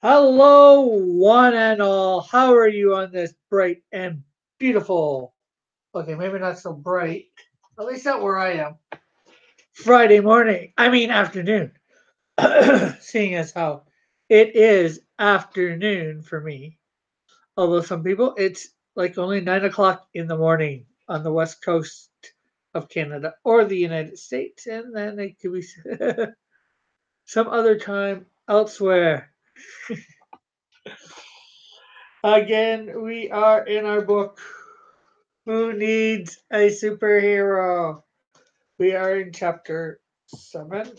Hello, one and all. How are you on this bright and beautiful? Okay, maybe not so bright. At least not where I am. Friday morning. I mean afternoon. Seeing as how it is afternoon for me. Although some people, it's like only 9 o'clock in the morning on the west coast of Canada or the United States, and then it could be some other time elsewhere. Again, we are in our book, Who Needs a Superhero? We are in chapter 7,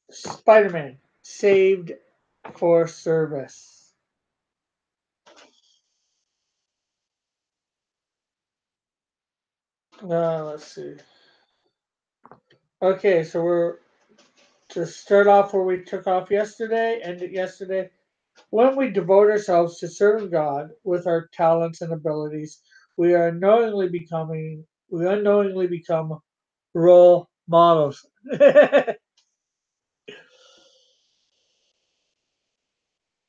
Spider Man Saved for Service. Let's see. Okay, so we're to start off where we took off yesterday, ended yesterday. When we devote ourselves to serving God with our talents and abilities, we unknowingly become role models.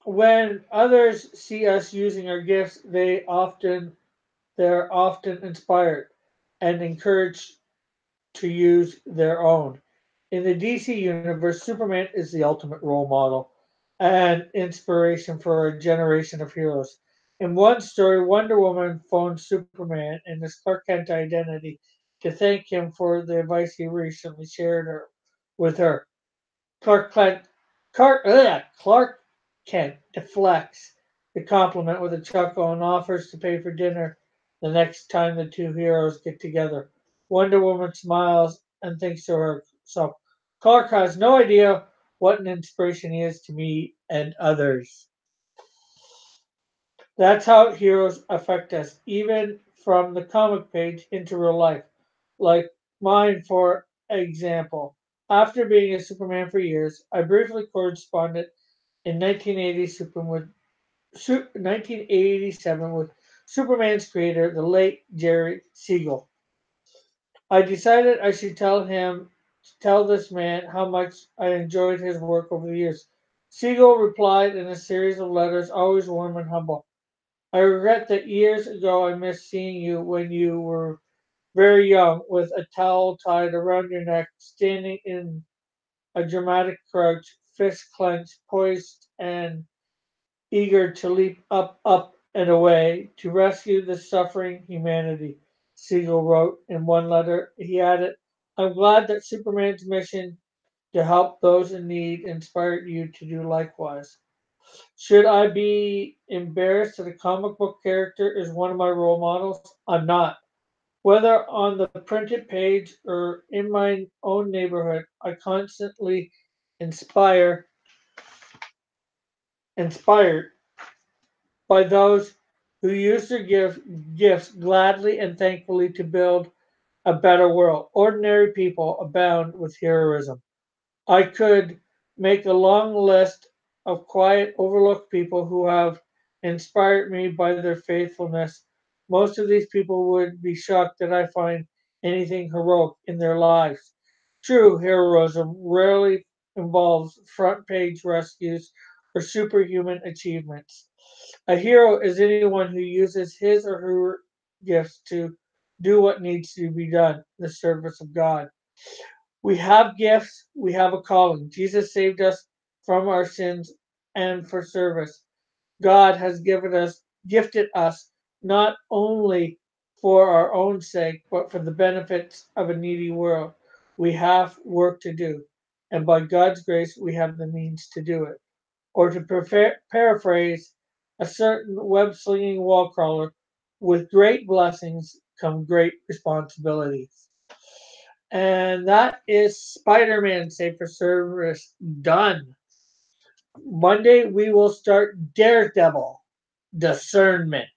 When others see us using our gifts, they're often inspired and encouraged to use their own. In the DC universe, Superman is the ultimate role model and inspiration for a generation of heroes. In one story, Wonder Woman phones Superman in his Clark Kent identity to thank him for the advice he recently with her. Clark Kent, Clark Kent deflects the compliment with a chuckle and offers to pay for dinner the next time the two heroes get together. Wonder Woman smiles and thinks to herself, Clark has no idea what an inspiration he is to me and others. That's how heroes affect us, even from the comic page into real life. Like mine, for example. After being a Superman for years, I briefly corresponded in 1987 with Superman's creator, the late Jerry Siegel. I decided I should tell this man how much I enjoyed his work over the years. Siegel replied in a series of letters, always warm and humble. I regret that years ago I missed seeing you when you were very young, with a towel tied around your neck, standing in a dramatic crouch, fists clenched, poised and eager to leap up, and away to rescue the suffering humanity. Siegel wrote in one letter. He added, I'm glad that Superman's mission to help those in need inspired you to do likewise. Should I be embarrassed that a comic book character is one of my role models? I'm not. Whether on the printed page or in my own neighborhood, I constantly inspire inspired by those who use their gifts gladly and thankfully to build a better world. Ordinary people abound with heroism. I could make a long list of quiet, overlooked people who have inspired me by their faithfulness. Most of these people would be shocked that I find anything heroic in their lives. True heroism rarely involves front page rescues or superhuman achievements. A hero is anyone who uses his or her gifts to do what needs to be done, the service of God. We have gifts, we have a calling. Jesus saved us from our sins and for service. God has gifted us not only for our own sake, but for the benefits of a needy world. We have work to do, and by God's grace, we have the means to do it. Or to paraphrase a certain web slinging wall crawler, with great blessings come great responsibilities. And that is Spider Man Safe for Service done. Monday, we will start Daredevil Discernment.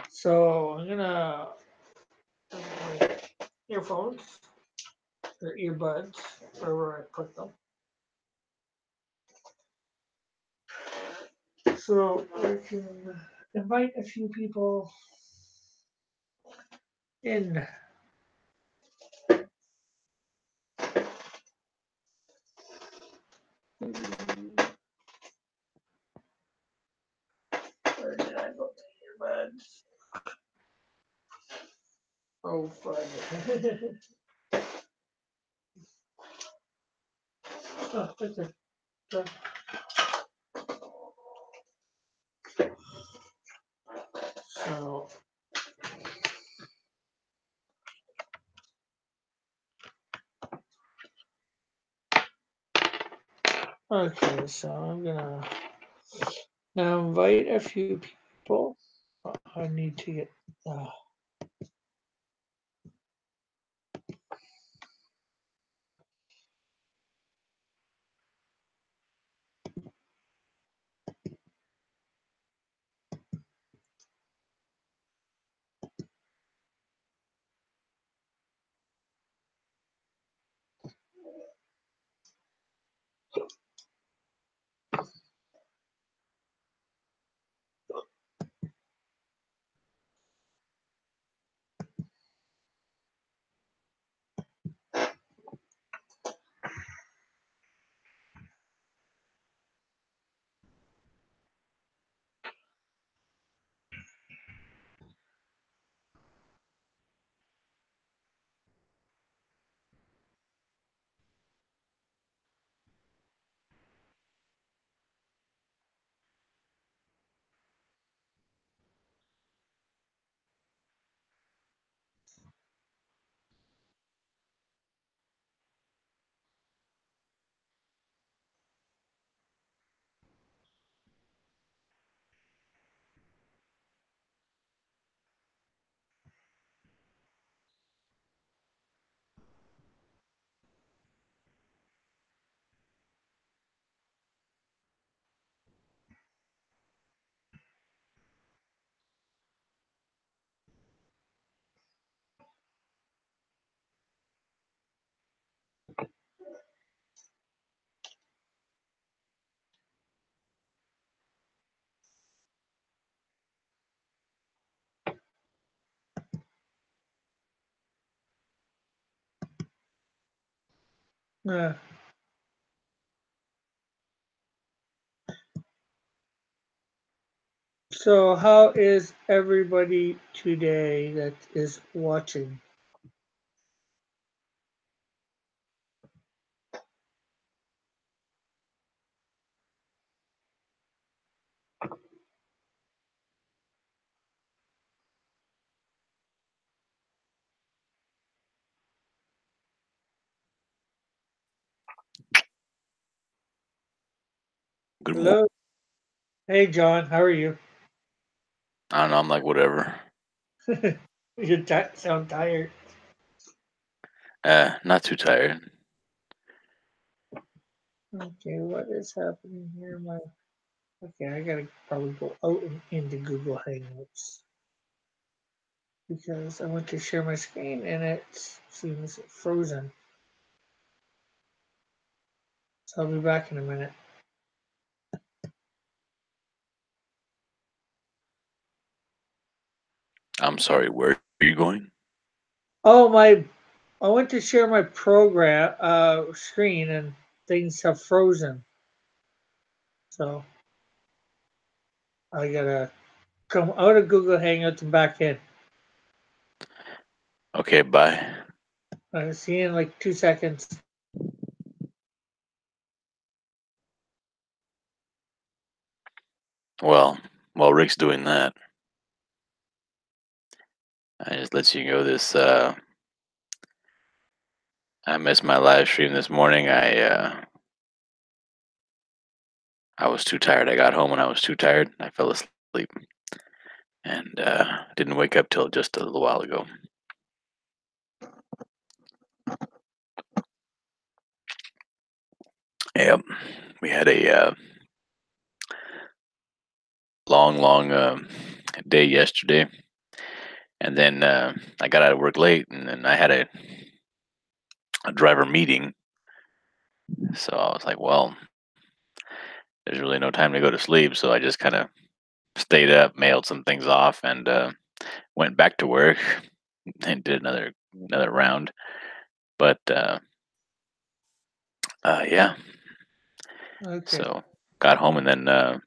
So I'm gonna earphones or earbuds, wherever I put them. So I can invite a few people in. Oh, fun. Oh, okay. So, so, okay, so I'm gonna now invite a few people. I need to get. Uh, uh, so, how is everybody today that is watching? Good morning. Hello. Hey, John. How are you? I don't know. I'm like, whatever. You sound tired. Not too tired. Okay, what is happening here? My okay, I gotta probably go out and into Google Hangouts because I went to share my screen and it seems frozen. So I'll be back in a minute. I'm sorry. Where are you going? Oh my! I went to share my program screen and things have frozen. So I gotta come out of Google Hangouts and back in. Okay, bye. I'll see you in like 2 seconds. Well, while Rick's doing that, I just let you go. I missed my live stream this morning. I was too tired. I got home and I was too tired. I fell asleep and didn't wake up till just a little while ago. Yep, we had a long day yesterday, and then I got out of work late, and then I had a driver meeting. So I was like, well, there's really no time to go to sleep, so I just kind of stayed up, mailed some things off, and went back to work and did another round. But yeah, Okay. so got home and then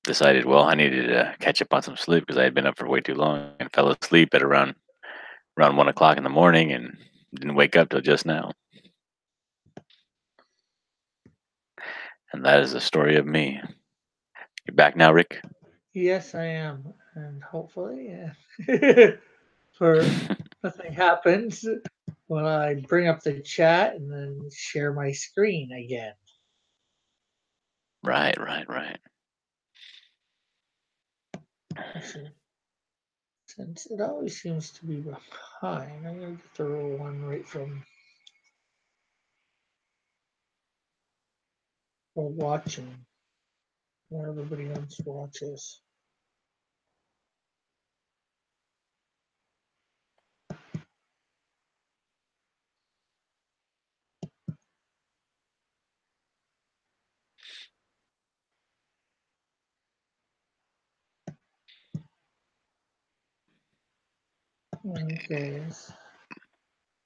decided, well, I needed to catch up on some sleep because I had been up for way too long and fell asleep at around around 1 o'clock in the morning and didn't wake up till just now. And that is the story of me. You're back now, Rick? Yes, I am, and hopefully, for nothing happens when I bring up the chat and then share my screen again. Right. Actually, since it always seems to be behind, I'm gonna get the real one right from for watching where everybody else watches. Okay.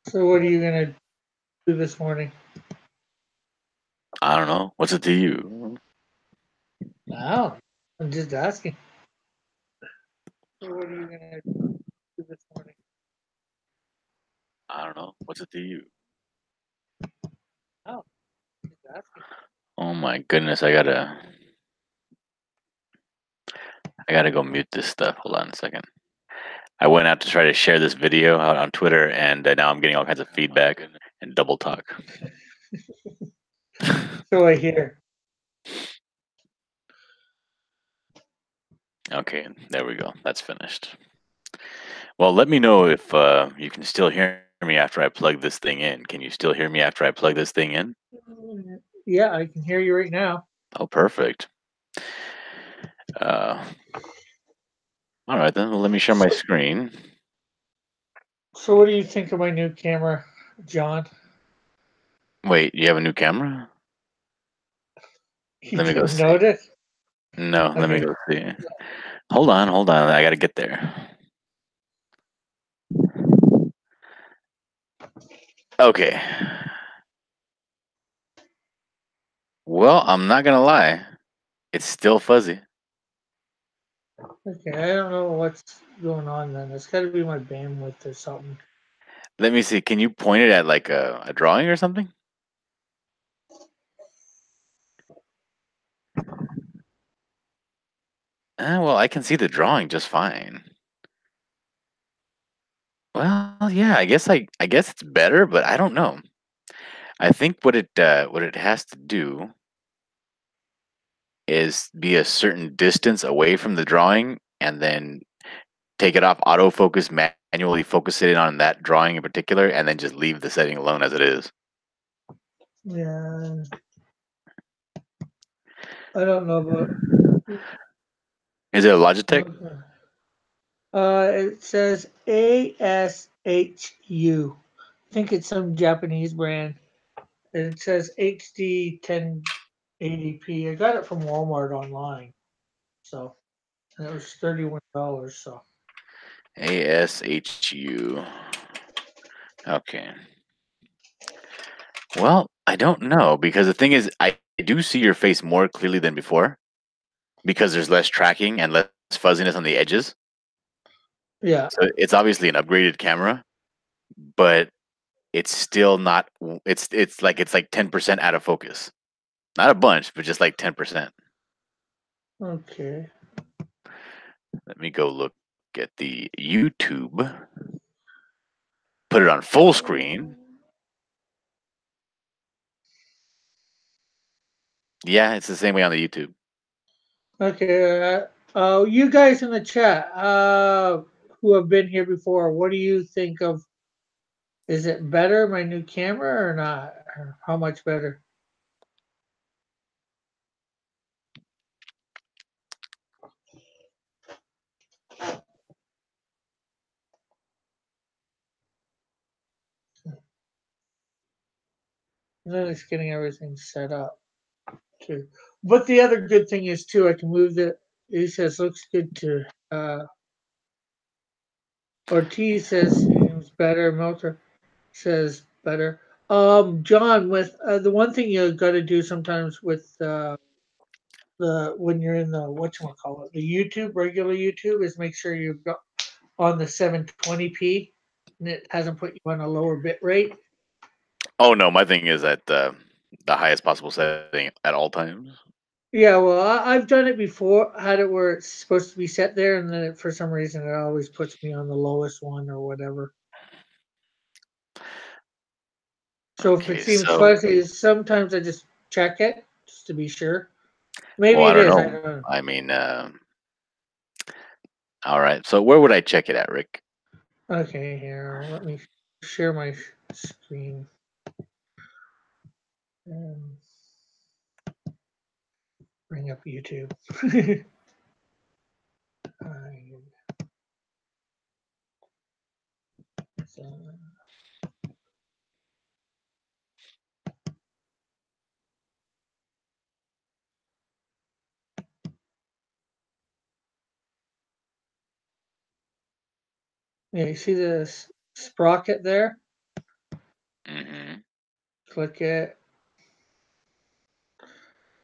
So what are you gonna do this morning? I don't know. What's it to you? Wow, I'm just asking. So what are you gonna do this morning? I don't know. What's it to you? Oh, just asking. Oh my goodness, I gotta go mute this stuff. Hold on a second. I went out to try to share this video out on Twitter, and now I'm getting all kinds of feedback and double talk. So I hear. Okay, there we go. That's finished. Well, let me know if you can still hear me after I plug this thing in. Can you still hear me after I plug this thing in? Yeah, I can hear you right now. Oh, perfect. All right, then. Well, let me share my screen. So what do you think of my new camera, John? Wait, you have a new camera? You Let me go don't see. notice? No, let me Okay. go see. Hold on. I gotta get there. Okay. Well, I'm not gonna lie. It's still fuzzy. Okay, I don't know what's going on then. It's got to be my bandwidth or something. Let me see. Can you point it at like a drawing or something? Well, I can see the drawing just fine. Well, yeah, I guess it's better, but I don't know. I think what it has to do is be a certain distance away from the drawing and then take it off autofocus, manually focus it in on that drawing in particular, and then just leave the setting alone as it is. Yeah, I don't know about. Is it a Logitech? Okay. It says ASHU. I think it's some Japanese brand. And it says HD 1080p. I got it from Walmart online. So, and it was $31. So, ASHU. Okay. Well, I don't know because the thing is, I do see your face more clearly than before because there's less tracking and less fuzziness on the edges. yeah. So it's obviously an upgraded camera, but it's still not. It's like 10% out of focus. Not a bunch, but just like 10%. Okay. Let me go look at the YouTube. Put it on full screen. Yeah, it's the same way on the YouTube. Okay. You guys in the chat, who have been here before, what do you think of? Is it better, my new camera, or not? Or how much better? And then it's getting everything set up too. But the other good thing is too, I can move the. He says looks good to. Ortiz says seems better. Melter says better. John, with the one thing you got to do sometimes with the when you're in the whatchamacallit, the YouTube, regular YouTube, is make sure you've got on the 720p. and it hasn't put you on a lower bit rate. Oh no, my thing is at the highest possible setting at all times. Yeah, well, I've done it before. Had it where it's supposed to be set there, and then for some reason it always puts me on the lowest one or whatever. So if it Okay, seems so fuzzy, sometimes I just check it just to be sure. well, Maybe I it don't is. I know. don't know. I mean, all right. So where would I check it at, Rick? Okay, here. Let me share my screen. And bring up YouTube. So, yeah, you see this sprocket there? Mm-hmm. Click it.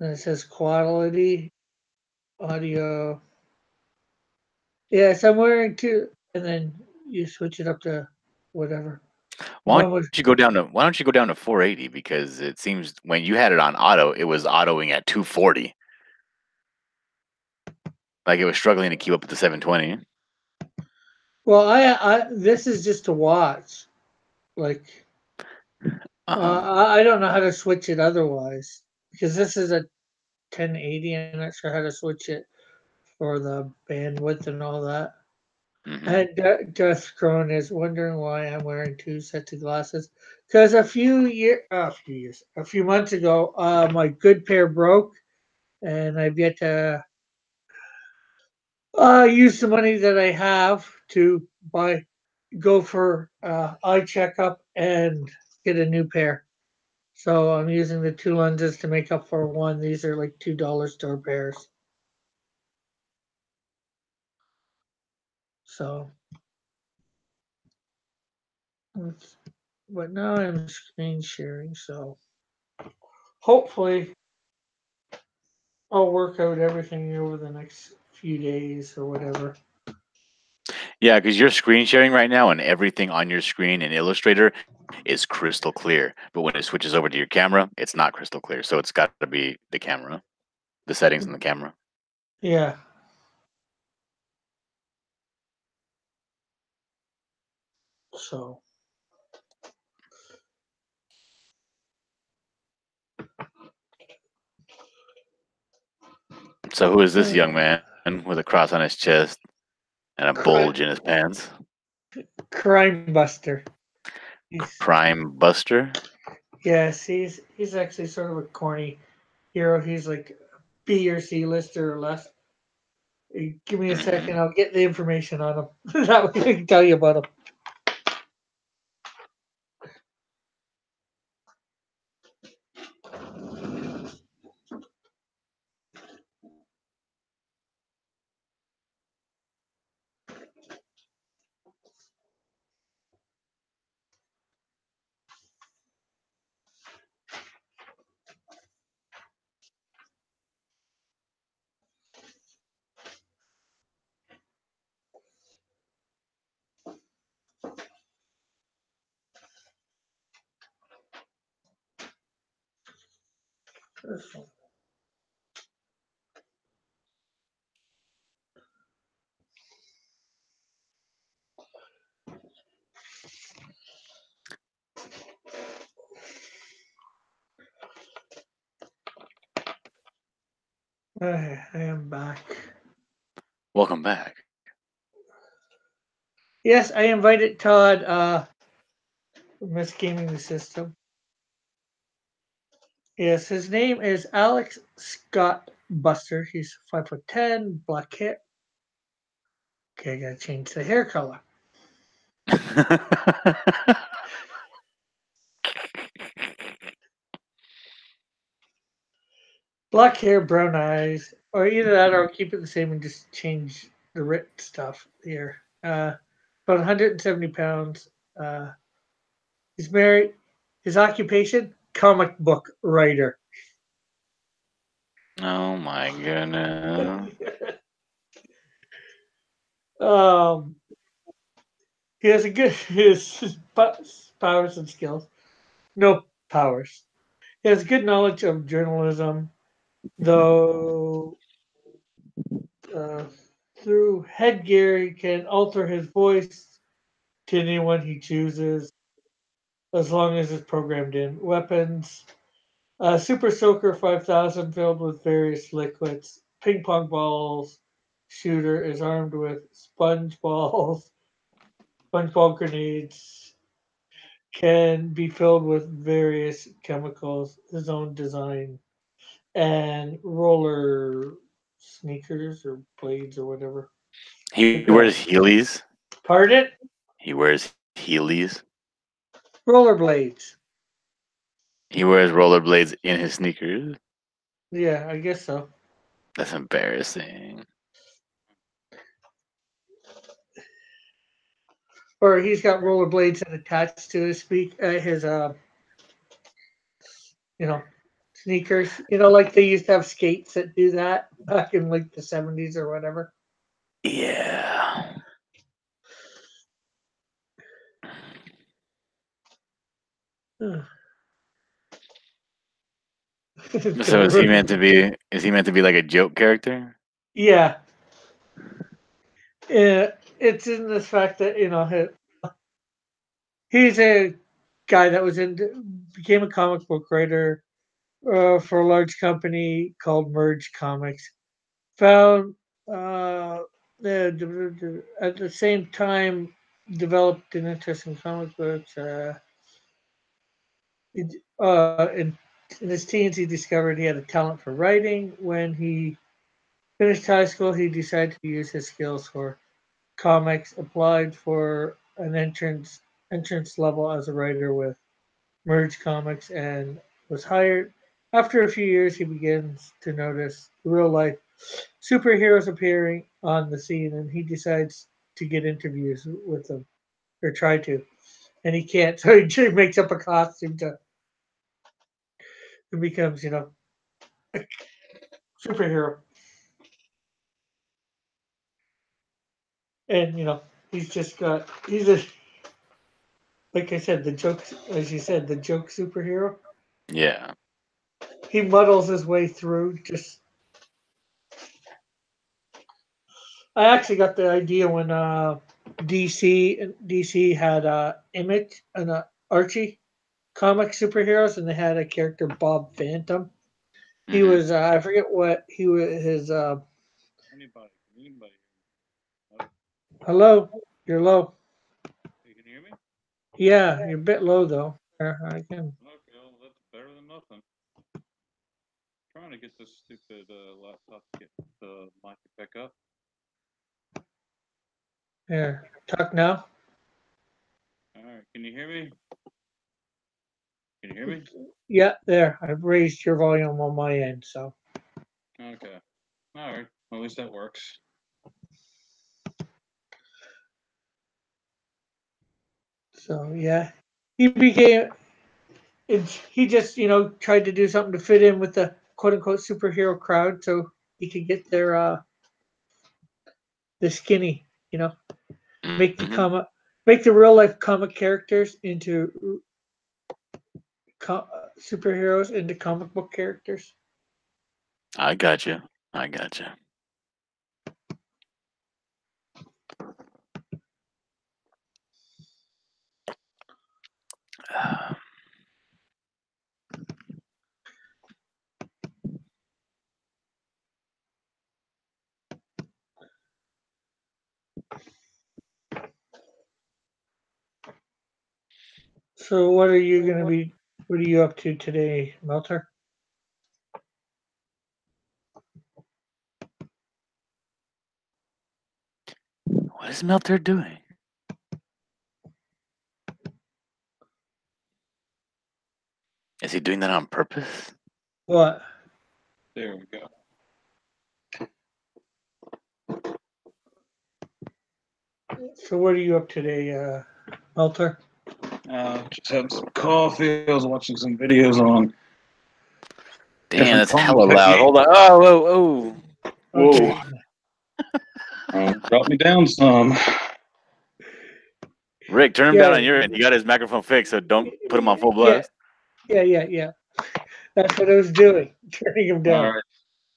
And it says quality, audio. Yeah, so I'm wearing two, and then you switch it up to whatever. Why don't One was you go down to 480? Because it seems when you had it on auto, it was autoing at 240. Like it was struggling to keep up with the 720. well, I this is just to watch. Like Uh-huh. I don't know how to switch it otherwise because this is a 1080. I'm not sure how to switch it for the bandwidth and all that. Mm-hmm. And Death Crone is wondering why I'm wearing two sets of glasses. Because a few months ago, my good pair broke, and I've yet to use the money that I have to go for eye checkup and get a new pair. So I'm using the two lenses to make up for one. These are like $2 store pairs. So, but now I'm screen sharing, so hopefully I'll work out everything over the next few days or whatever. Yeah, because you're screen sharing right now, and everything on your screen in Illustrator is crystal clear. But when it switches over to your camera, it's not crystal clear. So it's got to be the camera, the settings on the camera. Yeah. So So who is this young uh, man with a cross on his chest and a bulge in his pants? Crime Buster. He's Prime Buster? yes, he's actually sort of a corny hero. He's like B or C lister or less. Give me a second, Mm-hmm. I'll get the information on him. That way I can tell you about him. I am back. Welcome back. Yes, I invited Todd, Miss Gaming the System. Yes, his name is Alex Scott Buster. He's 5'10", black hair. Okay, I gotta change the hair color. Black hair, brown eyes, or either that or I'll keep it the same and just change the writ stuff here. About 170 pounds. He's married. His occupation, comic book writer. Oh my goodness. um, He has a good his powers and skills. No powers. He has good knowledge of journalism, though uh, through headgear he can alter his voice to anyone he chooses, as long as it's programmed in. Weapons: Super Soaker 5000 filled with various liquids. Ping pong balls shooter is armed with sponge balls, sponge ball grenades, can be filled with various chemicals, his own design, and roller sneakers or blades or whatever. He wears Heelys. Pardon? He wears Heelys. Rollerblades. He wears rollerblades in his sneakers. Yeah, I guess so. That's embarrassing. Or he's got rollerblades attached to his you know, sneakers. You know, like they used to have skates that do that back in like the 70s or whatever. Yeah. So is he meant to be? Is he meant to be like a joke character? Yeah. It's in the fact that, he's a guy that became a comic book writer for a large company called Merge Comics. Found at the same time developed an interest in comic books. It- uh, in, in his teens, he discovered he had a talent for writing. When he finished high school, he decided to use his skills for comics. Applied for an entrance level as a writer with Merge Comics and was hired. After a few years, he begins to notice real life superheroes appearing on the scene, and he decides to get interviews with them or try to, and he can't. So he makes up a costume to and becomes, a superhero. And he's just got he's a like I said, the joke as you said, the joke superhero. Yeah. He muddles his way through. Just I actually got the idea when DC had Image and Archie comic superheroes, and they had a character Bob Phantom. He Hmm. was I forget what he was his. Anybody? Hello, you're low. You can hear me? Yeah, you're a bit low though. I can. Okay, well, that's better than nothing. Trying to get this stupid laptop to get the mic to pick up. Here, talk now. Alright, can you hear me? Can you hear me? Yeah, there. I've raised your volume on my end, so. Okay. Alright, well, at least that works. So yeah, he became. He just tried to do something to fit in with the quote unquote superhero crowd, so he could get the skinny, make the Hmm. comic, make the real life comic characters into superheroes into comic book characters. I got you. I got you. So what are you gonna be? What are you up to today, Melter? What is Melter doing? Is he doing that on purpose? What? There we go. So what are you up today, Melter? Just having some coffee. I was watching some videos on Damn, different that's comic hella loud. techniques. Hold on. Oh, whoa, whoa. Okay. Whoa. Drop me down some. Rick, turn him Yeah. down on your end. He got his microphone fixed, so don't put him on full Yeah, blast. yeah. That's what I was doing, turning him All down. right.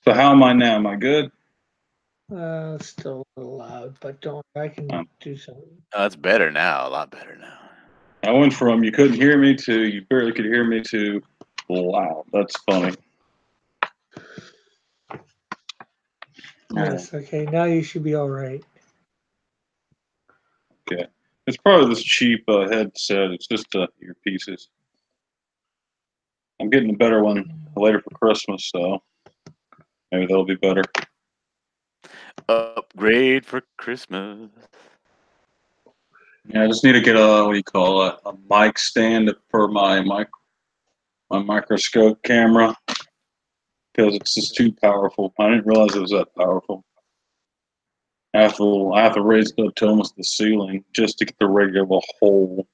So how am I now? Am I good? Still a little loud, but don't. I can do something. Oh, that's better now. A lot better now. I went from you couldn't hear me to you barely could hear me to loud. That's funny. Yes. Okay. Now you should be all right. Okay. It's probably this cheap headset. It's just earpieces. I'm getting a better one later for Christmas, so maybe they'll be better. Upgrade for Christmas. Yeah, I just need to get a mic stand for my microscope camera because it's just too powerful. I didn't realize it was that powerful. I have to raise it up to almost the ceiling just to get the regular hole.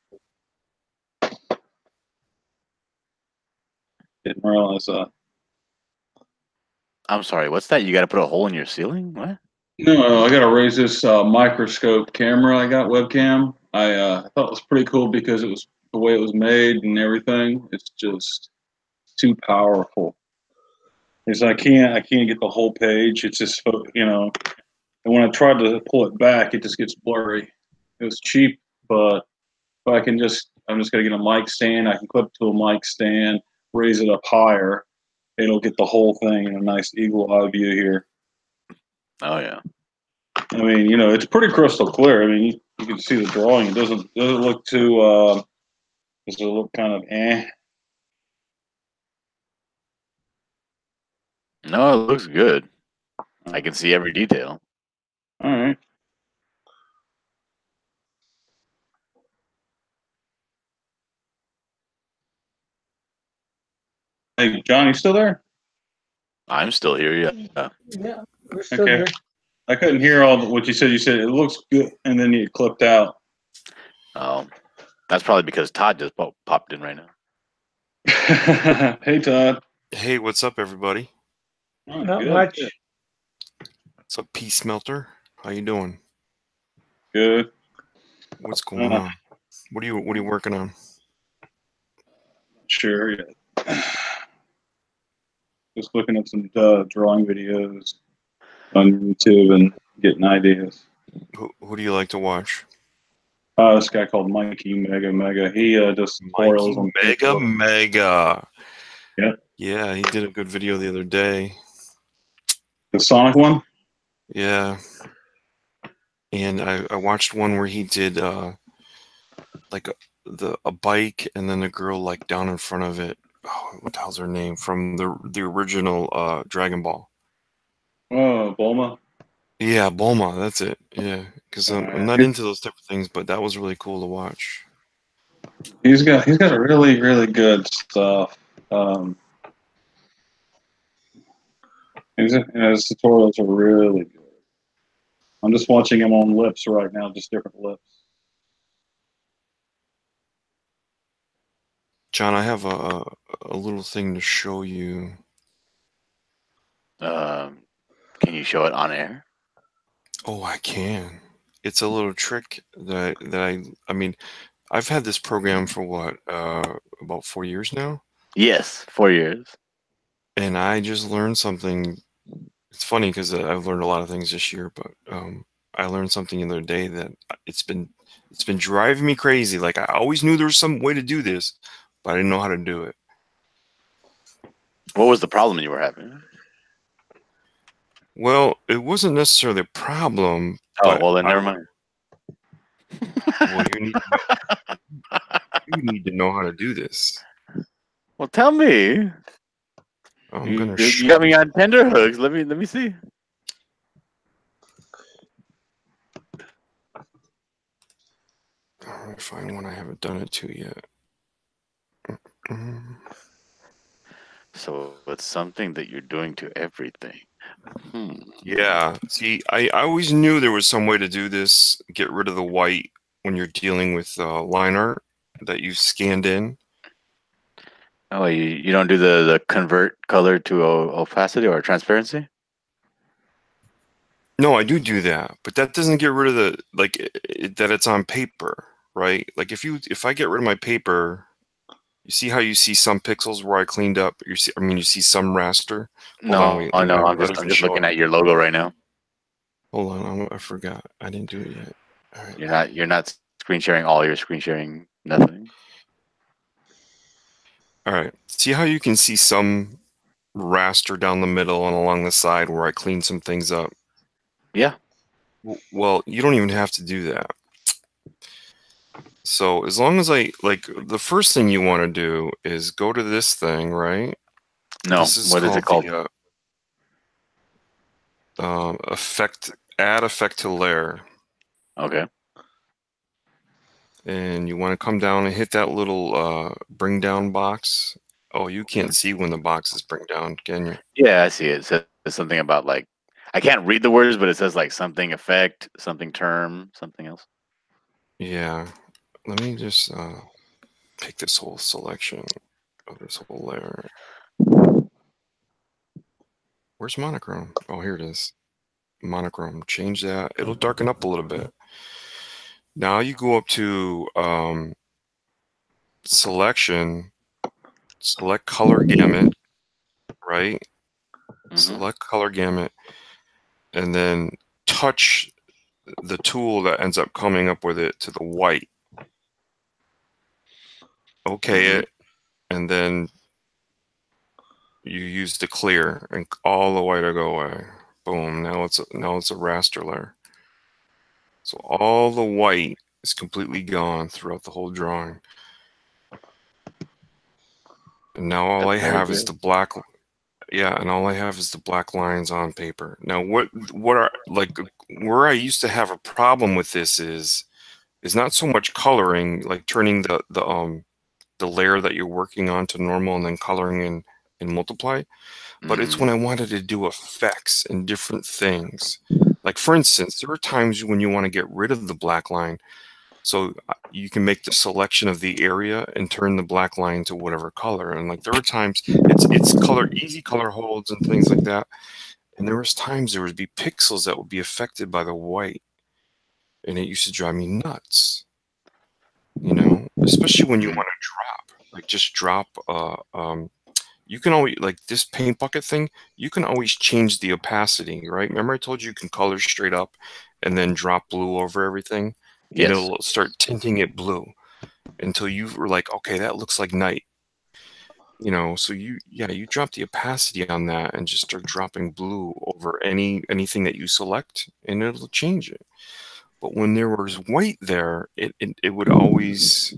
Didn't realize that. I'm sorry, what's that? You got to put a hole in your ceiling? What? No, I got to raise this microscope camera I got, webcam. I thought it was pretty cool because it was the way it was made and everything. It's just too powerful. I can't get the whole page. It's just, and when I tried to pull it back, it just gets blurry. It was cheap, but if I'm just gonna get a mic stand. I can clip it to a mic stand, raise it up higher. It'll get the whole thing in a nice eagle eye view here. Oh yeah. I mean, it's pretty crystal clear. I mean, you can see the drawing. It doesn't look too. Does it look kind of eh? No, it looks good. I can see every detail. All right. Hey, John, you still there? I'm still here. Yeah. Yeah, we're still Okay. here. I couldn't hear all what you said. You said it looks good, and then you clipped out. Oh, that's probably because Todd just popped in right now. Hey, Todd. Hey, what's up, everybody? Oh, Not good, much. Good. What's up, Peace Melter? How you doing? Good. What's going on? What are you working on? Sure. Yeah. Just looking at some drawing videos on YouTube and getting ideas. Who do you like to watch? This guy called Mikey Mega. He does tutorials on Facebook. Mega. Yep. Yeah, he did a good video the other day. The Sonic one? Yeah. And I watched one where he did like a bike and then a girl like down in front of it. Oh, what the hell's her name? From the original Dragon Ball. Oh, Bulma. Yeah, Bulma, that's it. Yeah, because I'm not into those type of things, but that was really cool to watch. He's got a really, really good stuff. His tutorials are really good. I'm just watching him on lips right now, just different lips. John, I have a little thing to show you. Can you show it on air? Oh, I can. It's a little trick that I mean, I've had this program for what, about 4 years now? Yes, 4 years. And I just learned something. It's funny because I've learned a lot of things this year, but I learned something the other day that it's been driving me crazy. Like, I always knew there was some way to do this, but I didn't know how to do it. What was the problem you were having? Well, it wasn't necessarily a problem. Oh, well then never mind. Well, you need to know how to do this. Well, tell me. I'm gonna. You got me on tender hooks. Let me see. Let me find one I haven't done it to yet. So it's something that you're doing to everything. Yeah. See, I always knew there was some way to do this. Get rid of the white when you're dealing with line art that you scanned in. Oh, you don't do the convert color to opacity or transparency? No, I do that, but that doesn't get rid of the that it's on paper. right? Like if I get rid of my paper, you see how you see some pixels where I cleaned up. You see some raster. Hold on, wait. No, I'm I'm not just even looking showing. at your logo right now. Hold on, I forgot. I didn't do it yet. All right. You're not screen sharing all. You're screen sharing nothing. All right. See how you can see some raster down the middle and along the side where I cleaned some things up? Yeah. Well, you don't even have to do that. So as long as the first thing you want to do is go to this thing, right? No. This is What is it called? The add effect to layer. Okay. And you want to come down and hit that little bring down box. Oh, you can't see when the box is bring down, can you? Yeah, I see it. It says something about like, I can't read the words, but it says like something effect, something term, something else. Yeah. Let me just pick this whole selection of this whole layer. Where's monochrome? Oh, here it is. Monochrome. Change that. It'll darken up a little bit. Now you go up to selection, select color gamut, right? Select color gamut, and then touch the tool that ends up coming up with it to the white. Okay it, and then you use the clear and all the white will go away. Boom. Now it's a raster layer. So all the white is completely gone throughout the whole drawing. And now all I have is the black. Yeah, and all I have is the black lines on paper. Now what are like where I used to have a problem with this is not so much coloring, like turning the layer that you're working on to normal and then coloring in multiply, but it's when I wanted to do effects and different things. Like for instance, there are times when you want to get rid of the black line, so you can make the selection of the area and turn the black line to whatever color. And like there were times it's easy color holds and things like that. And there was times there would be pixels that would be affected by the white, and it used to drive me nuts. You know, especially when you want to drop, like just drop. You can always, like this paint bucket thing, you can always change the opacity, right? Remember I told you can color straight up and then drop blue over everything? Yes. And it'll start tinting it blue until you were like, okay, that looks like night. You know, so you drop the opacity on that and just start dropping blue over anything that you select and it'll change it. But when there was white there, it would always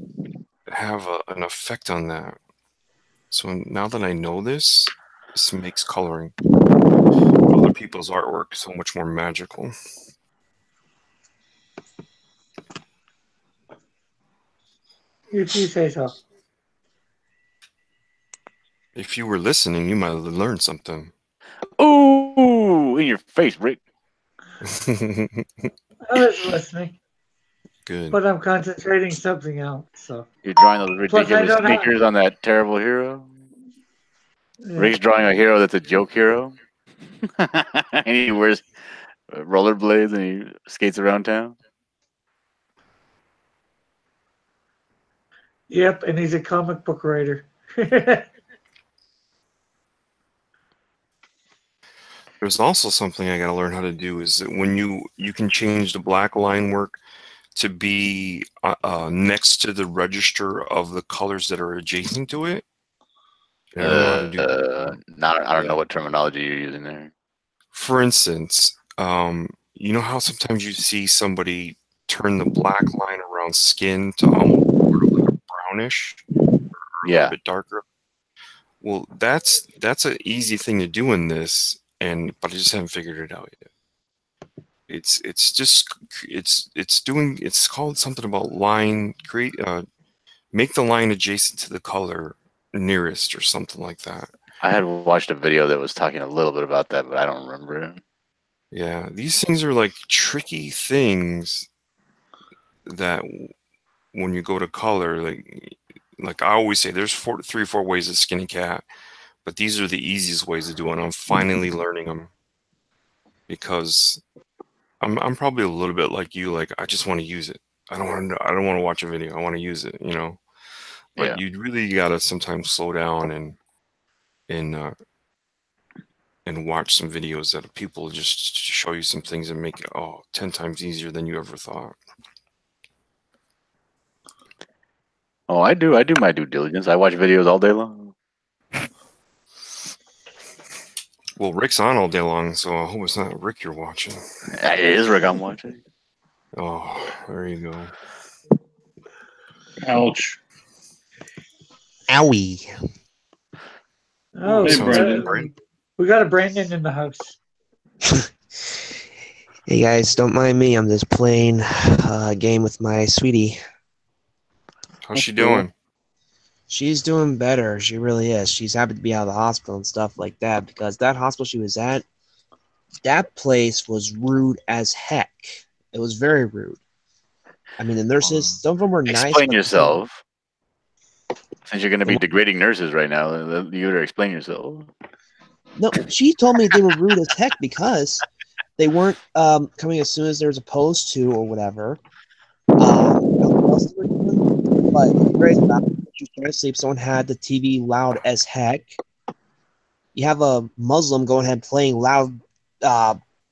have an effect on that. So now that I know this makes coloring other people's artwork so much more magical. If you say so. If you were listening, you might have learned something. Ooh, in your face, Rick. I was listening. Good. But I'm concentrating something else. So you're drawing those ridiculous sneakers on that terrible hero. Yeah. Rick's drawing a hero that's a joke hero. And he wears rollerblades and he skates around town. Yep, and he's a comic book writer. There's also something I got to learn how to do is that when you can change the black line work to be next to the register of the colors that are adjacent to it. I don't know how to do that. I don't know what terminology you're using there. For instance, you know how sometimes you see somebody turn the black line around skin to almost sort of like a brownish, or a little bit darker. Well, that's an easy thing to do in this, but I just haven't figured it out yet. It's called something about line make the line adjacent to the color nearest or something like that. I had watched a video that was talking a little bit about that, but I don't remember it. Yeah, these things are like tricky things that when you go to color, like I always say, there's 3 or 4 ways to skin a cat, but these are the easiest ways to do it. And I'm finally learning them because I'm probably a little bit like you. Like I just want to use it. I don't want to watch a video. I want to use it, you know. But Yeah. you really gotta sometimes slow down and watch some videos that people just show you some things and make it 10 times easier than you ever thought. Oh, I do. I do my due diligence. I watch videos all day long. Well, Rick's on all day long, so I hope it's not Rick you're watching. It is Rick I'm watching. Oh, there you go. Ouch. Owie. Oh, Hey, sounds like Brandon. we got a Brandon in the house. Hey guys, don't mind me. I'm just playing a game with my sweetie. How's she That's cool. doing? She's doing better. She really is. She's happy to be out of the hospital and stuff like that because that hospital she was at, that place was rude as heck. It was very rude. I mean, the nurses, some of them were nice. Explain but- yourself. Since you're going to be degrading nurses right now, you better explain yourself. No, she told me they were rude as heck because they weren't coming as soon as they were supposed to or whatever. I don't know what else they were doing, but it's very loud. She was trying to sleep. Someone had the TV loud as heck. You have a Muslim going ahead playing loud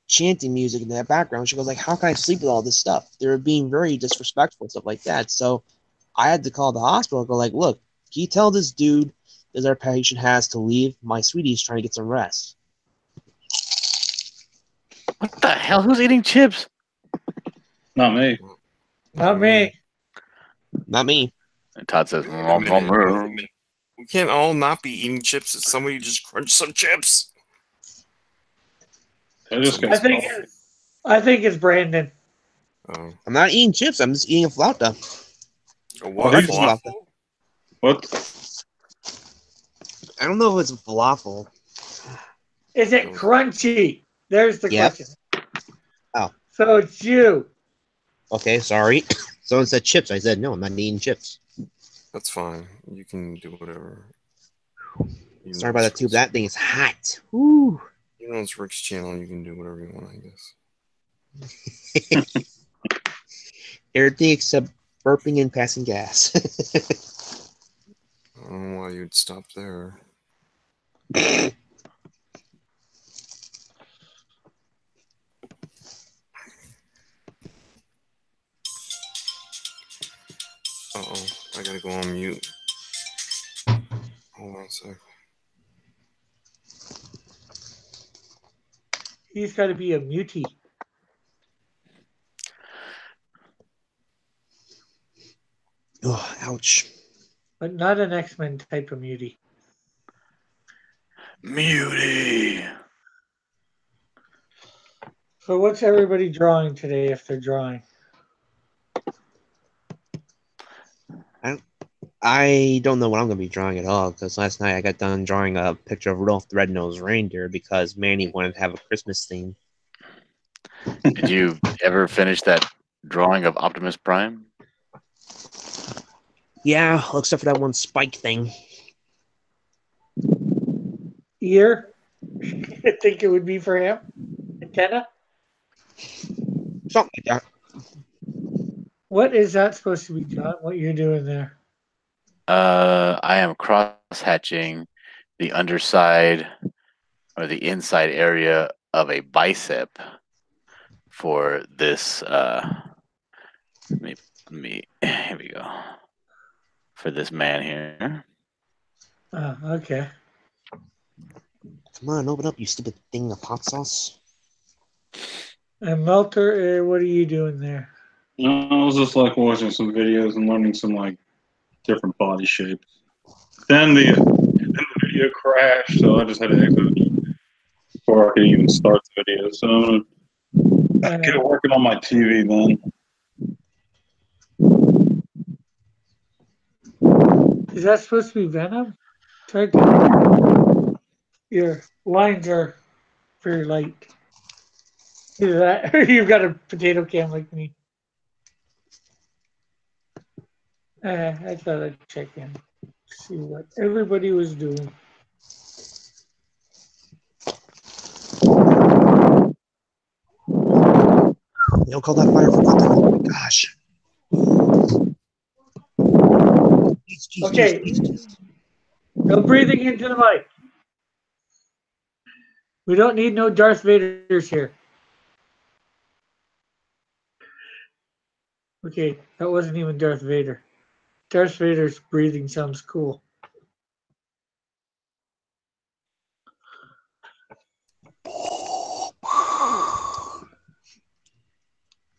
chanting music in the background. She goes like, how can I sleep with all this stuff? They're being very disrespectful and stuff like that. So I had to call the hospital and go like, look, can you tell this dude that our patient has to leave? My sweetie's trying to get some rest. What the hell? Who's eating chips? Not me. Not me. Not me. And Todd says, Wait a minute. We can't all not be eating chips. If somebody just crunch some chips. I just got I think it's Brandon. Oh, I'm not eating chips. I'm just eating a flauta. a what? breakfast Falafel? flauta. What? I don't know if it's falafel. Is it crunchy? There's the Yep. question. Oh. So it's you. Okay, sorry. Someone said chips. I said no. I'm not eating chips. That's fine. You can do whatever. You Sorry know about it's that too. Rick's- That thing is hot. Woo. You know it's Rick's channel. You can do whatever you want, I guess. Everything except burping and passing gas. I don't know why you'd stop there. Uh-oh. I gotta go on mute. Hold on a sec. He's got to be a mutie. Oh, ouch. But not an X-Men type of mutie. Muty. So what's everybody drawing today if they're drawing? I don't know what I'm going to be drawing at all because last night I got done drawing a picture of Rudolph the Red-Nosed Reindeer because Manny wanted to have a Christmas theme. Did you ever finish that drawing of Optimus Prime? Yeah, except for that one spike thing. Ear? I think it would be for him. Antenna? Something like that. What is that supposed to be, John? What you're doing there? I am cross-hatching the underside or the inside area of a bicep for this. Let me. Here we go. For this man here. Oh, okay. Come on, open up, you stupid thing of hot sauce. And Melter, what are you doing there? No, I was just like watching some videos and learning some like different body shapes. Then the video crashed, so I just had to exit before I could even start the video. So I'm gonna get it working on my TV then. Is that supposed to be Venom? Try to. Your lines are very light. Either that, or you've got a potato can like me. I thought I'd check in, see what everybody was doing. They don't call that fire for nothing. Oh my gosh. Okay. No breathing into the mic. We don't need no Darth Vaders here. Okay, that wasn't even Darth Vader. Darth Vader's breathing sounds cool.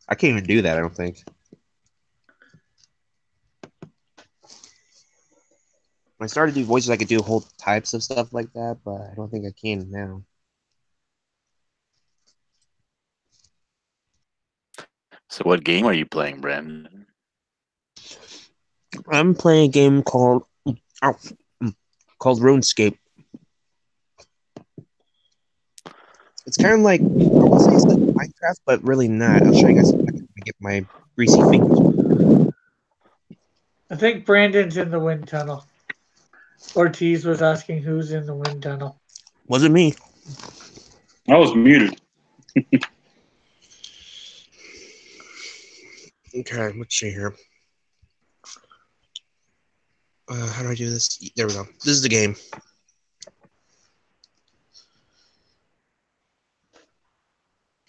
I can't even do that, I don't think. When I started to do voices, I could do whole types of stuff like that, but I don't think I can now. So what game are you playing, Brandon? I'm playing a game called RuneScape. It's kind of like, I want to say it's like Minecraft, but really not. I'll show you guys if I can get my greasy fingers. I think Brandon's in the wind tunnel. Ortiz was asking who's in the wind tunnel. Wasn't me. I was muted. Okay, let's see here. How do I do this? There we go. This is the game.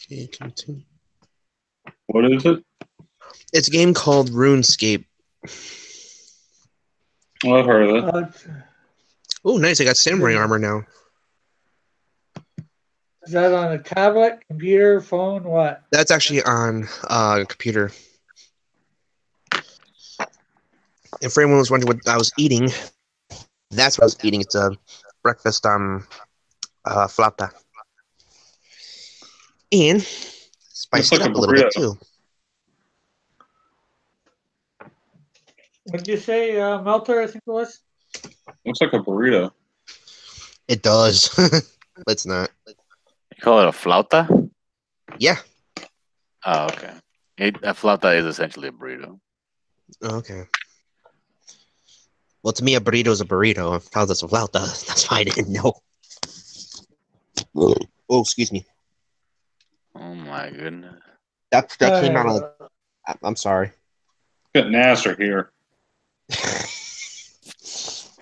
Okay, continue. What is it? It's a game called RuneScape. Oh, I've heard of it. Oh, nice! I got samurai armor now. Is that on a tablet, computer, phone, what? That's actually on computer. And for anyone who's wondering what I was eating, that's what I was eating. It's a breakfast flauta. And spiced Looks it like up a a little bit burrito. too. What did you say, Melter, I think it was? Looks like a burrito. It does. But it's not. You call it a flauta? Yeah. Oh, okay. A flauta is essentially a burrito. Okay. Well, to me, a burrito is a burrito. If that's a flauta, that's why I didn't know. Oh, excuse me. Oh my goodness. That came out of. I'm sorry. Got Nasser here.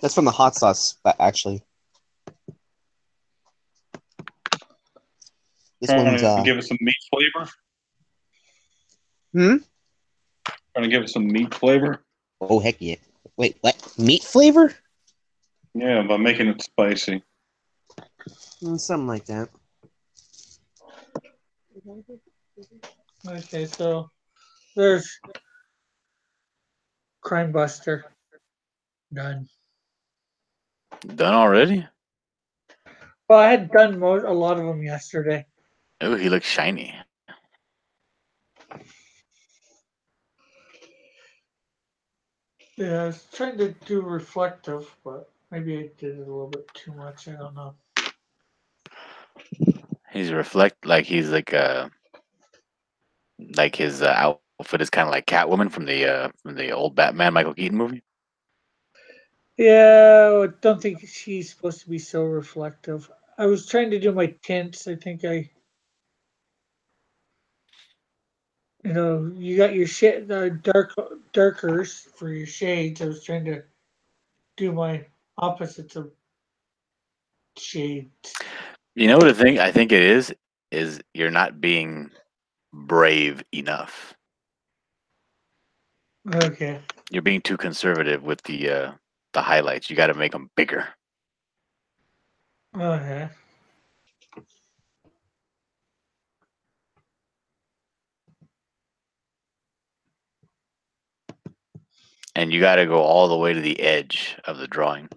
That's from the hot sauce, actually. This Trying one's to give it some meat flavor. Trying to give it some meat flavor. Oh, heck yeah. Wait, what? Meat flavor? Yeah, by making it spicy. Something like that. Okay, so there's Crime Buster. Done. Done already? Well, I had done a lot of them yesterday. Oh, he looks shiny. Yeah, I was trying to do reflective, but maybe I did it a little bit too much. I don't know. He's he's like his outfit is kind of like Catwoman from the old Batman Michael Keaton movie. Yeah, I don't think she's supposed to be so reflective. I was trying to do my tints. I think you got your shit darkers for your shades. I was trying to do my opposites of shades. You know what the thing I think it is you're not being brave enough. Okay. You're being too conservative with the highlights. You got to make them bigger. Okay. And you got to go all the way to the edge of the drawing.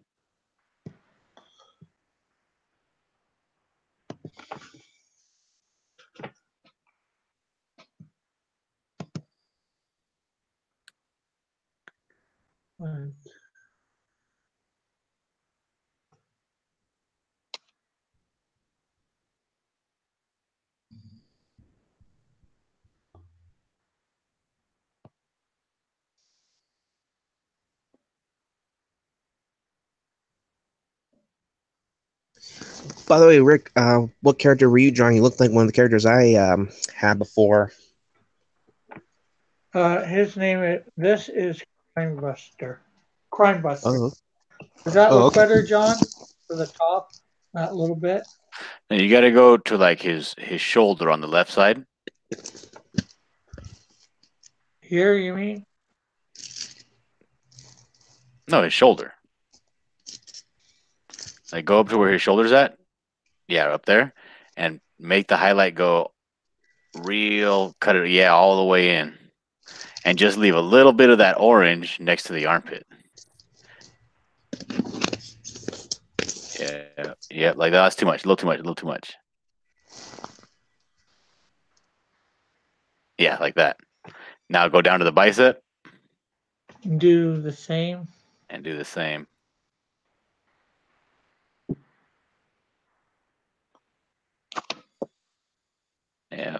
By the way, Rick, what character were you drawing? You looked like one of the characters I had before. His name is. This is Crime Buster. Crime Buster. Oh, Does that Oh, look okay. better, John? For the top, that little bit. And you got to go to like his shoulder on the left side. Here, you mean? No, his shoulder. Like go up to where his shoulder's at. Yeah, up there, and make the highlight go real. Cut it, yeah, all the way in, and just leave a little bit of that orange next to the armpit. Yeah, yeah, like that's too much. A little too much. A little too much. Yeah, like that. Now go down to the bicep Do the same. and do the same. Yeah.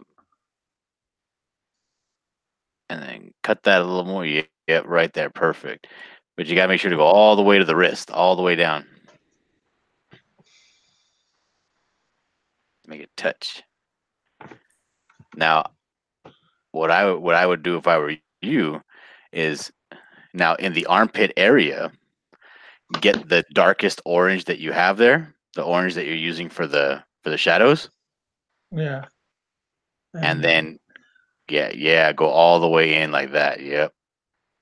And then cut that a little more. Yeah, right there. Perfect. But you got to make sure to go all the way to the wrist, all the way down. Make it touch. Now, what I would do if I were you is now in the armpit area, get the darkest orange that you have there, the orange that you're using for the shadows, Yeah. and then yeah, go all the way in like that. Yep.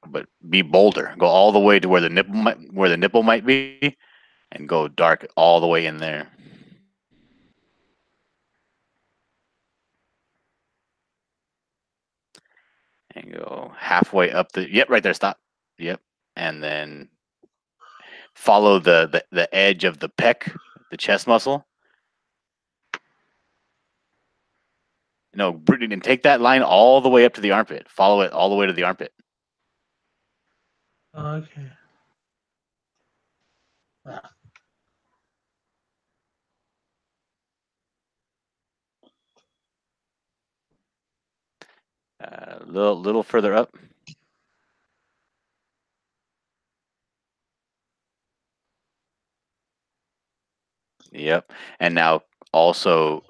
But be bolder. Go all the way to where the nipple might be, and go dark all the way in there. And go halfway up the. Yep, right there. Stop. Yep, and then follow the edge of the pec, the chest muscle. No, and take that line all the way up to the armpit. Follow it all the way to the armpit. Okay. A little further up. Yep, and now also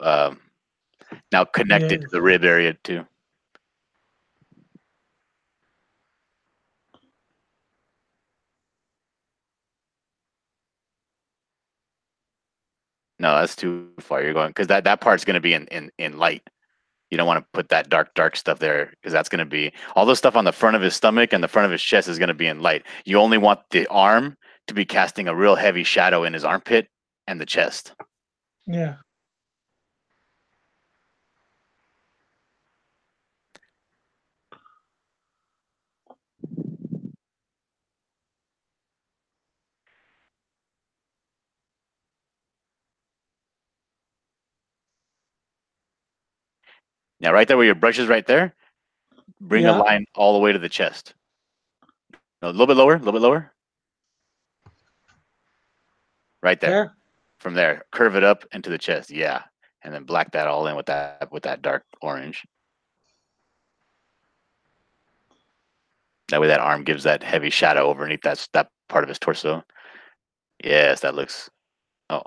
now connected to the rib area too. No, that's too far. You're going because that part's going to be in light. You don't want to put that dark stuff there because that's going to be all the stuff on the front of his stomach and the front of his chest is going to be in light. You only want the arm to be casting a real heavy shadow in his armpit and the chest. Yeah. Now, right there where your brush is right there, bring a Yeah. line all the way to the chest. No, a little bit lower, a little bit lower. Right there. There. From there, curve it up into the chest. Yeah. And then black that all in with that dark orange. That way that arm gives that heavy shadow underneath that part of his torso. Yes, that looks. Oh,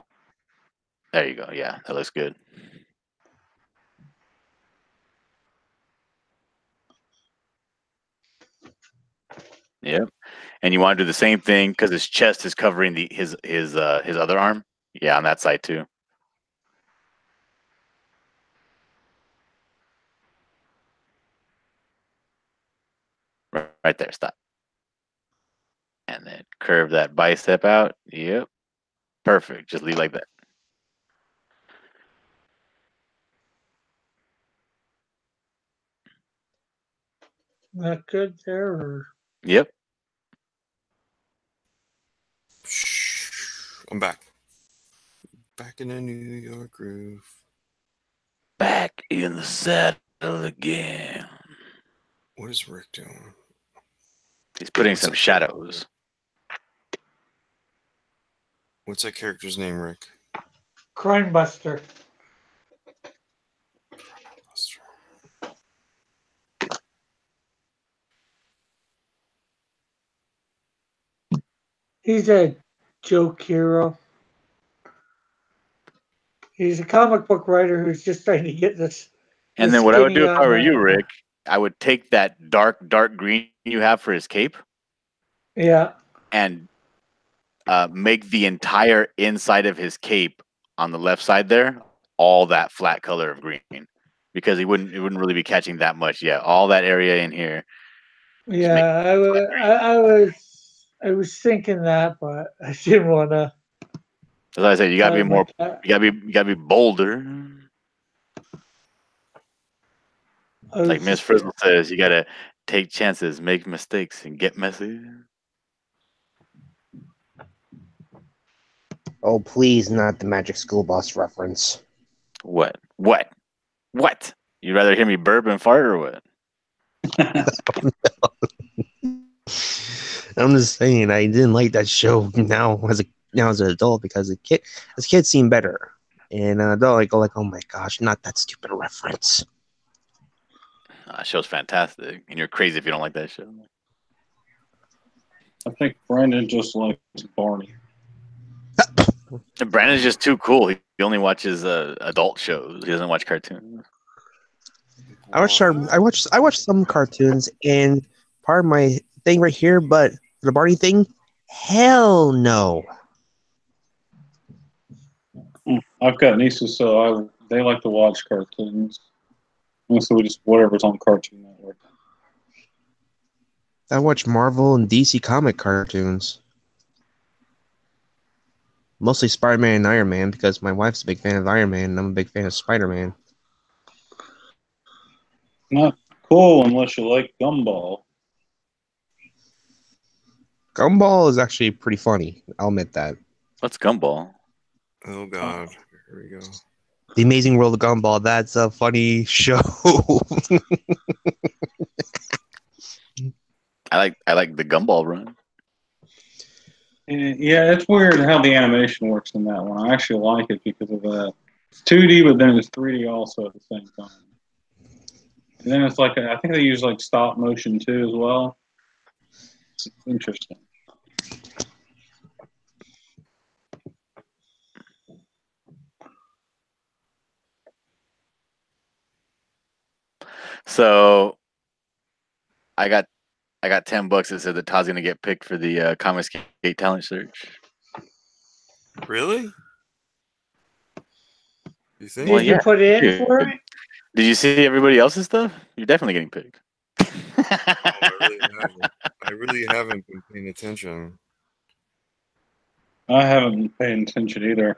there you go. Yeah, that looks good. Yep. And you want to do the same thing because his chest is covering his other arm. Yeah, on that side too. Right there. Stop. And then curve that bicep out. Yep. Perfect. Just leave like that. That good there? Or... Yep. I'm back. Back in the New York groove. Back in the saddle again. What is Rick doing? He's putting some shadows. What's that character's name, Rick? Crime Buster. He's a joke hero. He's a comic book writer who's just trying to get this. And then what I would do if I were you, Rick, I would take that dark green you have for his cape. Yeah. and make the entire inside of his cape on the left side there all that flat color of green, because it wouldn't really be catching that much. Yeah, all that area in here. Yeah, I was thinking that, but I didn't want to. As I said, you gotta be more. You gotta be bolder. Like Miss Frizzle says, you gotta take chances, make mistakes, and get messy. Oh, please, not the Magic School Bus reference. What? What? What? You'd rather hear me burp and fart or what? I'm just saying, I didn't like that show now as an adult because as kids seem better, and an adult I go like, oh my gosh, not that stupid reference. That show's fantastic, and you're crazy if you don't like that show. I think Brandon just likes Barney. Brandon's just too cool. He only watches adult shows. He doesn't watch cartoons. I watched some cartoons, and part of my thing right here, but the Barney thing, hell no. I've got nieces, so they like to watch cartoons. And so we just whatever's on Cartoon Network. I watch Marvel and DC comic cartoons. Mostly Spider-Man and Iron Man because my wife's a big fan of Iron Man and I'm a big fan of Spider-Man. Not cool unless you like Gumball. Gumball is actually pretty funny. I'll admit that. What's Gumball? Oh God, here we go. The Amazing World of Gumball. That's a funny show. I like the Gumball run. Yeah, it's weird how the animation works in that one. I actually like it because of that. It's 2D, but then it's 3D also at the same time. And then it's like, I think they use like stop motion too as well. It's interesting. So I got $10 that said that Todd's gonna get picked for the Comicsgate talent search. Really? You think? Did you put in Dude, for it? Did you see everybody else's stuff? You're definitely getting picked. I really haven't been paying attention. I haven't been paying attention either.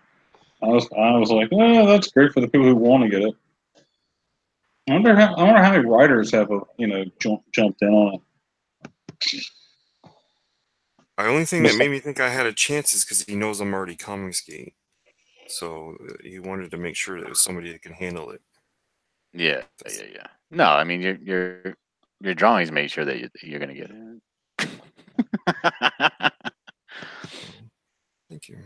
I was like, oh, that's great for the people who want to get it. I wonder how many writers have jumped in on it. The only thing that made me think I had a chance is because he knows I'm already Comicsgate, so he wanted to make sure there was somebody that can handle it. Yeah. No, I mean your drawings made sure that you're gonna get it. Thank you.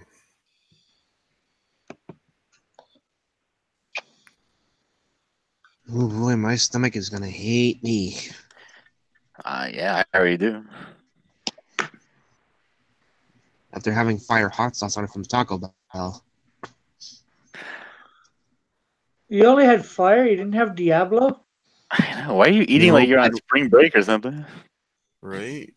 Oh boy, my stomach is gonna hate me. Yeah, I already do. After having fire hot sauce on it from Taco Bell. You only had fire. You didn't have Diablo. I know. Why are you eating No, like you're on spring break or something? Right?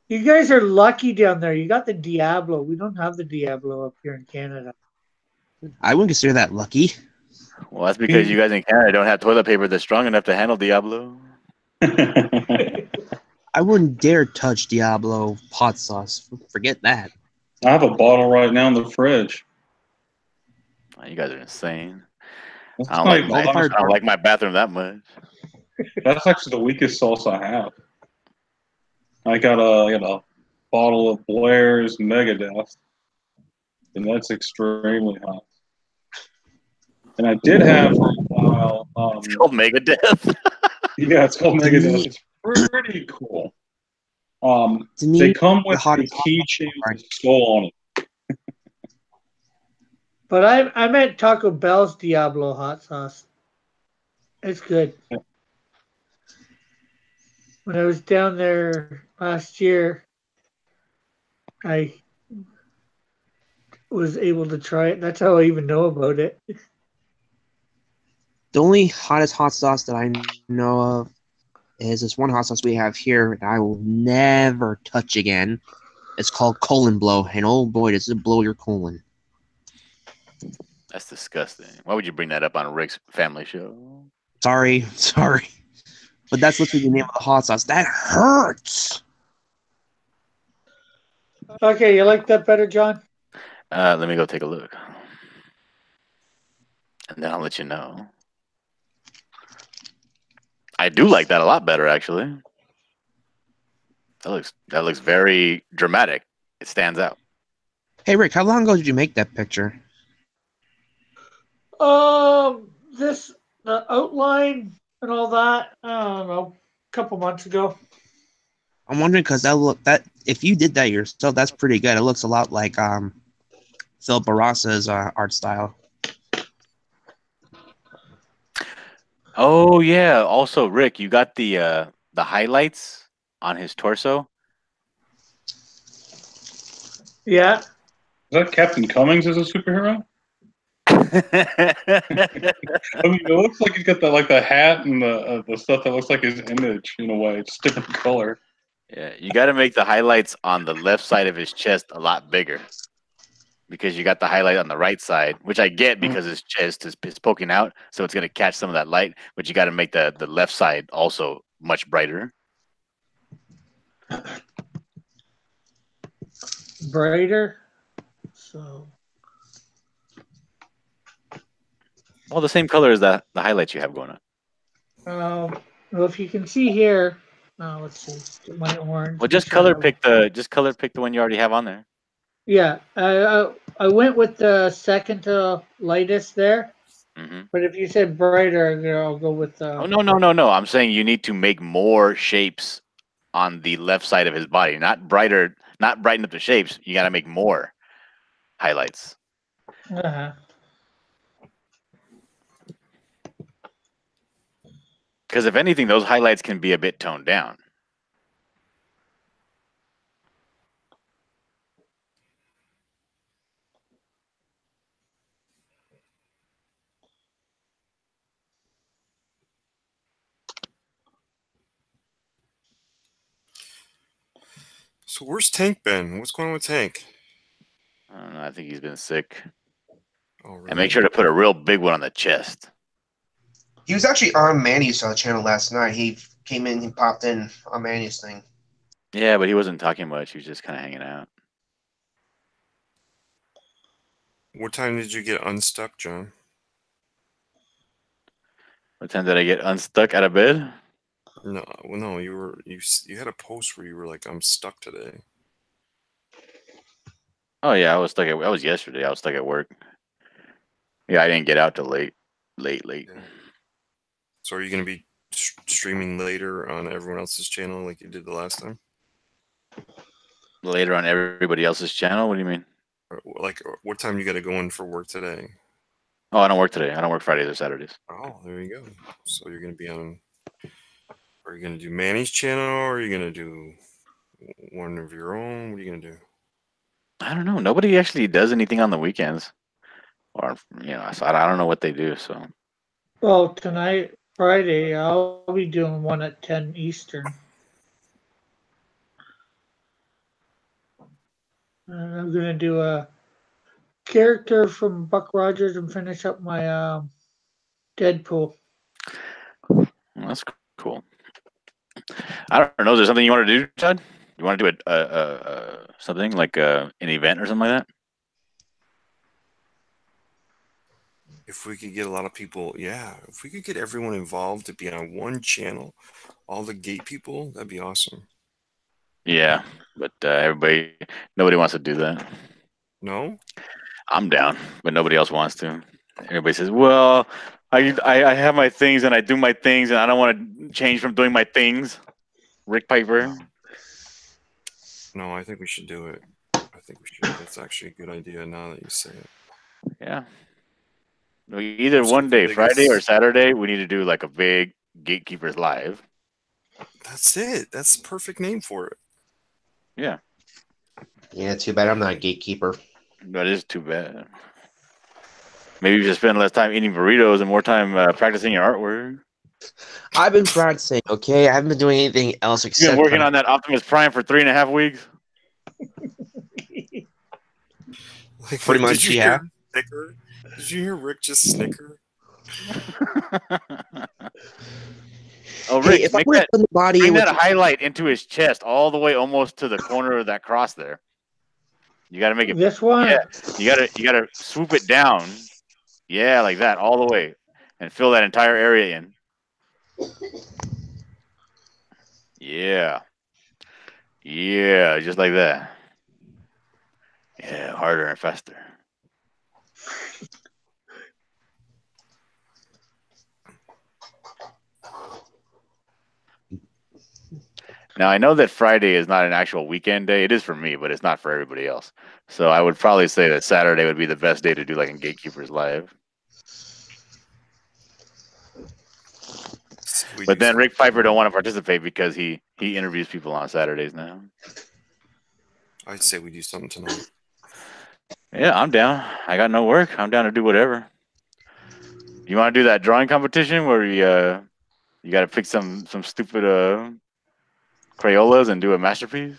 You guys are lucky down there. You got the Diablo. We don't have the Diablo up here in Canada. I wouldn't consider that lucky. Well, that's because you guys in Canada don't have toilet paper that's strong enough to handle Diablo. I wouldn't dare touch Diablo hot sauce. Forget that. I have a bottle right now in the fridge. Oh, you guys are insane. That's I don't like my bathroom that much. That's actually the weakest sauce I have. I got a bottle of Blair's Megadeth, and that's extremely hot. And I did have for a while. It's called Megadeth. Yeah, it's called Megadeth. It's pretty cool. To me, they come with the a keychain with a skull on it. But I meant Taco Bell's Diablo hot sauce. It's good. Yeah. When I was down there last year, I was able to try it. That's how I even know about it. The only hottest hot sauce that I know of is this one hot sauce we have here that I will never touch again. It's called Colon Blow, and oh boy, does it blow your colon. That's disgusting. Why would you bring that up on Rick's family show? Sorry. But that's literally the name of the hot sauce. That hurts. Okay, you like that better, John? Let me go take a look. And then I'll let you know. I do like that a lot better, actually. That looks very dramatic. It stands out. Hey, Rick, how long ago did you make that picture? The outline and all that, I don't know, a couple months ago. I'm wondering because that if you did that yourself, that's pretty good. It looks a lot like Phil Barrasa's art style. Oh yeah. Also, Rick, you got the highlights on his torso. Yeah. Is that Captain Cummings as a superhero? I mean, it looks like he's got the hat and the stuff that looks like his image in a way. It's different color. Yeah, you got to make the highlights on the left side of his chest a lot bigger, because you got the highlight on the right side, which I get because his chest is poking out, so it's gonna catch some of that light. But you got to make the left side also much brighter. Brighter. So. All the same color as the highlights you have going on. Well, if you can see here, let's see, get my orange. Well, just color pick the one you already have on there. Yeah, I went with the second to lightest there. Mm-hmm. But if you said brighter, I'll go with. Oh no! I'm saying you need to make more shapes on the left side of his body, not brighter, not brighten up the shapes. You got to make more highlights. Uh-huh. Because if anything, those highlights can be a bit toned down. So where's Tank been? What's going on with Tank? I don't know. I think he's been sick. Oh, really? And make sure to put a real big one on the chest. He was actually on Manny's channel last night. He came in, he popped in on Manny's thing. Yeah, but he wasn't talking much. He was just kind of hanging out. What time did you get unstuck, John? What time did I get unstuck out of bed? No, you had a post where you were like, "I'm stuck today." Oh yeah, I was yesterday. I was stuck at work. Yeah, I didn't get out till late. Yeah. So are you going to be streaming later on everyone else's channel like you did the last time? Later on everybody else's channel? What do you mean? Like, what time you got to go in for work today? Oh, I don't work today. I don't work Fridays or Saturdays. Oh, there you go. So you're going to be on. Are you going to do Manny's channel, or are you going to do one of your own? What are you going to do? I don't know. Nobody actually does anything on the weekends, or so I don't know what they do. So. Well, tonight, Friday, I'll be doing one at 10 Eastern. And I'm gonna do a character from Buck Rogers and finish up my Deadpool. Well, that's cool. I don't know. Is there something you want to do, Chad? You want to do something like an event or something like that? If we could get a lot of people, if we could get everyone involved to be on one channel, all the gate people, that'd be awesome. Yeah, but nobody wants to do that. No? I'm down, but nobody else wants to. Everybody says, well, I have my things and I do my things and I don't want to change from doing my things. Rick Piper. No, I think we should do it. I think we should. That's actually a good idea now that you say it. Yeah. Either one day, Friday or Saturday, we need to do like a big Gatekeepers Live. That's it. That's the perfect name for it. Yeah. Yeah, too bad I'm not a gatekeeper. That is too bad. Maybe you should spend less time eating burritos and more time practicing your artwork. I've been practicing, okay? I haven't been doing anything else You've except been working on that Optimus Prime for 3.5 weeks. Like, Pretty did much, you yeah. hear him snicker? Did you hear Rick just snicker? Oh, Hey, Rick, if I make would have that done the body bring with that highlight into his chest, all the way almost to the corner of that cross there. You got to make it. This one. Yeah, you gotta swoop it down. Yeah, like that, all the way, and fill that entire area in. Yeah, yeah, just like that. Yeah, harder and faster. Now I know that Friday is not an actual weekend day. It is for me, but it's not for everybody else. So I would probably say that Saturday would be the best day to do like a Gatekeepers live. But then Rick Piper don't want to participate because he interviews people on Saturdays now. I'd say we do something tonight. Yeah, I'm down. I got no work. I'm down to do whatever. You want to do that drawing competition where you got to pick some stupid Crayolas and do a masterpiece?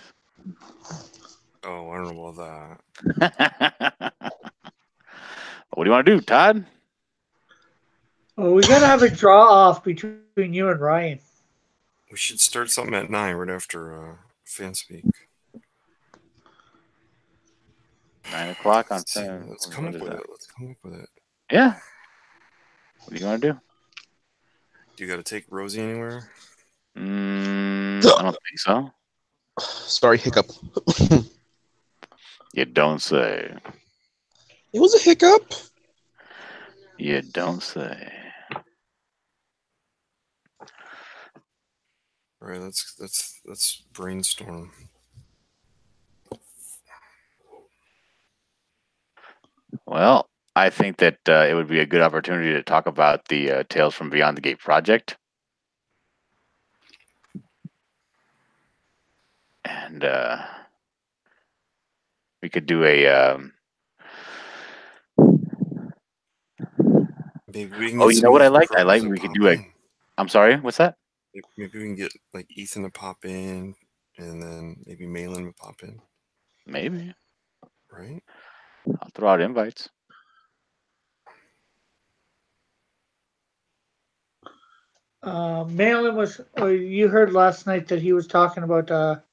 Oh, I don't know about that. What do you want to do, Todd? Well, we gotta have a draw off between you and Ryan. We should start something at 9 right after Fanspeak. 9 o'clock on Let's come up with it. Let's come up with it. Yeah. What do you want to do? Do you got to take Rosie anywhere? I don't think so. Sorry, hiccup. You don't say. It was a hiccup. You don't say. All right, let's brainstorm. Well, I think that it would be a good opportunity to talk about the Tales from Beyond the Gate project. And we could do a... Maybe we can oh, get you know what I like? I pros like to we could pop do a... in. I'm sorry, what's that? Maybe we can get like Ethan to pop in, and then maybe Malin to pop in. Maybe. Right? I'll throw out invites. Malin was. You heard last night that he was talking about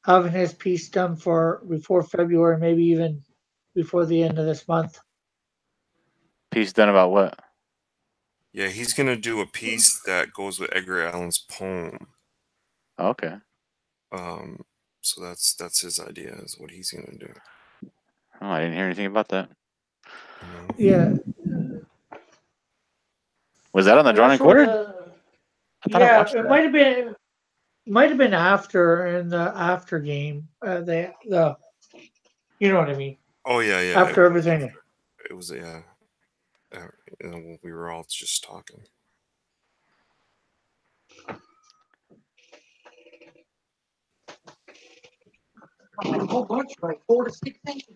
having his piece done for before February, maybe even before the end of this month. Piece done about what? Yeah, he's gonna do a piece that goes with Edgar Allan's poem. Okay. So that's his idea, is what he's gonna do. Oh, I didn't hear anything about that. You know? Yeah. Was that on the Drawn and Quartered? Yeah, it might have been. Might have been after in the after game. The you know what I mean. Oh yeah. After everything. It was we were all just talking. A whole bunch, like 4 to 6 inches.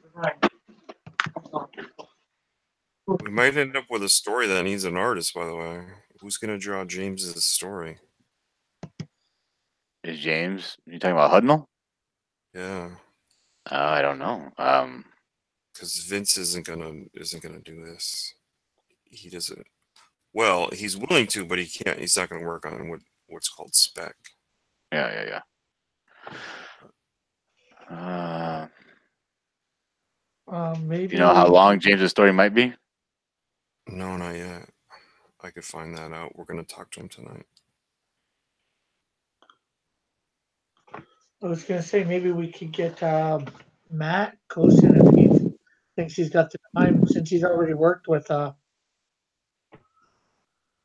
We might end up with a story that needs an artist, by the way. Who's gonna draw James's story? Is James? You talking about Hudnall? Yeah. I don't know. Because Vince isn't gonna do this. He doesn't. Well, he's willing to, but he can't. He's not gonna work on what's called spec. Yeah. Maybe. You know how long James's story might be? No, not yet. I could find that out. We're gonna talk to him tonight. I was gonna say maybe we could get Matt Cosin if he thinks he's got the time, since he's already worked with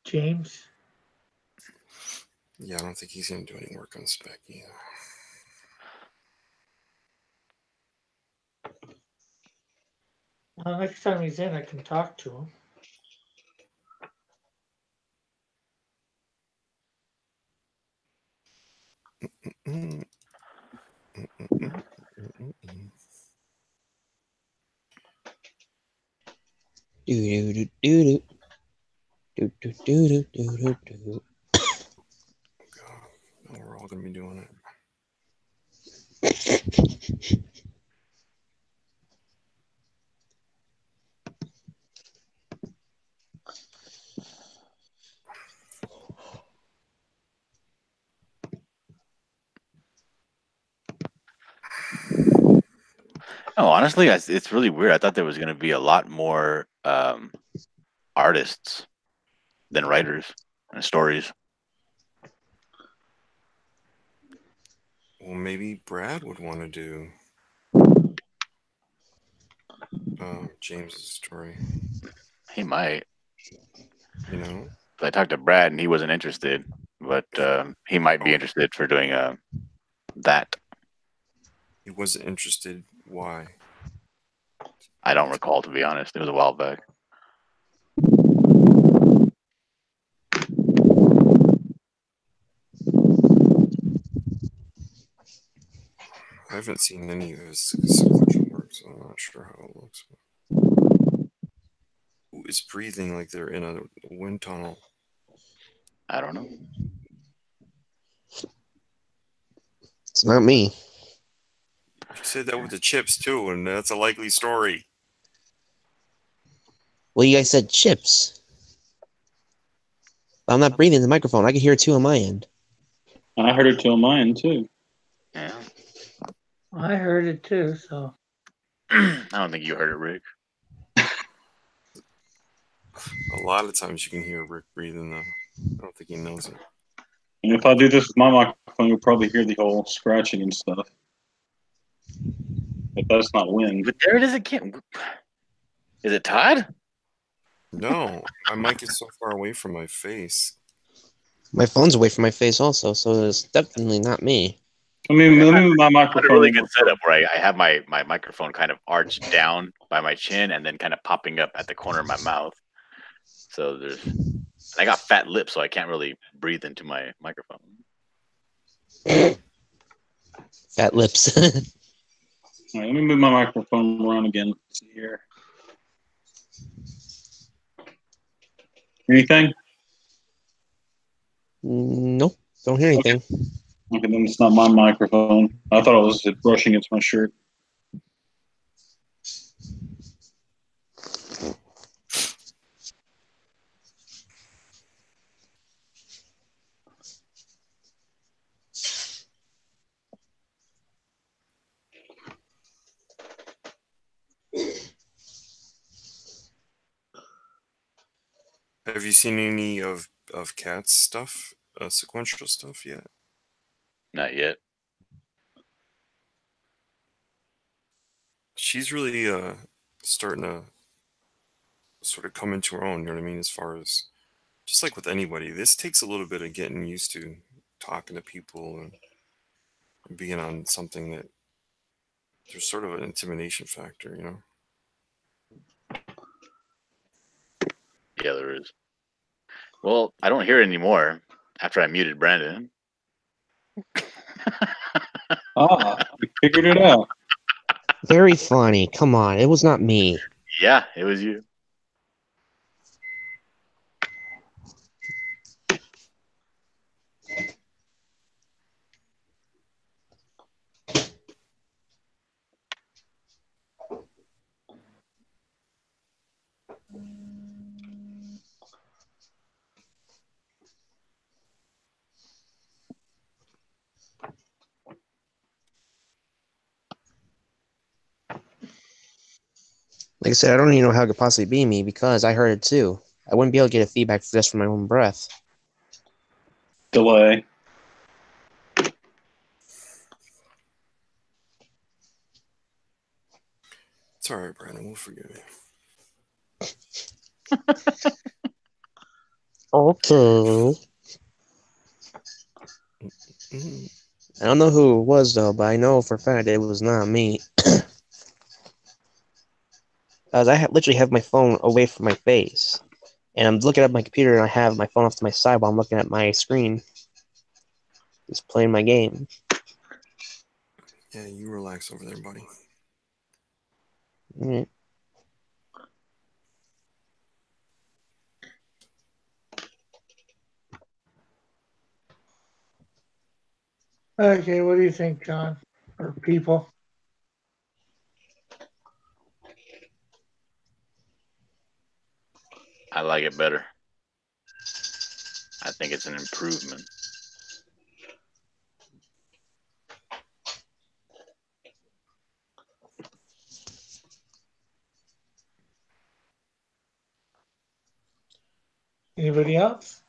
James. Yeah, I don't think he's gonna do any work on spec either. Next time he's in, I can talk to him. Do do do do do do do do do do do. Oh, honestly, it's really weird. I thought there was going to be a lot more artists than writers and stories. Well, maybe Brad would want to do James's story. He might. You know, I talked to Brad and he wasn't interested, but he might be Oh. interested for doing that. he wasn't interested. Why? I don't recall, to be honest. It was a while back. I haven't seen any of his sequential work, so I'm not sure how it looks. Who is breathing like they're in a wind tunnel? I don't know. It's not me. You said that with the chips too, and that's a likely story. Well, you guys said chips. I'm not breathing in the microphone. I can hear it too on my end. I heard it till mine too. Yeah. I heard it too. So I don't think you heard it, Rick. A lot of times you can hear Rick breathing, though. I don't think he knows it. And if I do this with my microphone, you'll probably hear the whole scratching and stuff. But that's not wind. But there it is again. Is it Todd? No, my mic is so far away from my face. My phone's away from my face also, so it's definitely not me. Let me move my I had a microphone. really good setup where I have my microphone kind of arched down by my chin and then kind of popping up at the corner of my mouth. So I got fat lips, so I can't really breathe into my microphone. Fat lips. All right, let me move my microphone around again. Let's see here. Anything? Nope, don't hear anything. Okay, then it's not my microphone. I thought it was brushing against my shirt. Have you seen any of Kat's stuff, sequential stuff yet? Not yet. She's really starting to sort of come into her own. You know what I mean? As far as just like with anybody, this takes a little bit of getting used to talking to people and being on something that there's sort of an intimidation factor, you know? Yeah, there is. Well, I don't hear it anymore after I muted Brandon. We figured it out. Very funny. Come on, it was not me. Yeah, it was you. Like I said, I don't even know how it could possibly be me because I heard it too. I wouldn't be able to get a feedback just from my own breath. Delay. It's all right, Brandon. We'll forgive you. Okay. I don't know who it was though, but I know for a fact it was not me. Because I literally have my phone away from my face, and I'm looking at my computer, and I have my phone off to my side while I'm looking at my screen, just playing my game. Yeah, you relax over there, buddy. Mm. okay, what do you think, John? or people. I like it better. I think it's an improvement. Anybody else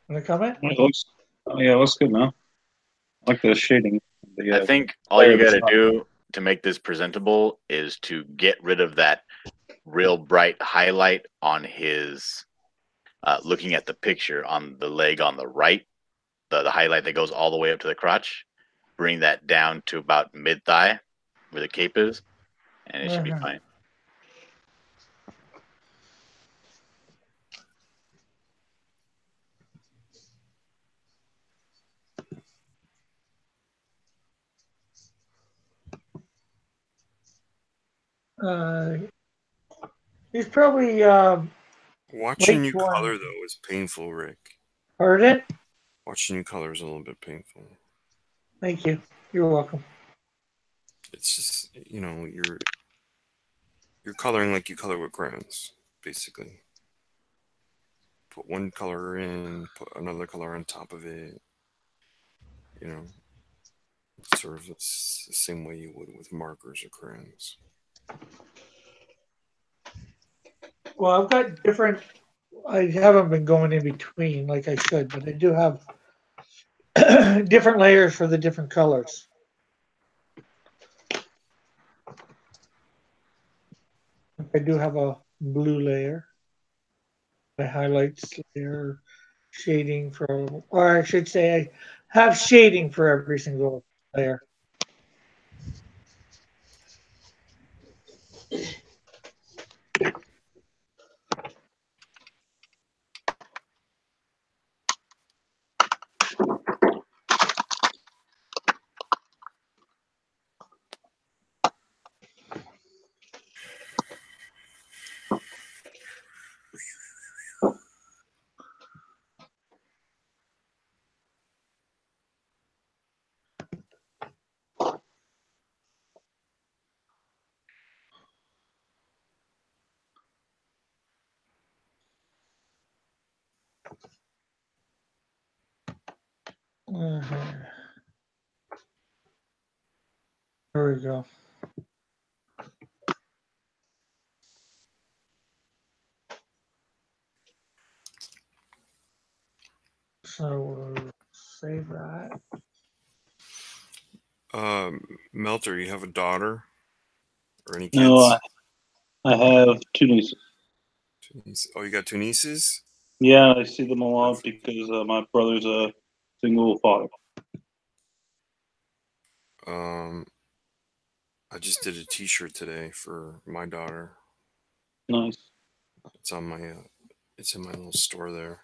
want to comment? It looks good now. I like the shading. I think all you got to do to make this presentable is to get rid of that real bright highlight on his looking at the picture on the leg on the right, the highlight that goes all the way up to the crotch. Bring that down to about mid thigh where the cape is, and it should be fine. He's probably Watching late you 20s. color though is painful, Rick. Heard it? Watching you color is a little bit painful. Thank you. You're welcome. It's just, you know, you're coloring like you color with crayons, basically. Put one color in, put another color on top of it. You know, sort of the same way you would with markers or crayons. Well, I've got different. I haven't been going in between like I should, but I do have different layers for the different colors. I do have a blue layer, a highlights layer, shading for, or I should say, I have shading for every single layer. There we go. So we'll save that. Melter, you have a daughter or any kids? No, I have two nieces. Oh, you got two nieces? Yeah, I see them a lot because my brother's a single father. I just did a T-shirt today for my daughter. Nice. It's on my, it's in my little store there.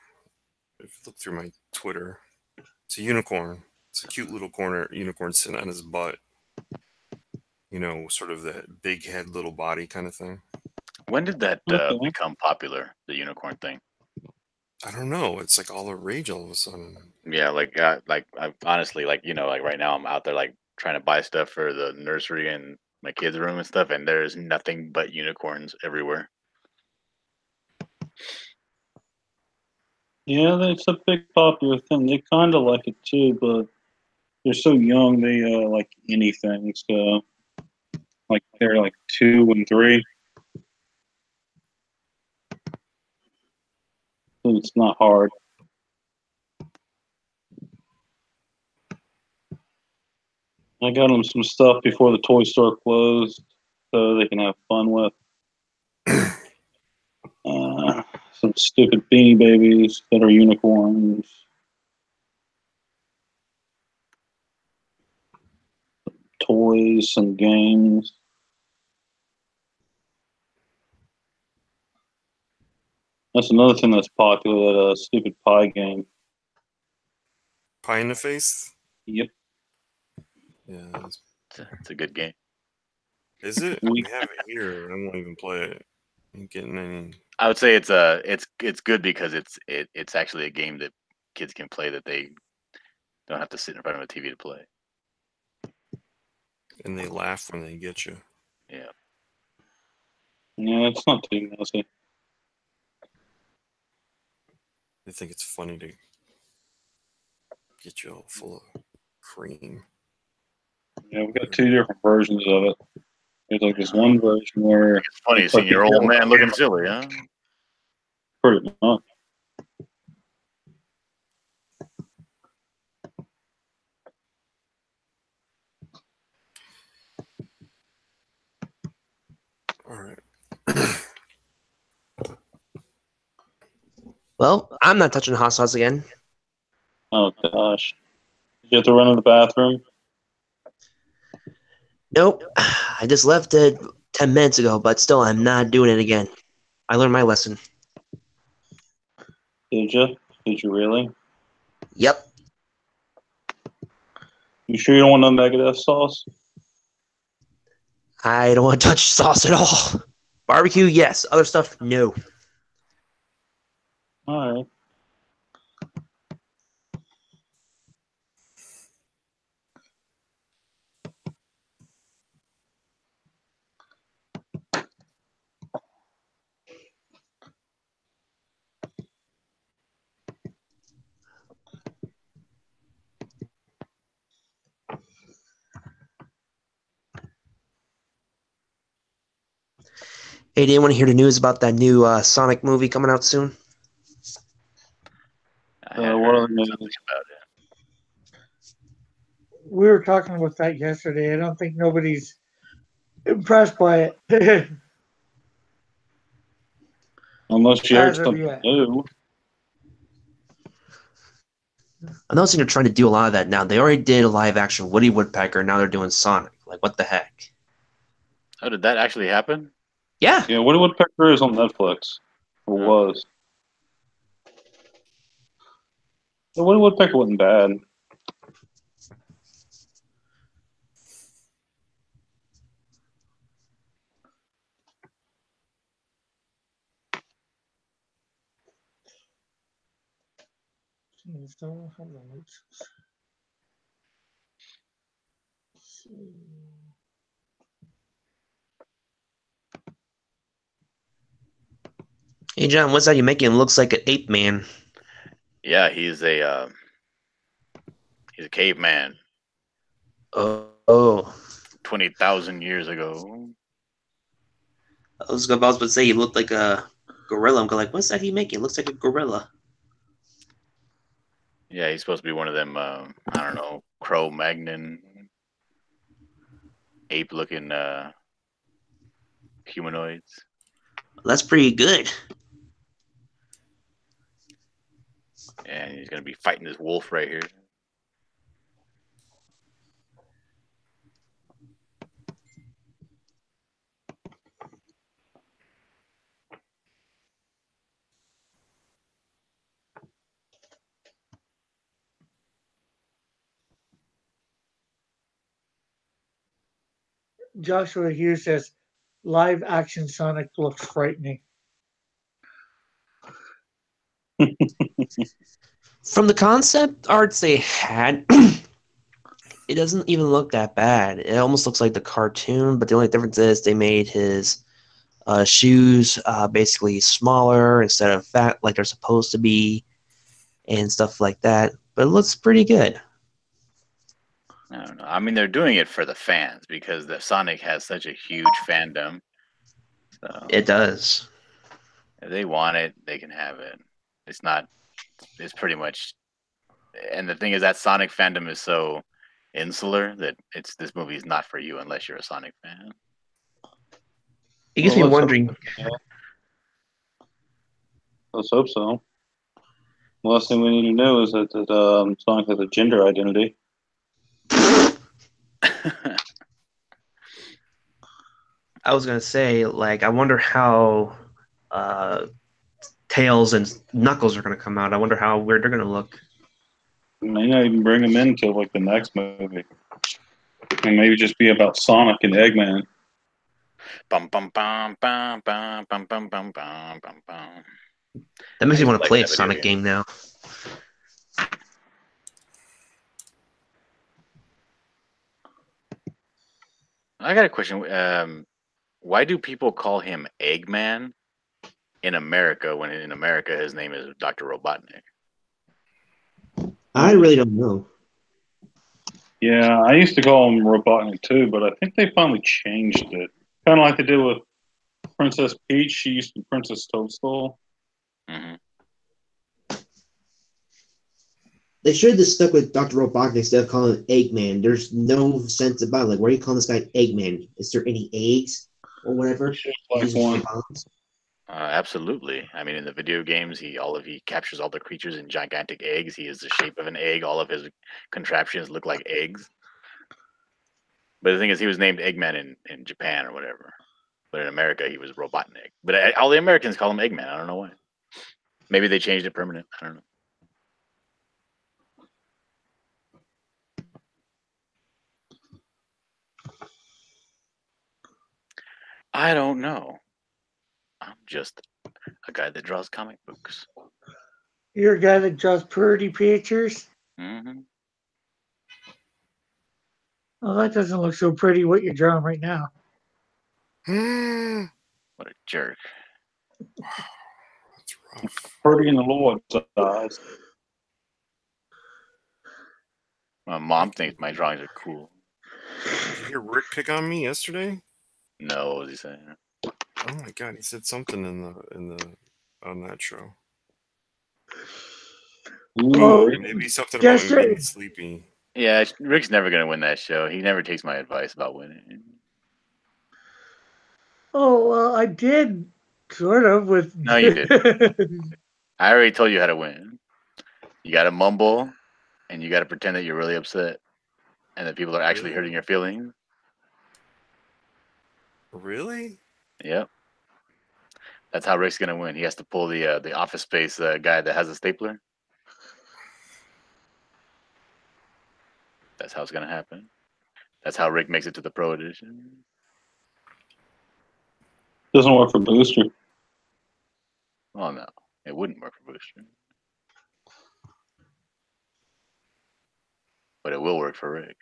If you look through my Twitter, it's a unicorn. It's a cute little unicorn sitting on his butt. You know, sort of that big head, little body kind of thing. When did that Okay. become popular? The unicorn thing. I don't know. It's like all the rage all of a sudden. Yeah, like I honestly, like, you know, like right now I'm out there like trying to buy stuff for the nursery and my kids' room and stuff, and there's nothing but unicorns everywhere. Yeah, it's a big popular thing. They kind of like it too, but they're so young. They like anything. So, like they're like 2 and 3. So it's not hard. I got them some stuff before the toy store closed, so they can have fun with. Some stupid Beanie Babies that are unicorns. Toys, some games. That's another thing that's popular, that stupid pie game. Pie in the face? Yep. Yeah. It's a good game. Is it? We have it here. I won't even play it. Ain't getting any. I would say it's good because it's actually a game that kids can play that they don't have to sit in front of a TV to play. And they laugh when they get you. Yeah. Yeah, it's not too messy. They think it's funny to get you all full of cream. Yeah, we got two different versions of it. There's like this one version where It's funny it's seeing like your old man looking silly, huh? pretty much. All right. Well, I'm not touching hot sauce again. Oh gosh. Did you have to run to the bathroom? Nope. I just left it 10 minutes ago, but still, I'm not doing it again. I learned my lesson. Did you? Did you really? Yep. You sure you don't want no Megadeth sauce? I don't want to touch sauce at all. Barbecue, yes. Other stuff, no. Alright. Hey, do you want to hear the news about that new Sonic movie coming out soon? I had What heard other movies? something about it. We were talking about that yesterday. I don't think nobody's impressed by it. Unless you heard As of something yet. new. I'm noticing they're trying to do a lot of that now. They already did a live action Woody Woodpecker, now they're doing Sonic. Like, what the heck? Oh, did that actually happen? Yeah. Yeah, Woody Woodpecker is on Netflix. Or Okay. was. The Woody Woodpecker wasn't bad. Hey, John, what's that you making? Him looks like an ape man. Yeah, he's a caveman. Oh. 20,000 years ago. I was about to say he looked like a gorilla. I'm like, what's that he making? It looks like a gorilla. Yeah, he's supposed to be one of them. I don't know, Cro-Magnon, ape-looking humanoids. That's pretty good. And he's gonna be fighting this wolf right here. Joshua Hughes says, live action Sonic looks frightening. From the concept arts they had, it doesn't even look that bad. It almost looks like the cartoon, but the only difference is they made his shoes basically smaller instead of fat like they're supposed to be and stuff like that. But it looks pretty good. I don't know. I mean, they're doing it for the fans because the Sonic has such a huge fandom. So It does. if they want it, they can have it. It's not. It's pretty much. And the thing is that Sonic fandom is so insular that this movie is not for you unless you're a Sonic fan. It gets Well, me wondering. Let's hope so. The last thing we need to know is that Sonic has a gender identity. I was gonna say, like, I wonder how Tails and Knuckles are gonna come out. I wonder how weird they're gonna look. May not even bring him into like the next movie. And maybe just be about Sonic and Eggman. Bum bum bum bum bum bum bum bum bum bum bum. That makes me want to like play a that video Sonic game now. I got a question. Why do people call him Eggman in America when in America his name is Dr. Robotnik? I really don't know. Yeah, I used to call him Robotnik too, but I think they finally changed it. Kind of like they did with Princess Peach. She used to be Princess Toadstool. Hmm. They should have just stuck with Dr. Robotnik instead of calling him Eggman. There's no sense about it. Like, why are you calling this guy Eggman? Is there any eggs or whatever? Like He's one. bombs. Absolutely. I mean, in the video games, he captures all the creatures in gigantic eggs. He is the shape of an egg. All of his contraptions look like eggs. But the thing is, he was named Eggman in Japan or whatever. But in America, he was Robotnik. But all the Americans call him Eggman. I don't know why. Maybe they changed it permanent. I don't know. I don't know. I'm just a guy that draws comic books. You're a guy that draws pretty pictures. Hmm. Well, that doesn't look so pretty. What you're drawing right now. What a jerk. That's rough. Pretty in the Lord's eyes. My mom thinks my drawings are cool. Did you hear Rick pick on me yesterday? No, what was he saying? Oh my god, he said something on that show. Oh, Maybe something about me yesterday- being sleepy. Yeah, Rick's never gonna win that show. He never takes my advice about winning. Oh, well, I did sort of with. No, you didn't. I already told you how to win. You gotta mumble, and you gotta pretend that you're really upset, and that people are actually Really? hurting your feelings. Really? Yep. That's how Rick's gonna win. He has to pull the Office Space guy that has a stapler. That's how it's gonna happen. That's how Rick makes it to the Pro Edition. Doesn't work for Booster. Oh no, it wouldn't work for Booster, but it will work for Rick.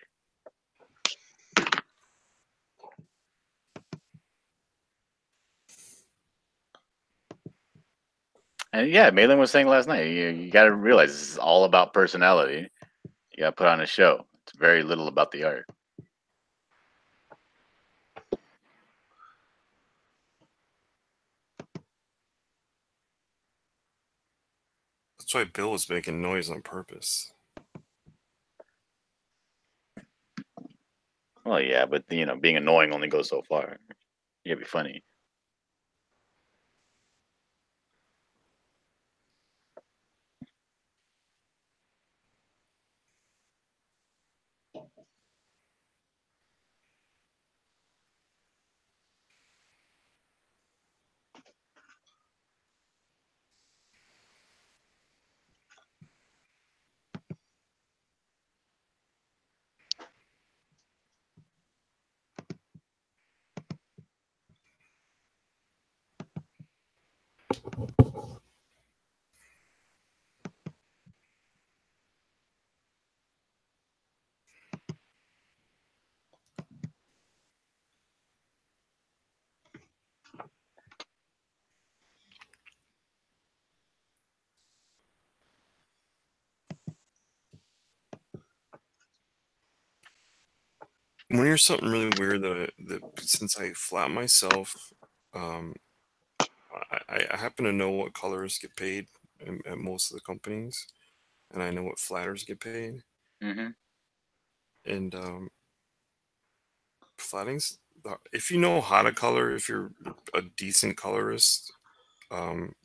And yeah, Malin was saying last night, you got to realize this is all about personality. You got to put on a show. It's very little about the art. That's why Bill was making noise on purpose. Well, yeah, but being annoying only goes so far. You got to be funny. When here's something really weird that since I flat myself, I happen to know what colors get paid at most of the companies, and I know what flatters get paid. Mm-hmm. And flatting's, if you know how to color, if you're a decent colorist,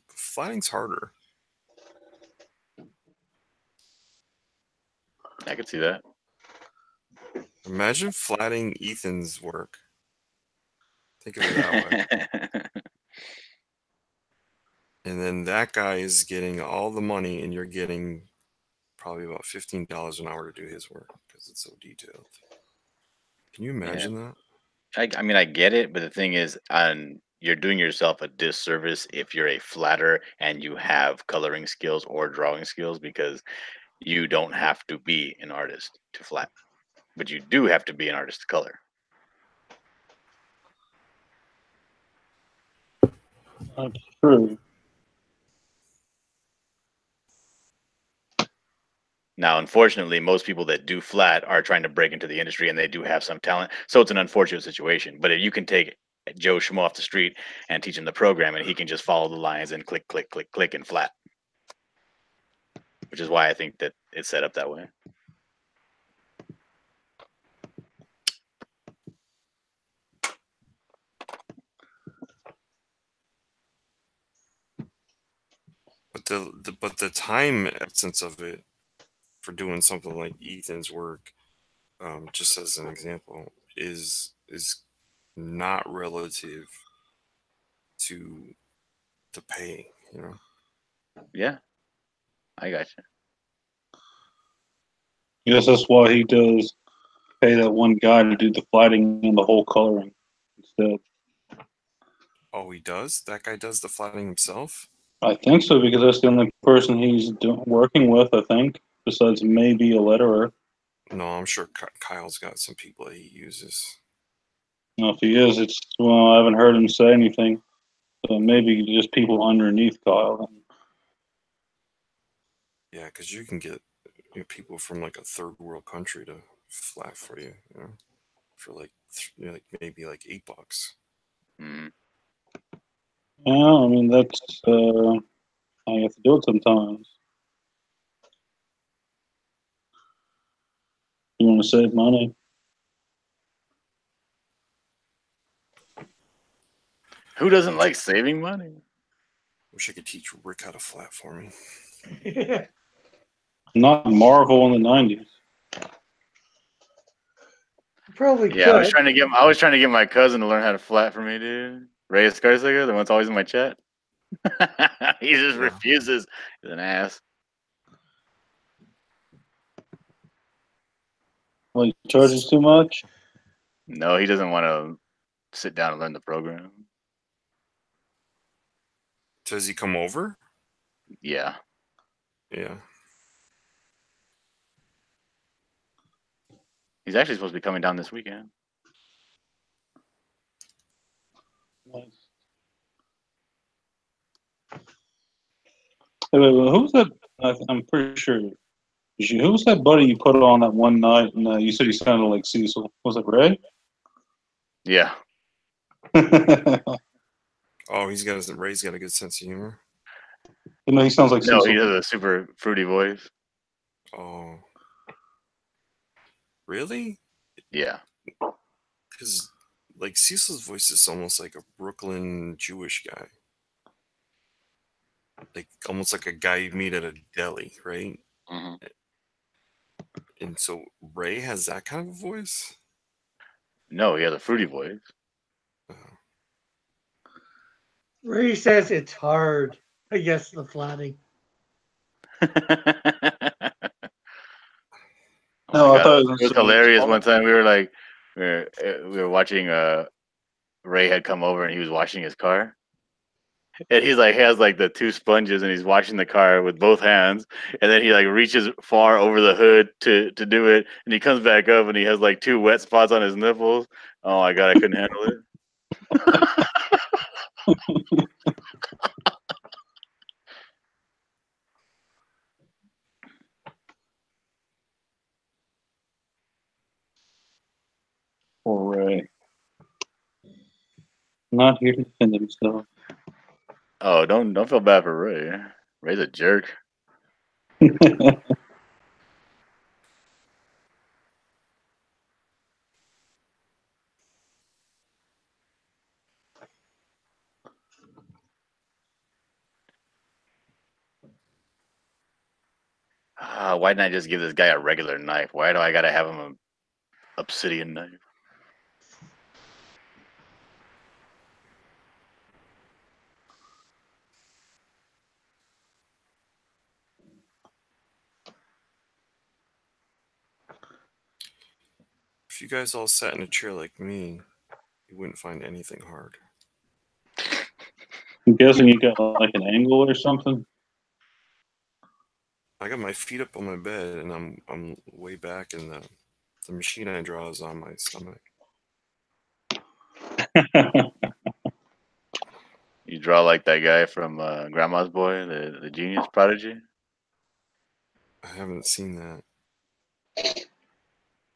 flatting's harder. I could see that. Imagine flatting Ethan's work. Think of it that way. And then that guy is getting all the money, and you're getting probably about $15 an hour to do his work because it's so detailed. Can you imagine that? I mean, I get it, but the thing is, you're doing yourself a disservice if you're a flatter and you have coloring skills or drawing skills, because you don't have to be an artist to flat, but you do have to be an artist to color. That's true. Now, unfortunately, most people that do flat are trying to break into the industry, and they do have some talent. So it's an unfortunate situation. But if you can take Joe Schmo off the street and teach him the program, and he can just follow the lines and click, click, click, click, and flat. Which is why I think that it's set up that way. But the time essence of it for doing something like Ethan's work, just as an example, is not relative to the pay, you know. Yeah, I got you. Yes, that's why he does pay that one guy to do the flatting and the whole coloring instead. Oh, he does? That guy does the flattening himself? I think so because that's the only person he's working with. I think besides maybe a letterer. No, I'm sure Kyle's got some people that he uses. Now, if he is, it's well, I haven't heard him say anything. So maybe just people underneath Kyle. Yeah, because you can get people from like a third world country to flat for you, you know, for like maybe like $8. Mm. Yeah, I mean that's how you have to do it sometimes. You want to save money. Who doesn't like saving money? Wish I could teach Rick how to flat for me. Not Marvel in the '90s. Probably Yeah, I was could. trying to get my cousin to learn how to flat for me, dude. Ray Escarcega, the one that's always in my chat. He just refuses. He's an ass. Well, he charges too much. No, he doesn't want to sit down and learn the program. Does he come over? Yeah. Yeah. He's actually supposed to be coming down this weekend. Nice. Hey, wait, who's that? I'm pretty sure. Who was that buddy you put on that one night? And you said he sounded like Cecil. Was it Ray? Yeah. Oh, Ray's got a good sense of humor. You know, he sounds like No, Cecil. he does a super fruity voice. Oh. Really? Yeah. Because like Cecil's voice is almost like a Brooklyn Jewish guy. Like almost like a guy you meet at a deli, right? Mm-hmm. And so Ray has that kind of a voice? No, he has a fruity voice. Ray says it's hard. I guess the flatting. Oh No, my I God. thought It was it was hilarious. One time we were watching Ray had come over and he was washing his car. And he's like, he has like the two sponges and he's washing the car with both hands. And then he like reaches far over the hood to do it. And he comes back up and he has like two wet spots on his nipples. Oh my God, I couldn't handle it. Poor Ray. Not here to defend himself. Oh, don't feel bad for Ray. Ray's a jerk. Why didn't I just give this guy a regular knife? Why do I gotta have him an obsidian knife? If you guys all sat in a chair like me, you wouldn't find anything hard. I'm guessing you got like an angle or something. I got my feet up on my bed and I'm way back and the machine I draw is on my stomach. You draw like that guy from Grandma's Boy, the genius prodigy. I haven't seen that.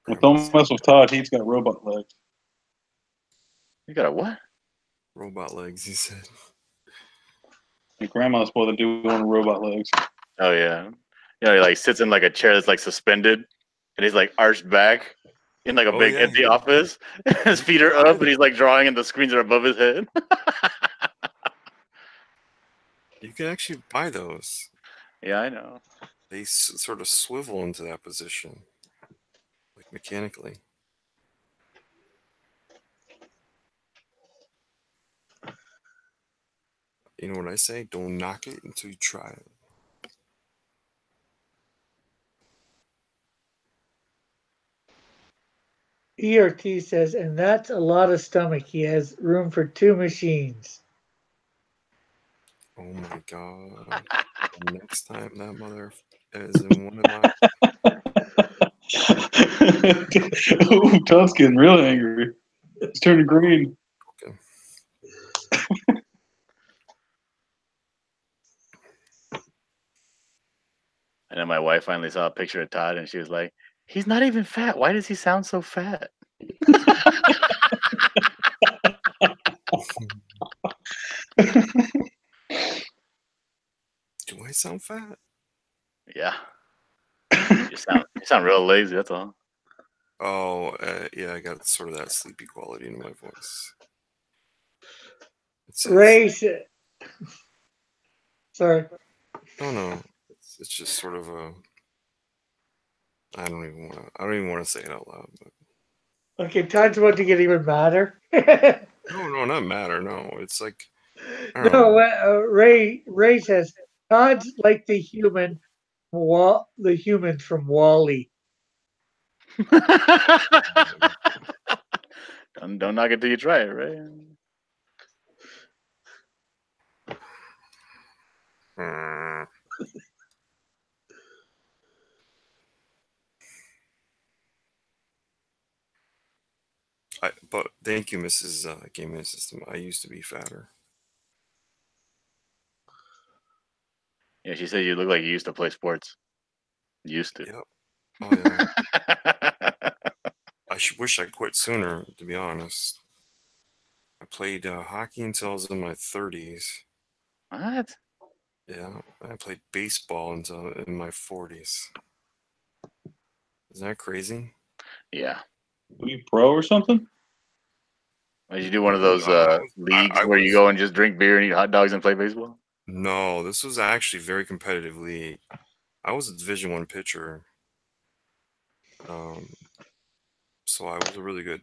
Well, don't mess with Todd. He's got robot legs. You got a what? Robot legs, he said. Your grandma's boy that do one robot legs. Oh yeah. You know, he like sits in like a chair that's like suspended, and he's like arched back in like a Oh, big yeah, empty yeah. office. His feet are up, and he's like drawing, and the screens are above his head. You can actually buy those. Yeah, I know. They sort of swivel into that position, like mechanically. You know what I say? Don't knock it until you try it. ERT says, and that's a lot of stomach. He has room for 2 machines. Oh my god. Next time that mother is in one of my... Ooh, Todd's getting really angry. He's turning green. Okay. And then my wife finally saw a picture of Todd, and she was like, "He's not even fat. Why does he sound so fat?" Do I sound fat? Yeah. You sound real lazy. That's all. Oh, yeah, I got sort of that sleepy quality in my voice. It says, Ray, sorry. no. It's just sort of a... I don't even want to say it out loud. But... Okay, Todd's about to get even madder. No, not matter. No, it's like... I don't No, know. Ray says Todd's like the humans from Wall-E. Don't knock it till you try it, right? But thank you, Mrs. Gaming System. I used to be fatter. Yeah, she said you look like you used to play sports. Used to. Yep. Oh yeah. I wish I quit sooner, to be honest. I played hockey until I was in my 30s. What? Yeah, I played baseball until in my 40s. Isn't that crazy? Yeah. Were you pro or something? Did you do one of those leagues I where you was- go and just drink beer and eat hot dogs and play baseball? No, this was actually a very competitive league. I was a Division I pitcher. So I was a really good,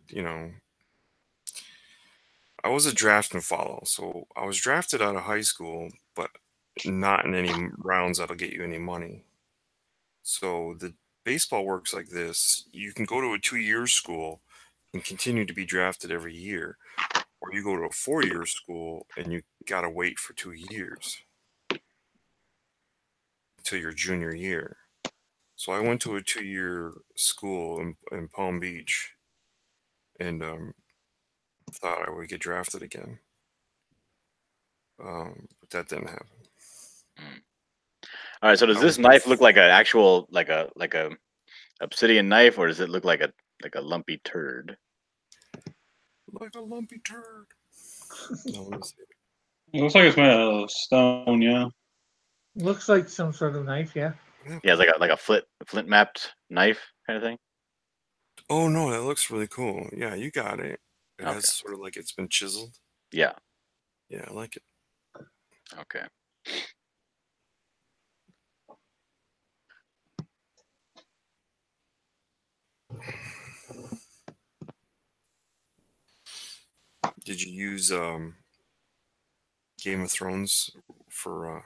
I was a draft and follow. So I was drafted out of high school, but not in any rounds that'll get you any money. So the baseball works like this. You can go to a 2-year school and continue to be drafted every year. Or you go to a 4-year school and you gotta wait for 2 years until your junior year. So I went to a 2-year school in Palm Beach and thought I would get drafted again. But that didn't happen. All right. So does I this was knife look like an actual like a obsidian knife, or does it look like a lumpy turd? like a lumpy turd? No, let me see. It looks like it's made out of stone, yeah. Looks like some sort of knife, yeah. Yeah, it's like a flint mapped knife kind of thing. Oh no, that looks really cool. Yeah, you got it. It Okay. has sort of like it's been chiseled. Yeah. Yeah, I like it. Okay. Did you use Game of Thrones for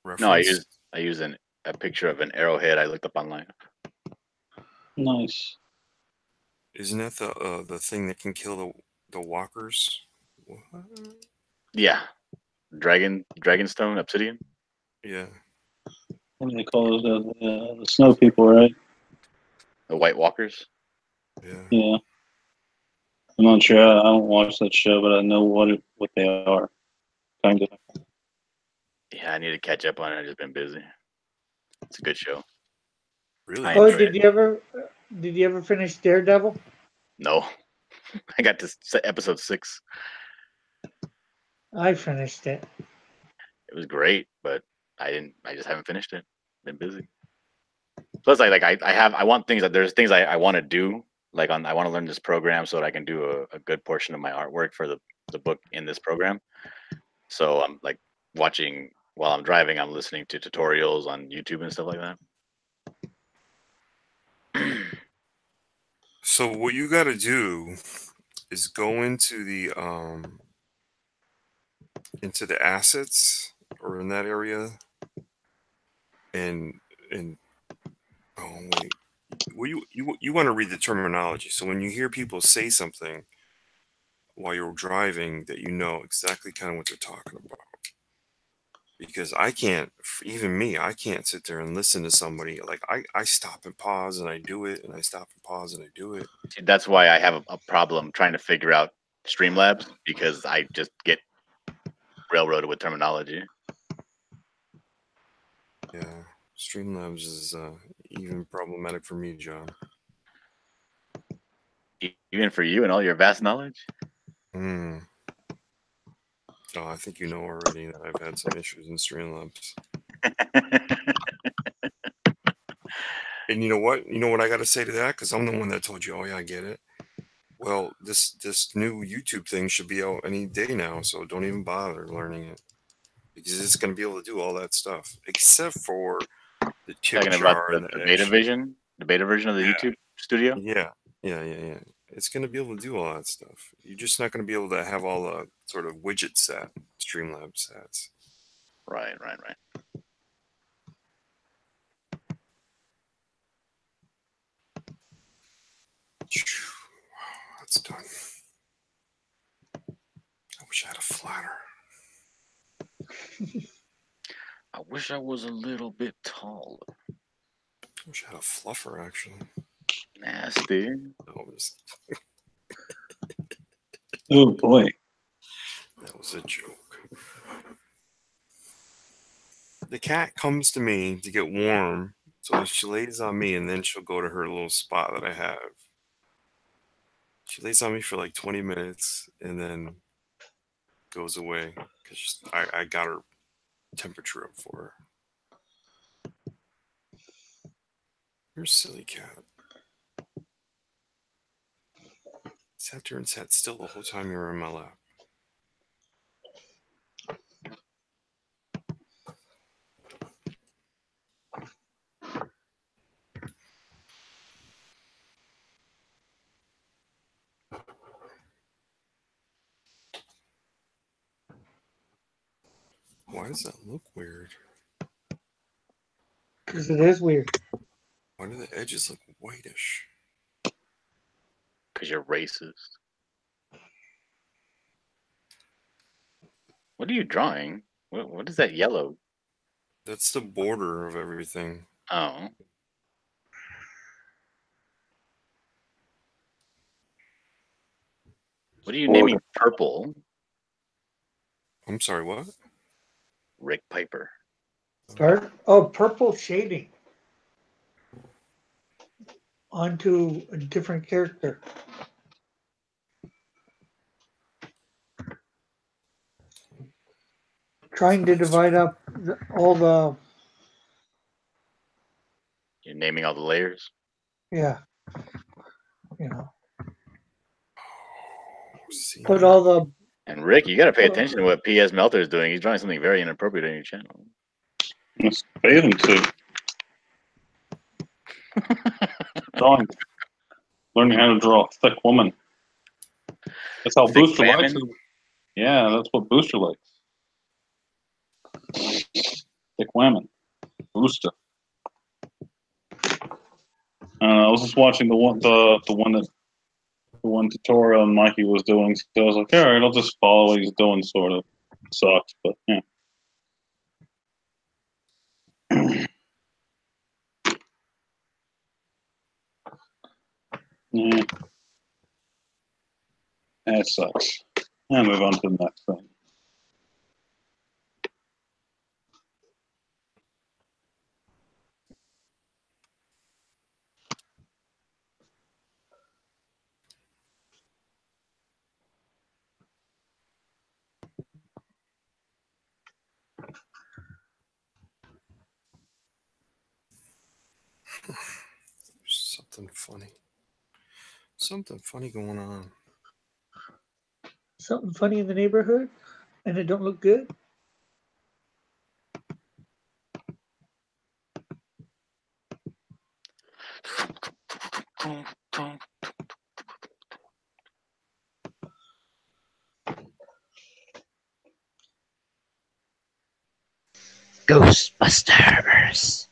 reference? No, I use a picture of an arrowhead I looked up online. Nice. Isn't that the thing that can kill the walkers? What? Yeah. Dragonstone, obsidian. Yeah. What do they call those? The snow people, right? The White Walkers. Yeah. Yeah. I'm not sure. I don't watch that show, but I know what they are. Kind of. Yeah, I need to catch up on it. I've just been busy. It's a good show. Really? I Oh, enjoy did it. you ever finish Daredevil? No, I got to episode 6. I finished it. It was great, but I didn't. I just haven't finished it. Been busy. Plus, I want things that there's things I want to do. Like I want to learn this program so that I can do a good portion of my artwork for the book in this program. So I'm like watching while I'm driving. I'm listening to tutorials on YouTube and stuff like that. So what you got to do is go into the assets or in that area, and oh wait, well you want to read the terminology. So when you hear people say something while you're driving, that you know exactly kind of what they're talking about. Because I can't, even me, I can't sit there and listen to somebody. Like I stop and pause and I do it, and I stop and pause and I do it. See, that's why I have a problem trying to figure out Streamlabs because I just get railroaded with terminology. Yeah, Streamlabs is even problematic for me, John. Even for you and all your vast knowledge. Hmm. Oh, I think you know already that I've had some issues in Streamlabs. And you know what? You know what I got to say to that? Because I'm the one that told you, oh yeah, I get it. Well, this new YouTube thing should be out any day now, so don't even bother learning it. Because it's going to be able to do all that stuff, except for the tip Talking about jar and the the beta edge. version of the Yeah. YouTube studio. Yeah. It's going to be able to do all that stuff. You're just not going to be able to have all the sort of widget set Streamlabs sets. Right. Wow, that's done. I wish I had a flatter. I wish I was a little bit taller. I wish I had a fluffer, actually. Nasty. That was Oh boy. a joke. The cat comes to me to get warm, so she lays on me, and then she'll go to her little spot that I have. She lays on me for like 20 minutes, and then goes away because I got her temperature up for her. You're a silly cat. Sat there and sat still the whole time you were in my lap. Why does that look weird? Because it is weird. Why do the edges look whitish? Because you're racist. What are you drawing? What is that yellow? That's the border of everything. Oh. What are you naming purple? I'm sorry, what? Rick Piper. Purple shading onto a different character. Trying to divide up all the, You're naming all the layers. yeah, you know, See? put all the, And Rick, you got to pay attention to what PS Melter is doing. He's drawing something very inappropriate on your channel. Let's pay them to. Drawing. Learning how to draw a thick woman. That's how Thick Booster women? likes it. Yeah, that's what Booster likes. Thick women. Booster. I was just watching the one tutorial Mikey was doing. So I was like, all right, I'll just follow what he's doing. Sort of sucks, but yeah. Yeah. That sucks. I'll move on to the next thing. Something funny. Something funny going on. Something funny in the neighborhood, and it don't look good. Ghostbusters.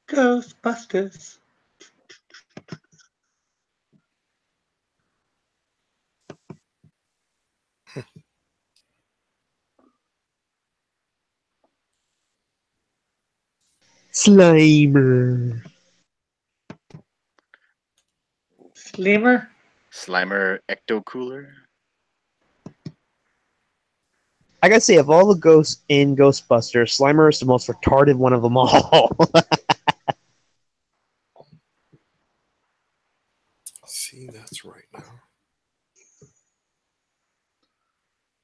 Ghostbusters. Slimer. Slimer. Slimer Ecto Cooler. I gotta say, of all the ghosts in Ghostbusters, Slimer is the most retarded one of them all. See, that's right now.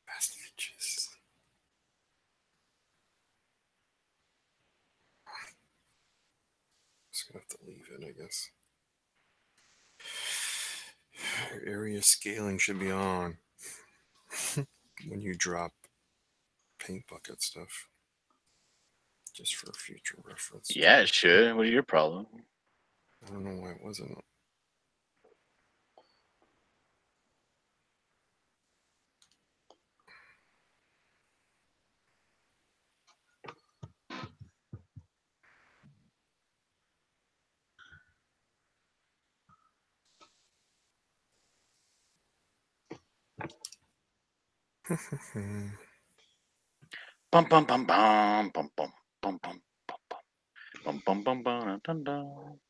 Bastages. Just gonna have to leave it, I guess. Your area scaling should be on when you drop paint bucket stuff. Just for future reference. Yeah, it should. What is your problem? I don't know why it wasn't. Bum bum bum bum bum bum bum bum bum bum bum bum dun dun.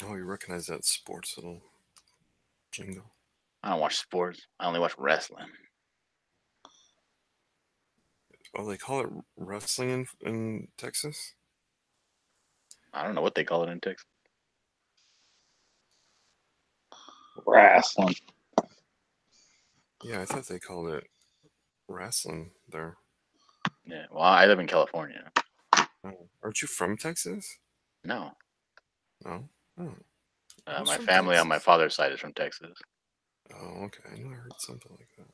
Oh, you recognize that sports little jingle? I don't watch sports. I only watch wrestling. Oh, they call it wrestling in Texas? I don't know what they call it in Texas. Wrestling. Yeah, I thought they called it wrestling there. Yeah. Well, I live in California. Oh, aren't you from Texas? No. No. Oh. Who's My from family on my Texas? father's side is from Texas. Oh, okay. I know I heard something like that.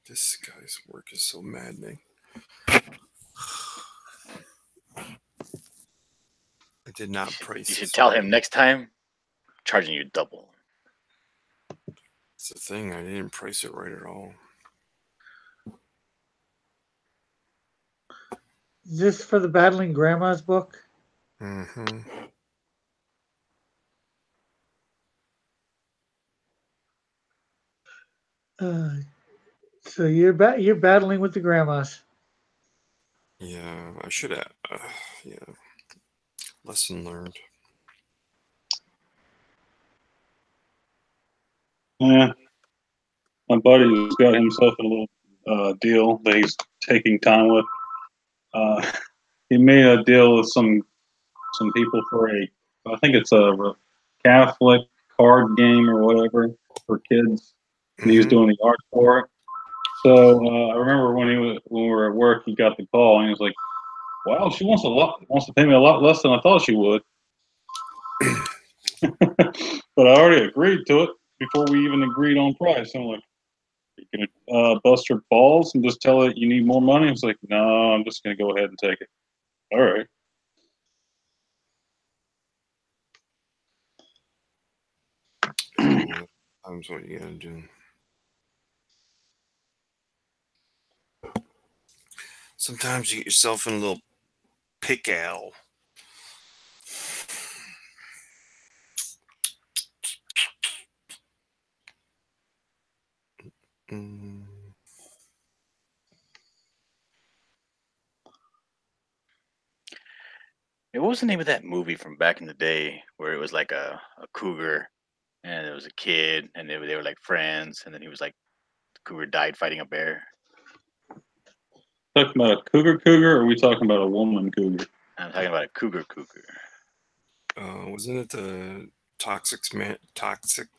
This guy's work is so maddening. I did not price You should this tell right. him next time, charging you double. It's the thing. I didn't price it right at all. Is this for the Battling Grandmas book? Mm-hmm. So you're battling with the grandmas. Yeah, I should have. Yeah. Lesson learned. Yeah. My buddy's got himself a little deal that he's taking time with. He made a deal with some people for I think it's a Catholic card game or whatever for kids, and he was Mhm. doing the art for it. So I remember when when we were at work, he got the call and he was like, "Wow, she wants to pay me a lot less than I thought she would." But I already agreed to it before we even agreed on price. I'm like, "You gonna bust her balls and just tell her you need more money?" It's like, "No, I'm just gonna go ahead and take it." All right. Yeah, that's what you gotta do. Sometimes you get yourself in a little pickle. Mm. What was the name of that movie from back in the day where it was like a cougar and there was a kid and they were like friends and then he was like the cougar died fighting a bear. Talking about a cougar, or are we talking about a woman cougar? I'm talking about a cougar. Wasn't it the toxic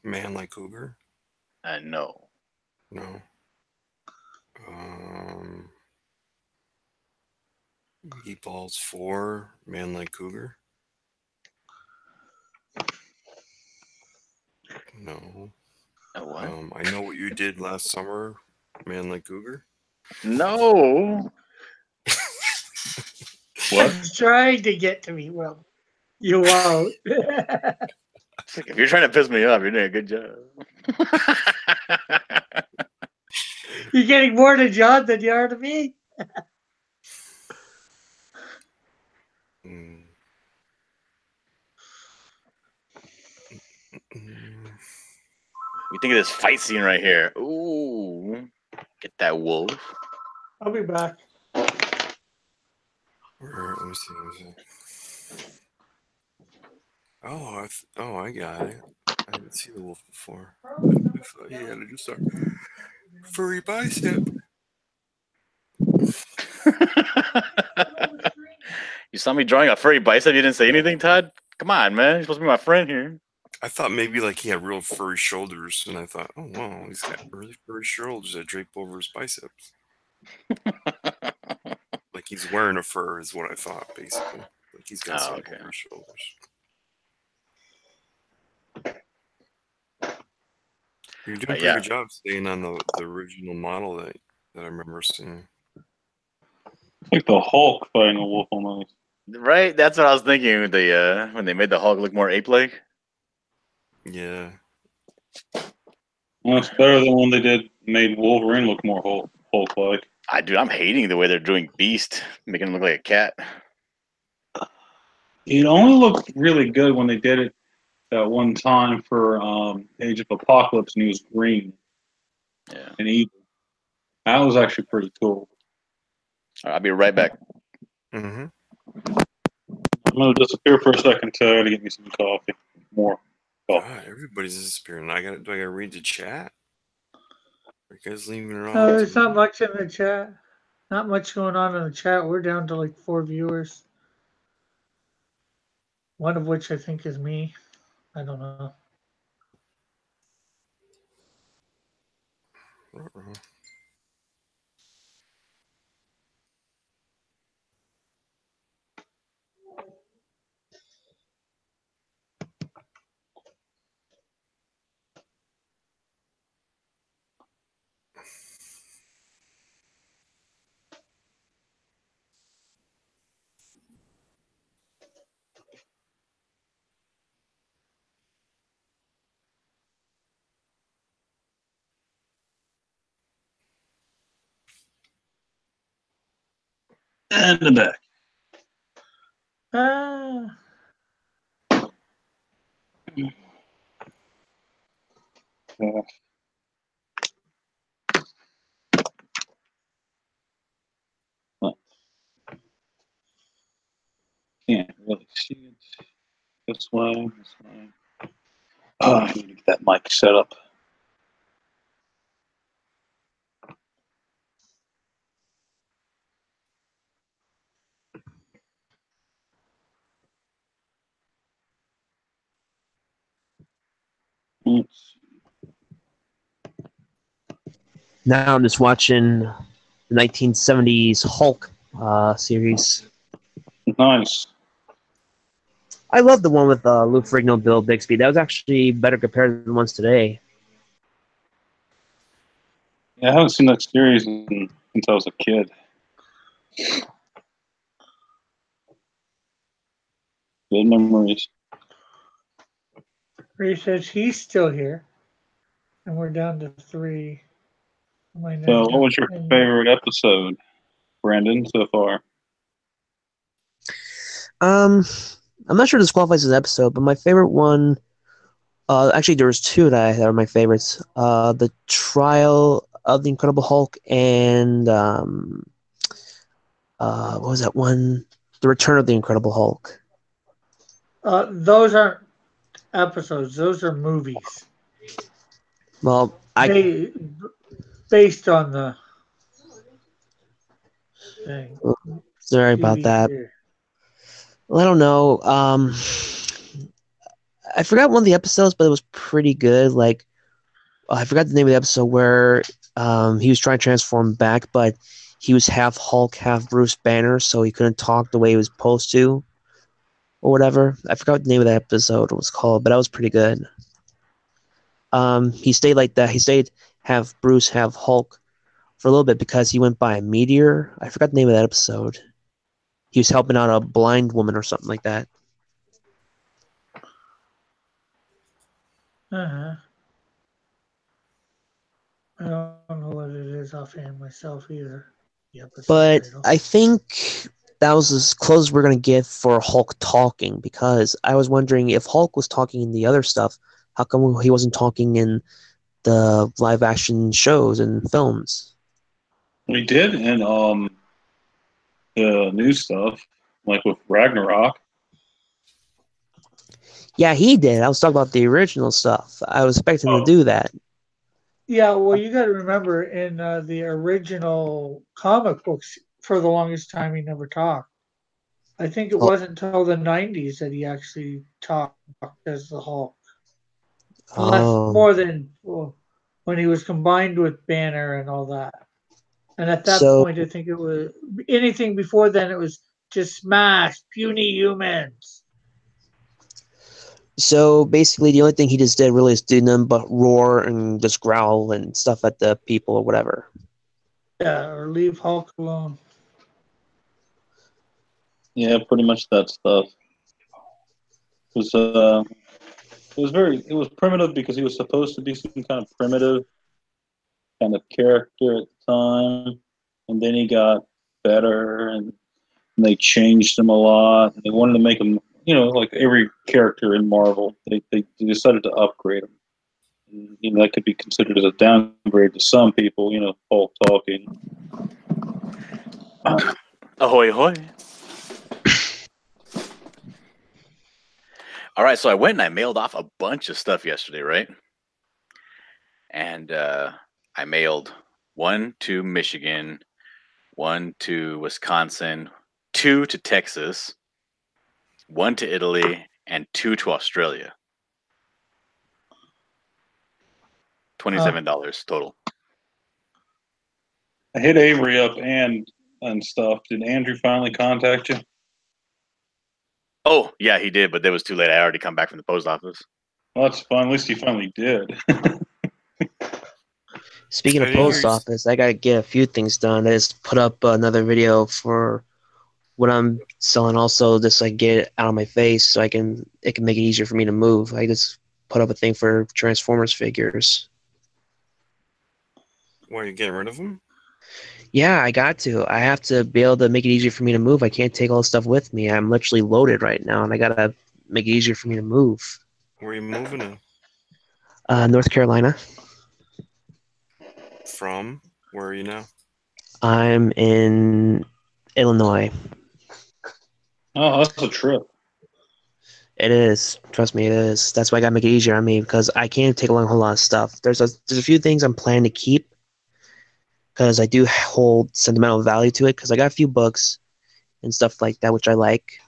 man like cougar? No. No. Meatballs 4, man like cougar. No. What? I know what you did last summer, man like cougar. No. What? He's trying to get to me. Well, you won't. It's like, if you're trying to piss me off, you're doing a good job. You're getting more to John than you are to me. Mm. We think of this fight scene right here. Ooh, get that wolf. I'll be back. Let me see. Oh, I got it. I didn't see the wolf before. I thought he had just a furry bicep. You saw me drawing a furry bicep. You didn't say anything, Todd. Come on, man. You're supposed to be my friend here. I thought maybe like he had real furry shoulders, and I thought, oh wow, he's got really furry shoulders that drape over his biceps. Like he's wearing a fur is what I thought, basically. Like he's got some furry shoulders. You're doing a pretty good job staying on the original model that I remember seeing. Like the Hulk fighting a wolf almost. Right? That's what I was thinking. When they made the Hulk look more ape-like. Yeah. Well, it's better than when they made Wolverine look more Hulk-like. I'm hating the way they're doing Beast, making him look like a cat. It only looked really good when they did it that one time for Age of Apocalypse, and he was green. Yeah. And evil. That was actually pretty cool. All right, I'll be right back. I'm going to disappear for a second to get me some coffee. More coffee. God, everybody's disappearing. Do I gotta read the chat? Are you guys leaving it on? No, there's not much in the chat. Not much going on in the chat. We're down to like 4 viewers. One of which I think is me. I don't know. And the back. Can't really see it this way. Oh, I need to get that mic set up. Now I'm just watching the 1970s Hulk series. Nice. I love the one with Lou Ferrigno, Bill Bixby. That was actually better compared to the ones today. Yeah, I haven't seen that series since I was a kid. Good memories. Ray says he's still here. And we're down to 3. So, what was your favorite episode, Brandon, so far? I'm not sure this qualifies as an episode, but my favorite one, actually there was 2 that are my favorites. The Trial of the Incredible Hulk and what was that one? The Return of the Incredible Hulk. Those aren't episodes. Those are movies. Well, I They based on the thing. sorry about TV that. series. Well, I don't know. I forgot one of the episodes, but it was pretty good. Like, I forgot the name of the episode where he was trying to transform back, but he was half Hulk, half Bruce Banner, so he couldn't talk the way he was supposed to, or whatever. I forgot what the name of that episode was called, but that was pretty good. He stayed like that. He stayed half Bruce, half Hulk for a little bit because he went by a meteor. I forgot the name of that episode. He was helping out a blind woman or something like that. Uh-huh. I don't know what it is offhand myself either. The episode But title. I think that was as close as we're going to get for Hulk talking, because I was wondering if Hulk was talking in the other stuff, how come he wasn't talking in the live action shows and films? We did in the new stuff, like with Ragnarok. Yeah, he did. I was talking about the original stuff. I was expecting him Oh. to do that. Yeah, well, you got to remember in the original comic books, for the longest time, he never talked. I think it Oh. wasn't until the 90s that he actually talked as the Hulk. Unless more than when he was combined with Banner and all that. And at that So- point, I think it was anything before then, it was just smash, puny humans. So basically, the only thing he just did really is do nothing but roar and just growl and stuff at the people or whatever. Yeah, or leave Hulk alone. Yeah, pretty much that stuff. It was primitive because he was supposed to be some kind of primitive kind of character at the time, and then he got better, and they changed him a lot. They wanted to make him, like every character in Marvel, they decided to upgrade him. And, that could be considered as a downgrade to some people. Hulk talking. Ahoy, ahoy. All right, so I went and I mailed off a bunch of stuff yesterday, right? And I mailed 1 to Michigan, 1 to Wisconsin, 2 to Texas, 1 to Italy, and 2 to Australia. $27 total. I hit Avery up and stuff. Did Andrew finally contact you? Oh, yeah, he did, but that was too late. I already come back from the post office. Well, that's fine. At least he finally did. Speaking of I didn't post hear you- office, I gotta get a few things done. I just put up another video for what I'm selling, also just like get it out of my face so it can make it easier for me to move. I just put up a thing for Transformers figures. Why are you getting rid of them? Yeah, I got to. I have to be able to make it easier for me to move. I can't take all this stuff with me. I'm literally loaded right now, and I gotta make it easier for me to move. Where are you moving to? North Carolina. From? Where are you now? I'm in Illinois. Oh, that's a trip. It is. Trust me, it is. That's why I gotta make it easier on me, because I can't take along a whole lot of stuff. There's a few things I'm planning to keep, because I do hold sentimental value to it, because I got a few books and stuff like that which I like,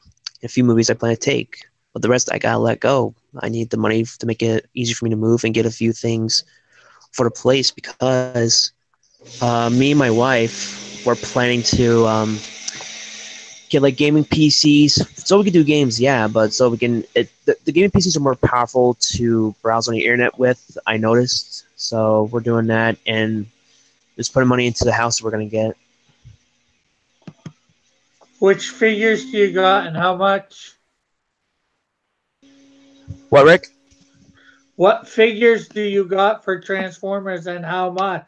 and a few movies I plan to take. But the rest I gotta let go. I need the money to make it easy for me to move and get a few things for the place, because me and my wife were planning to get like gaming PCs so we can do games, yeah, but so we can the gaming PCs are more powerful to browse on the internet with, I noticed. So we're doing that and just putting money into the house we're gonna get. Which figures do you got and how much? What, Rick? What figures do you got for Transformers and how much?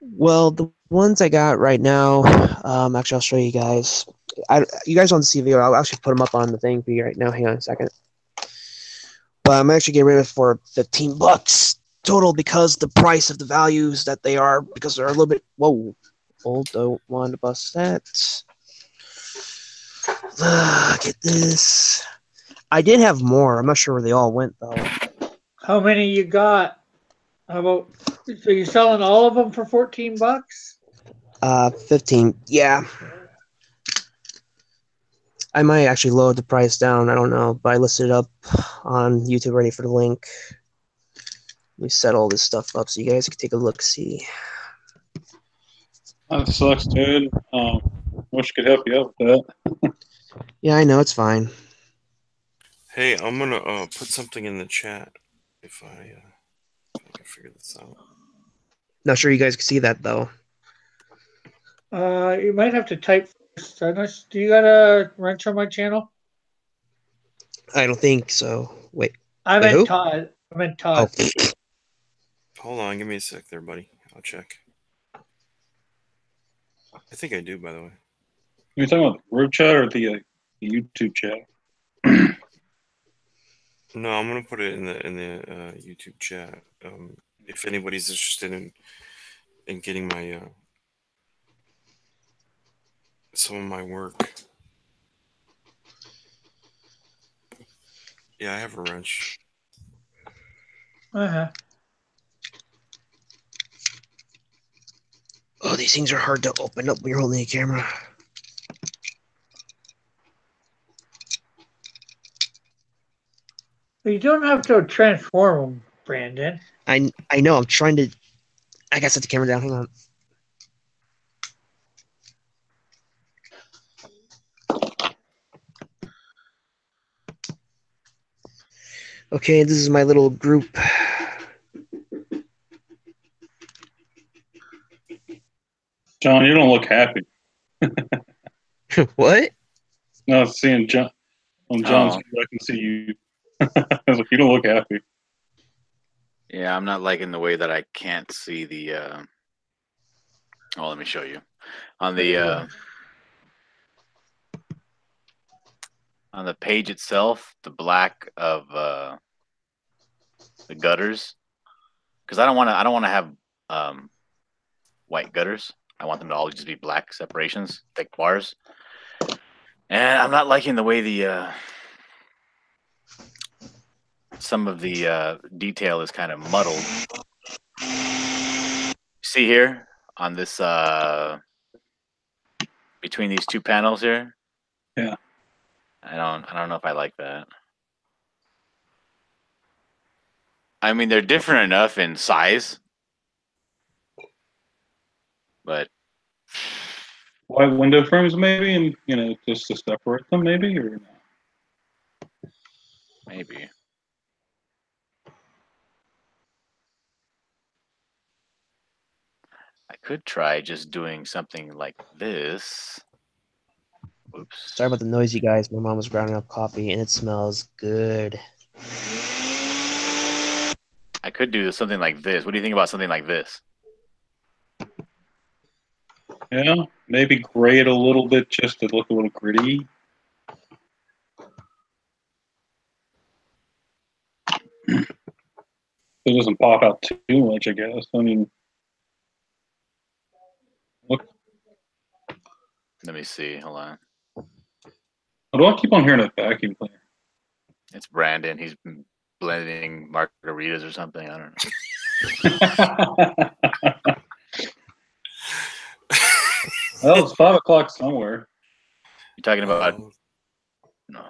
Well, the ones I got right now, actually I'll show you guys. You guys want to see the video? I'll actually put them up on the thing for you right now. Hang on a second. But I'm actually getting rid of it for $15 total, because the price of the values that they are, because they're a little bit. Whoa, don't want to bust that. Get this. I did have more. I'm not sure where they all went though. How many you got? How about? So you're selling all of them for $14? 15. Yeah. I might actually lower the price down. I don't know, but I listed it up on YouTube ready for the link. We set all this stuff up so you guys can take a look. See. That sucks, dude. Wish I could help you out with that. Yeah, I know it's fine. Hey, I'm gonna put something in the chat if I can figure this out. Not sure you guys can see that though. You might have to type first. Do you got a wrench on my channel? I don't think so. Wait. I Wait, meant who? Todd. I meant Oh, Todd. Hold on, give me a sec there, buddy. I'll check. I think I do, by the way. You talking about the group chat or the YouTube chat? No, I'm gonna put it in the YouTube chat. If anybody's interested in getting my some of my work. Yeah, I have a wrench. Uh-huh. oh, these things are hard to open up when you're holding a camera. You don't have to transform them, Brandon. I know. I'm trying to. I gotta set the camera down. Hang on. Okay, this is my little group. John, you don't look happy. What? No, seeing John on John's, Oh. I can see you. I was like, you don't look happy. Yeah, I'm not liking the way that I can't see the. Oh, let me show you. On the page itself, the black of the gutters, because I don't want to have white gutters. I want them to all just be black separations, thick bars. And I'm not liking the way the some of the detail is kind of muddled. See here on this between these two panels here? Yeah. I don't know if I like that. I mean, they're different enough in size, but White window frames, maybe, and just to separate them, maybe, or no? maybe. I could try just doing something like this. Oops. Sorry about the noise, you guys. My mom was grinding up coffee, and it smells good. I could do something like this. What do you think about something like this? Yeah, maybe gray it a little bit just to look a little gritty. It doesn't pop out too much, I guess. I mean, look. Let me see. Hold on. How do I keep on hearing that vacuum cleaner? It's Brandon. He's blending margaritas or something. I don't know. Well, it's 5 o'clock somewhere. You talking about? No.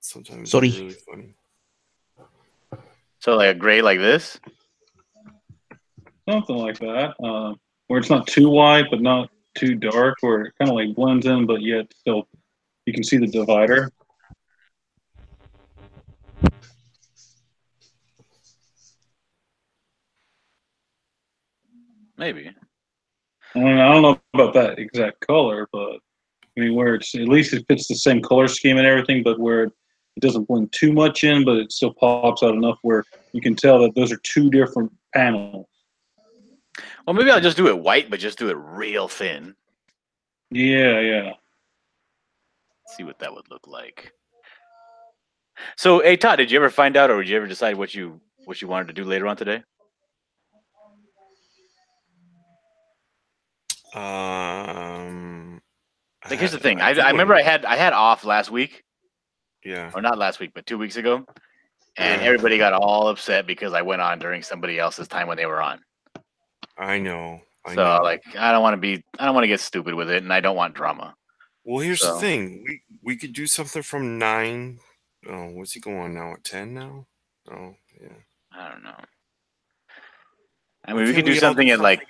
Sometimes Sorry. it's really funny. So like a gray like this? Something like that. Where it's not too white, but not too dark, where it kind of like blends in, but yet still you can see the divider. Maybe. I don't know about that exact color, but I mean, where it's at least it fits the same color scheme and everything, but where it doesn't blend too much in, but it still pops out enough where you can tell that those are two different panels. Well, maybe I'll just do it white, but just do it real thin. Yeah. See what that would look like. So, hey Todd, did you ever find out, or did you ever decide what you wanted to do later on today? Like, here's the thing. I remember I had off last week, Yeah. or not last week, but 2 weeks ago, and Yeah. everybody got all upset because I went on during somebody else's time when they were on. I know. So like, I don't want to get stupid with it, and I don't want drama. Well, here's So- the thing. We could do something from 9. Oh, what's he going now? At 10 now? Oh, yeah. I don't know. I mean, we Can could do all something at like, at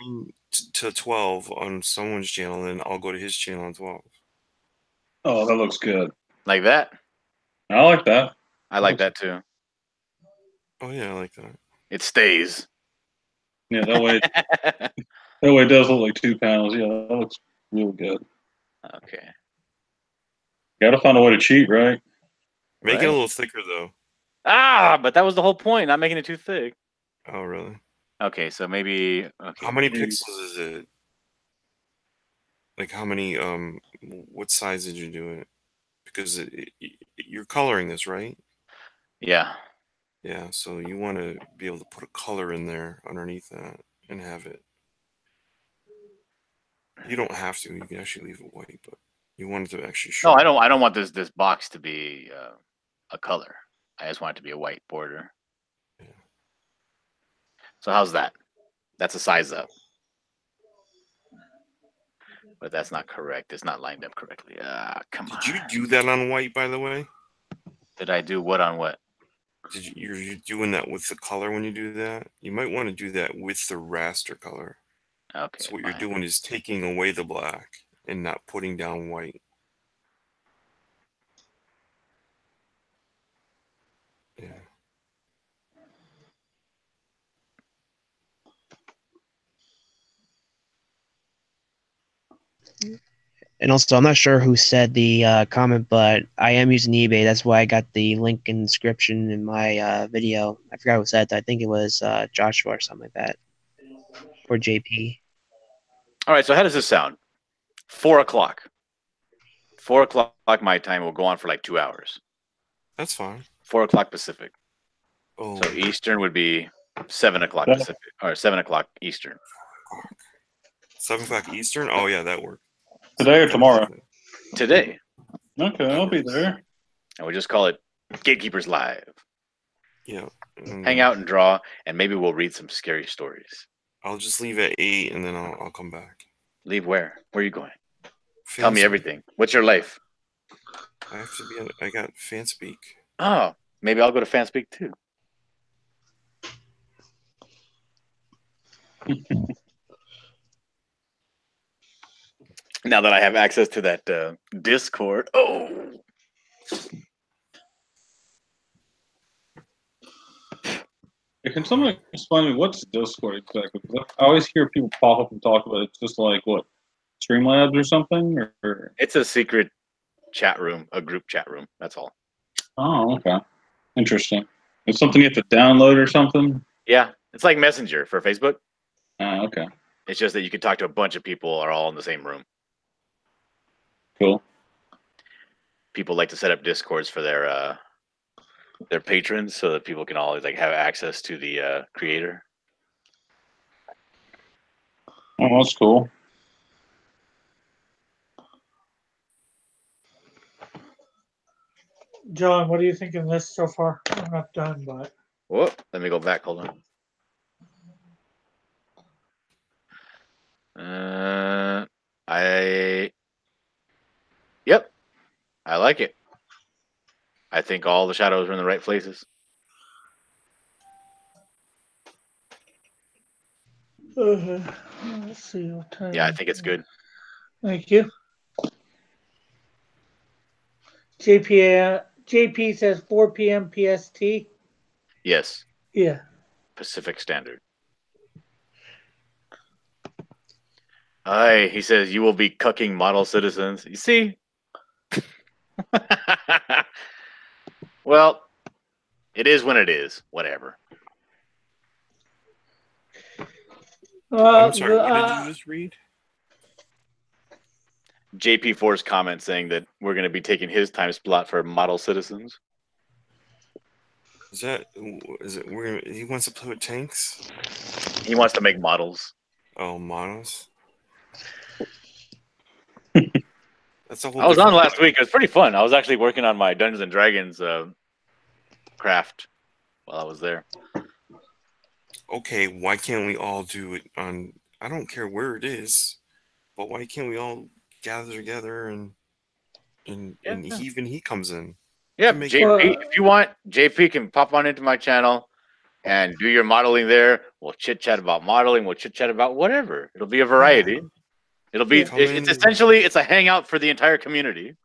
9 to 12 on someone's channel, and then I'll go to his channel at 12. Oh, that looks good. like that. I like that. I like that too. Oh, yeah, I like that. It stays. Yeah, that way it does look like 2 panels. Yeah, that looks really good. Okay. Got to find a way to cheat, right? Make it Right. a little thicker, though. But that was the whole point. Not making it too thick. Oh, really? Okay, so maybe. Okay. How many maybe- pixels is it? Like, how many, what size did you do it? Because you're coloring this, right? Yeah. Yeah, so you want to be able to put a color in there underneath that and have it. You don't have to. You can actually leave it white, but you want it to actually show. No, I don't. I don't want this box to be a color. I just want it to be a white border. Yeah. So how's that? That's a size up. But that's not correct. It's not lined up correctly. Come on. Did you do that on white, by the way? Did I do what on what? You're doing that with the color when you do that? You might want to do that with the raster color. Okay. So what you're fine. doing is taking away the black and not putting down white. Yeah. And also, I'm not sure who said the comment, but I am using eBay. That's why I got the link in the description in my video. I forgot who said that. I think it was Joshua or something like that, or JP. All right. So how does this sound? 4 o'clock. 4 o'clock my time will go on for like 2 hours. That's fine. 4 o'clock Pacific. Oh, So Eastern would be 7 o'clock Yeah. Pacific, or 7 o'clock Eastern. 7 o'clock Eastern? Oh, yeah, that worked. Today or tomorrow? Today. Okay, I'll be there. And we just call it Gatekeepers Live. Yeah. and, Hang out and draw, and maybe we'll read some scary stories. I'll just leave at 8 and then I'll come back. Leave where? Where are you going? Tell me Fanspeak. everything. What's your life? I have to be. I got Fanspeak. Oh, maybe I'll go to Fanspeak too. Now that I have access to that Discord. Oh, Can somebody explain to me what's Discord exactly? 'Cause I always hear people pop up and talk about it. It's just like what, Streamlabs or something, or it's a secret chat room, a group chat room. That's all. oh, okay, interesting. It's something you have to download or something. Yeah, it's like Messenger for Facebook. Okay, It's just that you can talk to a bunch of people are all in the same room. cool. People like to set up Discords for their patrons so that people can always like have access to the creator. Oh, that's cool. John, what do you think of this so far? I'm not done, but Whoop, let me go back. Hold on. Yep, I like it. I think all the shadows are in the right places. let's see what time. Yeah, I think it's good. Thank you. JP says 4 p.m. PST. Yes, Yeah. Pacific Standard. Aye, he says you will be cucking model citizens. You see? Well, it is when it is. Whatever. I'm sorry. What did you just read? JP4's comment saying that we're going to be taking his time slot for model citizens. Is it? He wants to play with tanks. He wants to make models. Oh, monos. That's a whole. I was on different last week. It was pretty fun. I was actually working on my Dungeons and Dragons craft while I was there. Okay, why can't we all do it on? I don't care where it is, but why can't we all gather together and Yeah. he comes in? Yeah, Make JP. If you want, JP can pop on into my channel and do your modeling there. We'll chit chat about modeling. We'll chit chat about whatever. It'll be a variety. It'll be. Yeah. It's essentially it's a hangout for the entire community.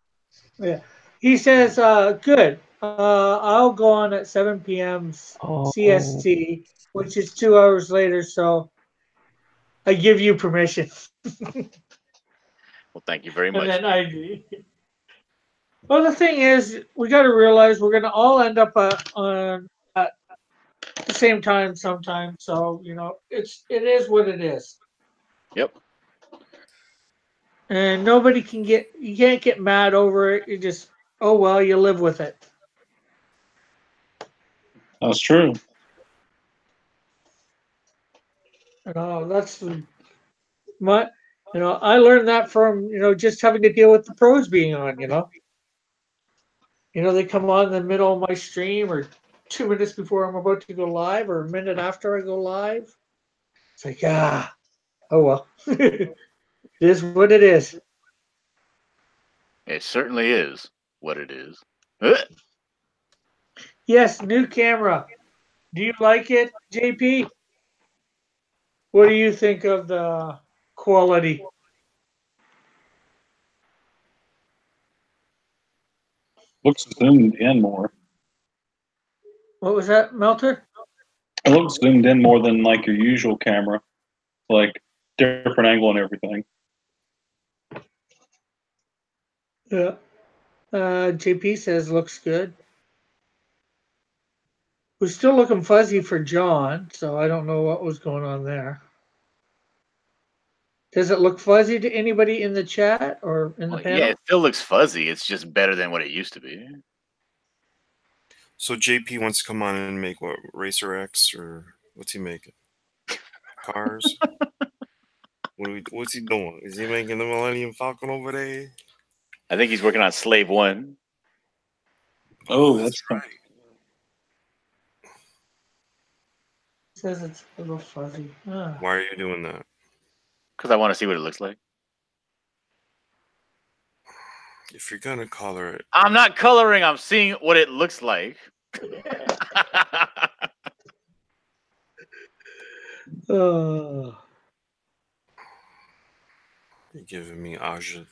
Yeah. He says, good. I'll go on at 7 p.m. CST, which is 2 hours later, so I give you permission. Well, thank you very And much. then I. Well, the thing is, we got to realize we're going to all end up on at the same time sometime. So it is what it is, Yep. and you can't get mad over it. You just, oh well, you live with it. That's true. That's my. I learned that from just having to deal with the pros being on. They come on in the middle of my stream or 2 minutes before I'm about to go live or a minute after I go live. It's like, oh well. It is what it is. It certainly is what it is. Yes, new camera. Do you like it, JP? What do you think of the quality? Looks zoomed in more. What was that, Melter? It looks zoomed in more than like your usual camera, like different angle and everything. Yeah. JP says looks good. We're still looking fuzzy for John, so I don't know what was going on there. Does it look fuzzy to anybody in the chat or in the panel? Yeah, it still looks fuzzy. It's just better than what it used to be. So JP wants to come on and make what, Racer X, or what's he making? Cars? What's he doing? Is he making the Millennium Falcon over there? I think he's working on Slave 1. Oh, that's right. Says it's a little fuzzy. Why are you doing that? Because I want to see what it looks like. If you're gonna color it, I'm not coloring. I'm seeing what it looks like. Oh. you're giving me Aja.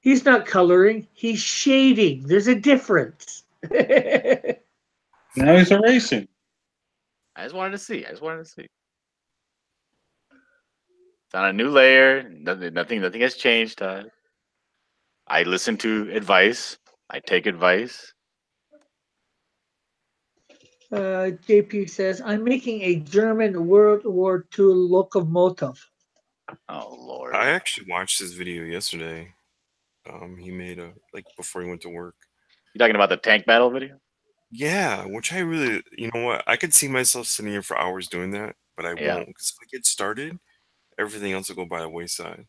He's not coloring. He's shading. There's a difference. now he's erasing. I just wanted to see. It's on a new layer. Nothing has changed. I listen to advice. I take advice. JP says, I'm making a German World War II locomotive. Oh, Lord. I actually watched his video yesterday. He made before he went to work. You talking about the tank battle video? Yeah, which I really, you know what? I could see myself sitting here for hours doing that, but I won't, because if I get started, everything else will go by the wayside.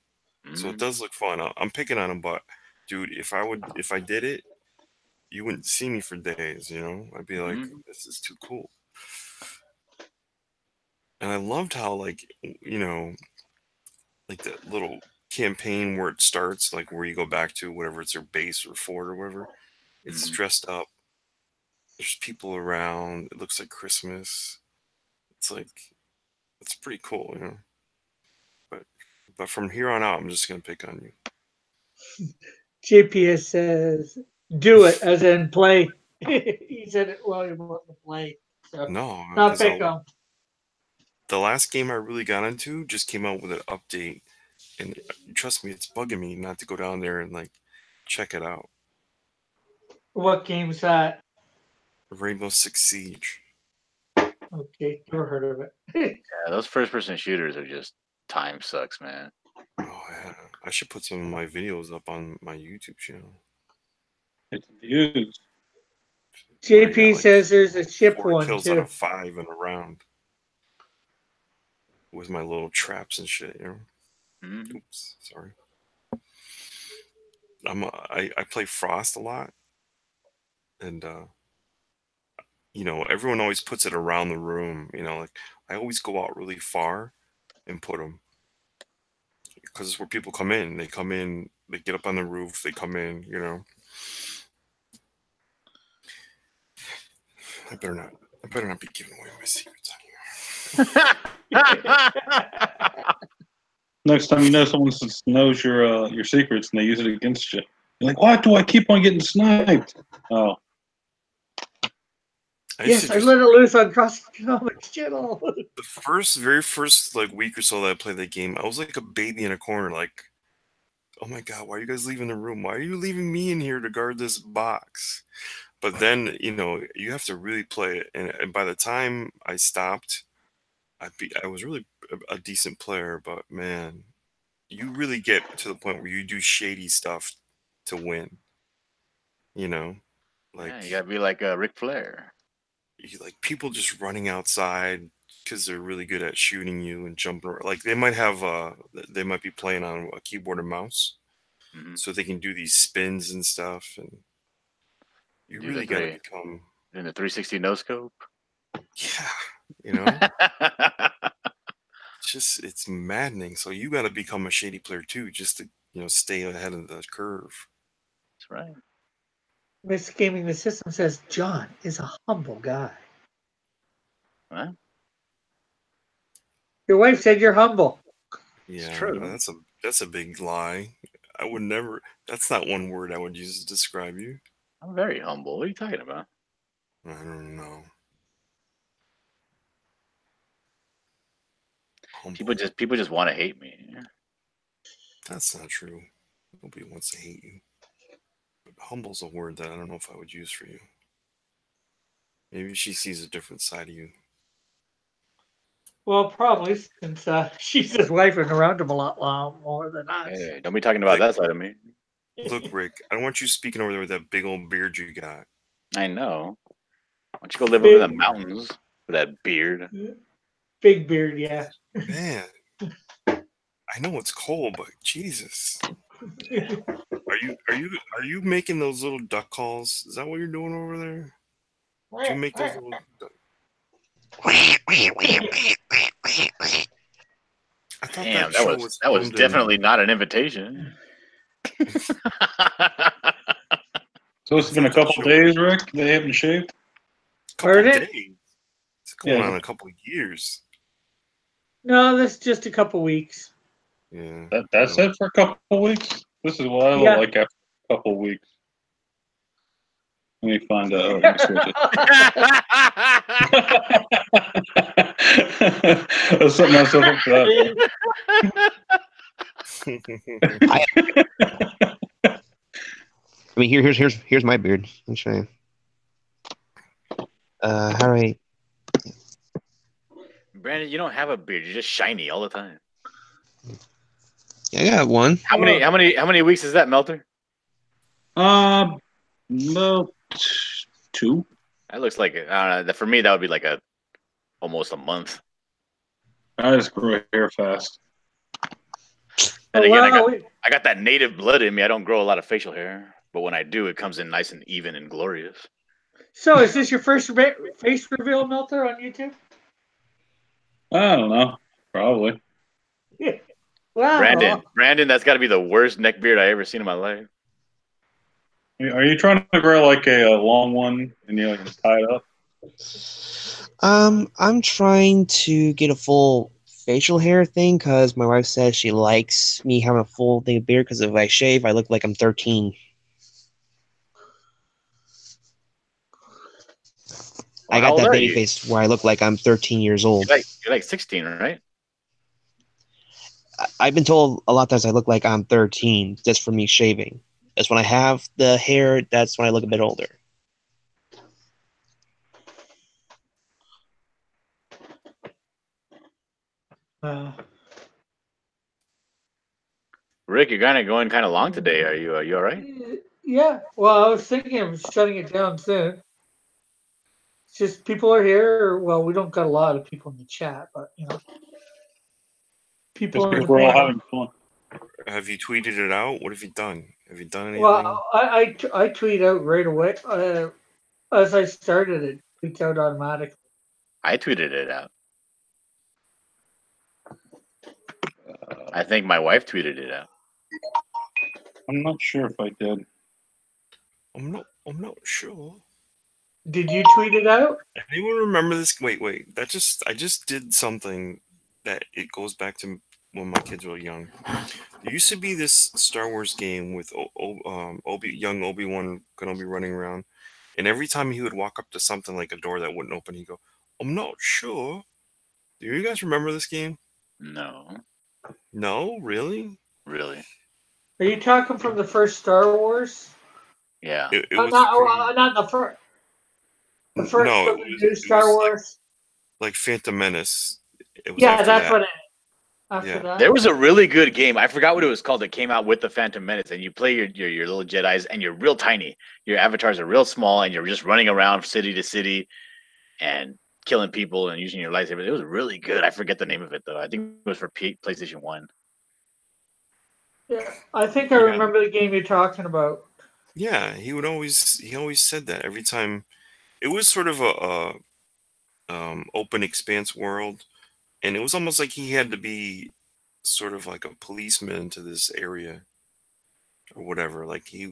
So it does look fun. I'm picking on him, but dude, if I did it, you wouldn't see me for days. I'd be like, this is too cool. And I loved how like that little campaign where it starts, like where you go back to whatever it's their base or fort or whatever. It's dressed up. There's people around. It looks like Christmas. It's pretty cool, But from here on out, I'm just gonna pick on you. JPS says, "Do it," as in play. He said it while you're about to play. So, no, not pick on. The last game I really got into just came out with an update, and trust me, it's bugging me not to go down there and check it out. What game's that? Rainbow Six Siege. Okay, never heard of it. Yeah, those first-person shooters are just time sucks, man. Oh yeah, I should put some of my videos up on my YouTube channel. It's views. JP says there's a ship 4 one kills too. out of 5 in a round with my little traps and shit. Oops, sorry. I play Frost a lot, and everyone always puts it around the room. Like I always go out really far and put them because it's where people come in. They come in, they get up on the roof, they come in. I better not be giving away my secrets on here. Next time you know someone knows your secrets and they use it against you, you're like, why do I keep on getting sniped? Oh. Yes, I let it loose on CrossFit Genomics channel. The very first week or so that I played that game, I was like a baby in a corner, like, oh my god, why are you guys leaving the room? Why are you leaving me in here to guard this box? But then, you have to really play it. And by the time I stopped, I was really a decent player. But man, you really get to the point where you do shady stuff to win. Yeah, you gotta be like Ric Flair. People just running outside because they're really good at shooting you and jumping. Like they might be playing on a keyboard and mouse, so they can do these spins and stuff. And you really got to become in the 360 no scope. Yeah, it's maddening. So you got to become a shady player too, just to stay ahead of the curve. That's right. Miss Gaming the System says John is a humble guy. What? Your wife said you're humble. Yeah, it's true. That's a big lie. I would never. That's not one word I would use to describe you. I'm very humble. What are you talking about? I don't know. Humble. People just want to hate me. That's not true. Nobody wants to hate you. But humble's a word that I don't know if I would use for you. Maybe she sees a different side of you. Well, probably, since she's his wife and around him a lot more than us. Hey, don't be talking about that side of me. Look, Rick, I don't want you speaking over there with that big old beard you got. I know. Why don't you go live over in the mountains with that beard? Big beard, yeah. Man, I know it's cold, but Jesus. Are you making those little duck calls? Is that what you're doing over there? Do you make those little duck? Damn, that was definitely not an invitation. So it's been a couple days, Rick. They haven't shaved. Heard it? Days. It's going on a couple of years. No, that's just a couple weeks. Yeah. That's it for a couple of weeks. This is what I look like after a couple of weeks. Let me find out. There's something else up for that. I mean, here's my beard. Let me show you. How do I? Brandon, you don't have a beard. You're just shiny all the time. Yeah, I got one. How many weeks is that, Melter? About 2. That looks like for me that would be like almost a month. I just grow hair fast. And again, I got that native blood in me. I don't grow a lot of facial hair, but when I do, it comes in nice and even and glorious. So, is this your first face reveal, Melter, on YouTube? I don't know. Probably. Yeah. Wow. Brandon, that's got to be the worst neck beard I ever seen in my life. Are you trying to grow like a long one and you tie it up? I'm trying to get a full facial hair thing because my wife says she likes me having a full thing of beard because if I shave, I look like I'm 13. I got that baby face where I look like I'm 13 years old. You're like 16, right? I've been told a lot of times I look like I'm 13 just from me shaving. That's when I have the hair. That's when I look a bit older. Rick, you're going kind of long today. Are you all right? Yeah. Well, I was thinking of shutting it down soon. It's just people are here. Well, we don't got a lot of people in the chat, but people are all having fun. have you tweeted it out? What have you done? Have you done anything? Well, I tweet out right away. As I started it, tweets out automatically. I tweeted it out. I think my wife tweeted it out. I'm not sure if I did. I'm not sure. Did you tweet it out? Anyone remember this? Wait. I just did something that it goes back to when my kids were young. There used to be this Star Wars game with young Obi-Wan Kenobi running around, and every time he would walk up to something like a door that wouldn't open, he'd go, "I'm not sure." Do you guys remember this game? No, No, really? really. Are you talking from the first Star Wars? Yeah. It was Not the first. The first No, of the new it Star was Wars. like Phantom Menace. It was Yeah, after that's that. what it. After Yeah. that, There was a really good game. I forgot what it was called. That came out with the Phantom Menace, and you play your little Jedi's, and you're real tiny. Your avatars are real small, and you're just running around city to city, and killing people and using your lightsaber. It was really good. I forget the name of it though. I think it was for PlayStation 1. yeah, I think I Yeah. remember the game you're talking about. Yeah, he always said that every time. It was sort of a open expanse world, and it was almost like he had to be sort of like a policeman to this area or whatever. Like he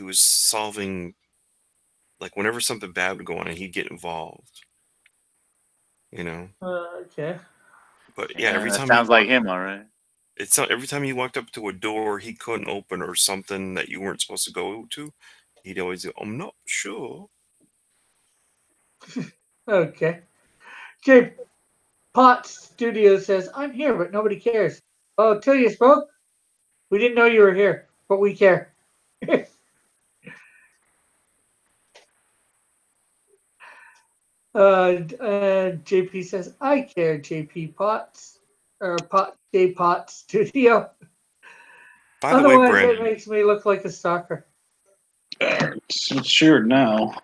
was solving, like whenever something bad would go on, and he'd get involved. Okay. But yeah, every that time sounds like him, all right. it's not every time he walked up to a door he couldn't open or something that you weren't supposed to go to, he'd always go, "I'm not sure." Okay. J. Potts Studio says, "I'm here, but nobody cares." Oh, till you spoke? We didn't know you were here, but we care. JP says, "I care, JP Potts." Or J. Potts Studio. By the way, Otherwise, it Brandon, makes me look like a stalker. It's shared now.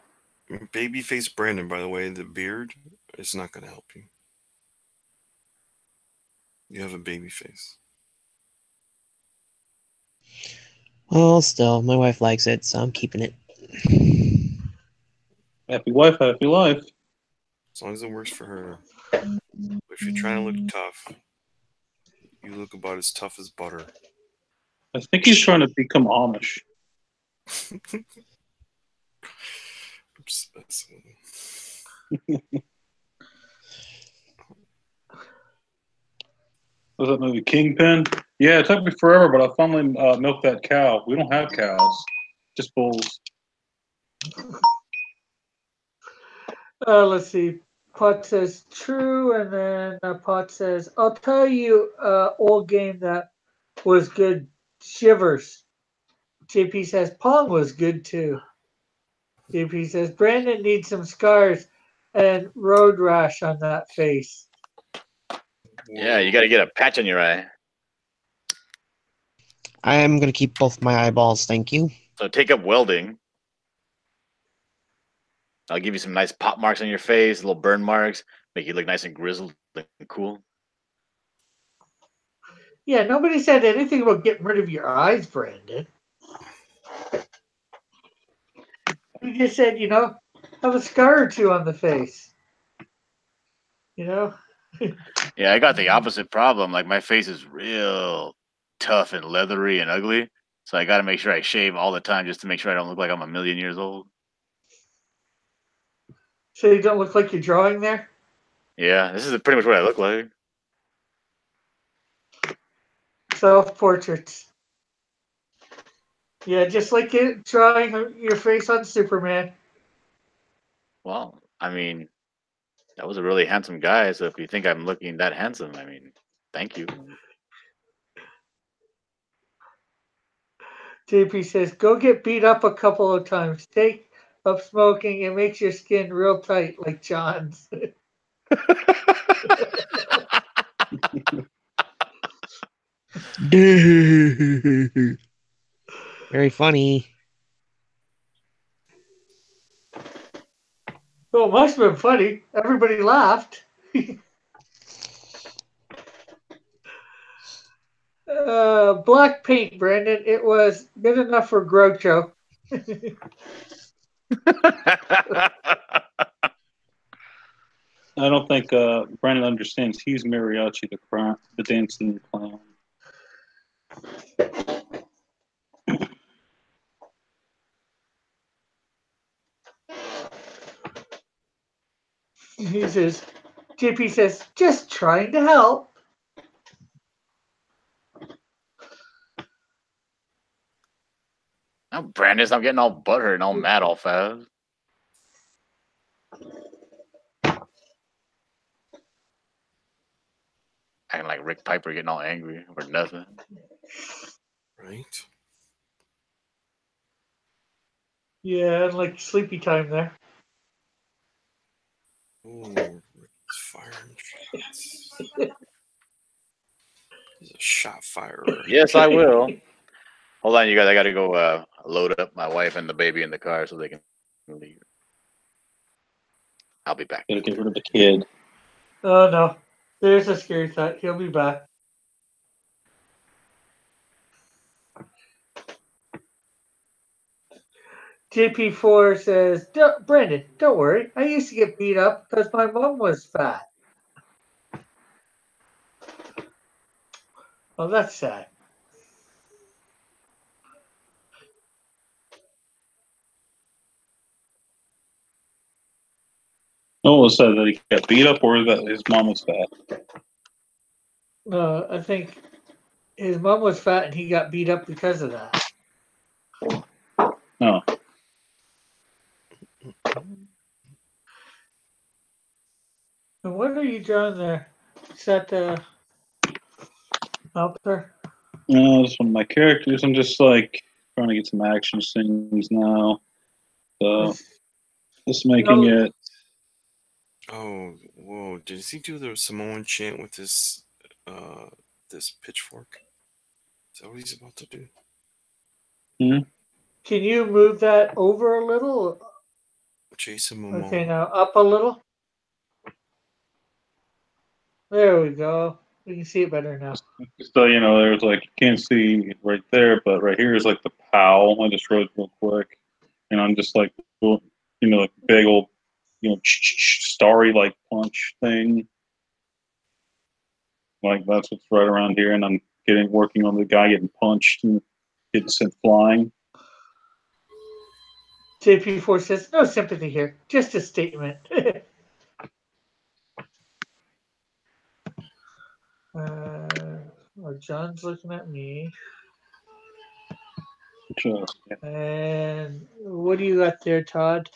babyface Brandon, by the way, the beard is not going to help you. You have a baby face. Well, still, my wife likes it, so I'm keeping it. Happy wife, happy life. As long as it works for her. But if you're trying to look tough, you look about as tough as butter. I think he's trying to become Amish. Was that movie Kingpin? Yeah, it took me forever, but I finally milked that cow. We don't have cows, just bulls. Let's see. Pot says true, and then Pot says, "I'll tell you old game that was good. Shivers." JP says Pong was good too. JP says Brandon needs some scars and road rash on that face. Yeah, you got to get a patch on your eye. I am going to keep both my eyeballs, thank you. So take up welding. I'll give you some nice pop marks on your face, little burn marks, make you look nice and grizzled and cool. Yeah, nobody said anything about getting rid of your eyes, Brandon. You just said, have a scar or two on the face. Yeah, I got the opposite problem. Like my face is real tough and leathery and ugly. So I got to make sure I shave all the time just to make sure I don't look like I'm a million years old. So you don't look like you're drawing there? Yeah, this is pretty much what I look like. Self-portraits. Yeah, just like it drawing your face on Superman. Well, I mean, that was a really handsome guy. So if you think I'm looking that handsome, I mean, thank you. JP says, "Go get beat up a couple of times. Take up smoking. It makes your skin real tight, like John's." Very funny. Well, it must have been funny. Everybody laughed. black paint, Brandon. It was good enough for Groucho. I don't think Brandon understands. He's Mariachi, the dancing clown. He says, JP says, just trying to help. Now, Brandon, I'm getting all butthurt and all mad all fast. Acting like Rick Piper getting all angry for nothing. Right. Yeah, and like sleepy time there. Oh, firing shots. He's a shot firer. Yes, I will. Hold on, you guys. I got to go load up my wife and the baby in the car so they can leave. I'll be back. Gotta get rid of the kid. Oh no, there's a scary thought. He'll be back. JP4 says, Brandon, don't worry. I used to get beat up because my mom was fat. Oh, that's sad. Oh, was that he got beat up or that his mom was fat? I think his mom was fat and he got beat up because of that. No. And what are you drawing there? Is that out there? No, it's one of my characters. I'm just like trying to get some action scenes now. So just making it. Oh, whoa! Did he do the Samoan chant with this this pitchfork? Is that what he's about to do? Can you move that over a little? Jason Momoa. Okay, now up a little. There we go. We can see it better now. So there's like you can't see right there, but right here is like the POW. I just wrote real quick, and I'm just like like big old starry like punch thing. Like that's what's right around here, and I'm working on the guy getting punched and getting sent flying. JP4 says, no sympathy here, just a statement. John's looking at me. Just, yeah. And what do you got there, Todd?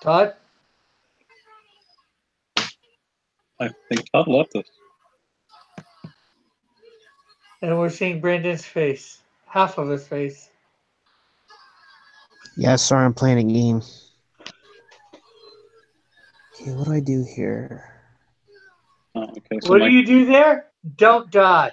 Todd? I think Todd left us. And we're seeing Brandon's face. Half of his face. Yeah, sorry, I'm playing a game. Okay, what do I do here? Oh, okay, so what do you do there? Don't die.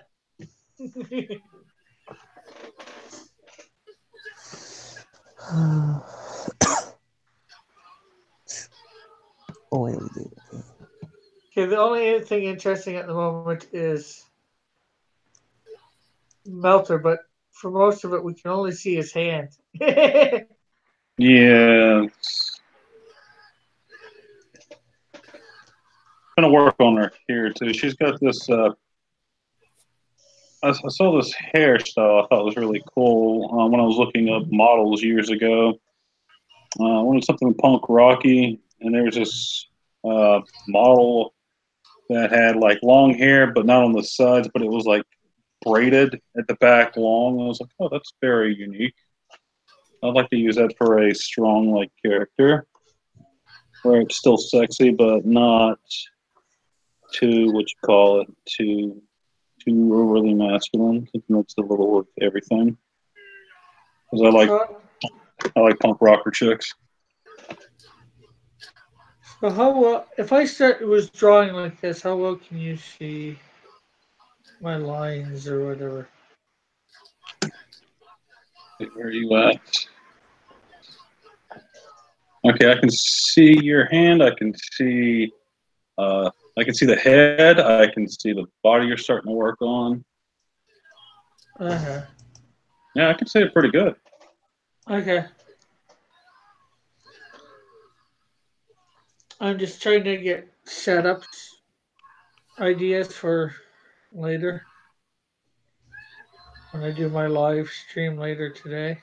Oh, wait, we do. Okay, the only thing interesting at the moment is Melter, but for most of it, we can only see his hand. Yeah. I'm gonna work on her here too. She's got this. I saw this hairstyle I thought was really cool when I was looking up models years ago. I wanted something punk rocky, and there was this model that had like long hair, but not on the sides, but it was like braided at the back long. I was like, oh, that's very unique. I'd like to use that for a strong like character, where it's still sexy, but not too too overly masculine. Something that's a little of everything. Because I like punk rocker chicks. So how well, if I was drawing like this, how well can you see my lines or whatever? Where are you at? Okay, I can see your hand. I can see I can see the head. I can see the body you're starting to work on. Uh-huh. Yeah, I can see it pretty good. Okay. I'm just trying to get setups ideas for later when I do my live stream later today.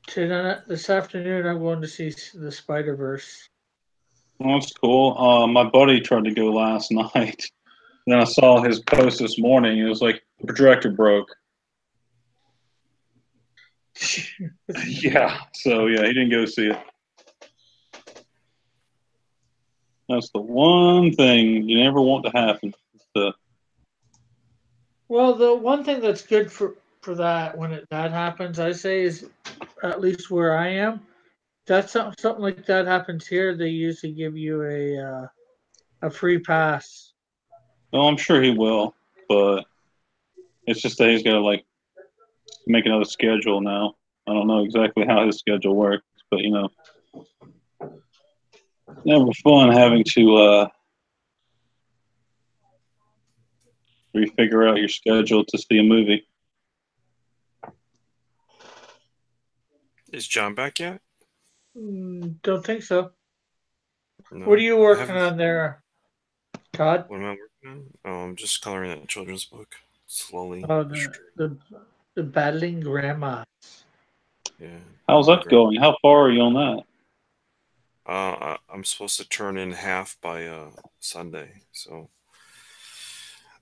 Tonight, this afternoon, I'm going to see the Spider-Verse. Well, that's cool. My buddy tried to go last night. Then I saw his post this morning. It was like the projector broke. Yeah. So yeah, he didn't go see it. That's the one thing you never want to happen. Well, the one thing that's good for that when that happens, I say, is at least where I am. That's something like that happens here. They usually give you a free pass. No, I'm sure he will, but it's just that he's got to like make another schedule now. I don't know exactly how his schedule works, but you know, never fun having to refigure out your schedule to see a movie. Is John back yet? Don't think so. No. What are you I working haven't- on there, Todd? What am I working on? Oh, I'm just coloring that children's book slowly. Oh, but surely. the battling grandma. Yeah. How's that going? How far are you on that? I'm supposed to turn in half by Sunday, so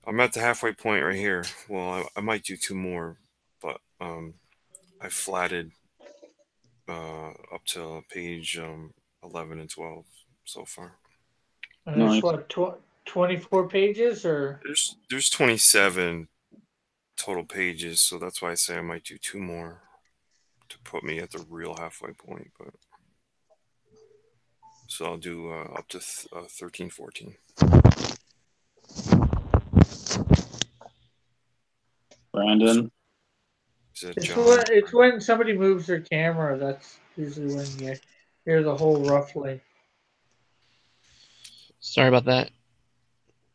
I'm at the halfway point right here. Well, I might do 2 more, but I flatted up to page 11 and 12 so far. And there's Nice. what 24 pages or There's 27 total pages, so that's why I say I might do 2 more to put me at the real halfway point. But so I'll do up to 13, 14. Brandon? Is that John? it's when somebody moves their camera. That's usually when you hear the whole ruffling. Sorry about that.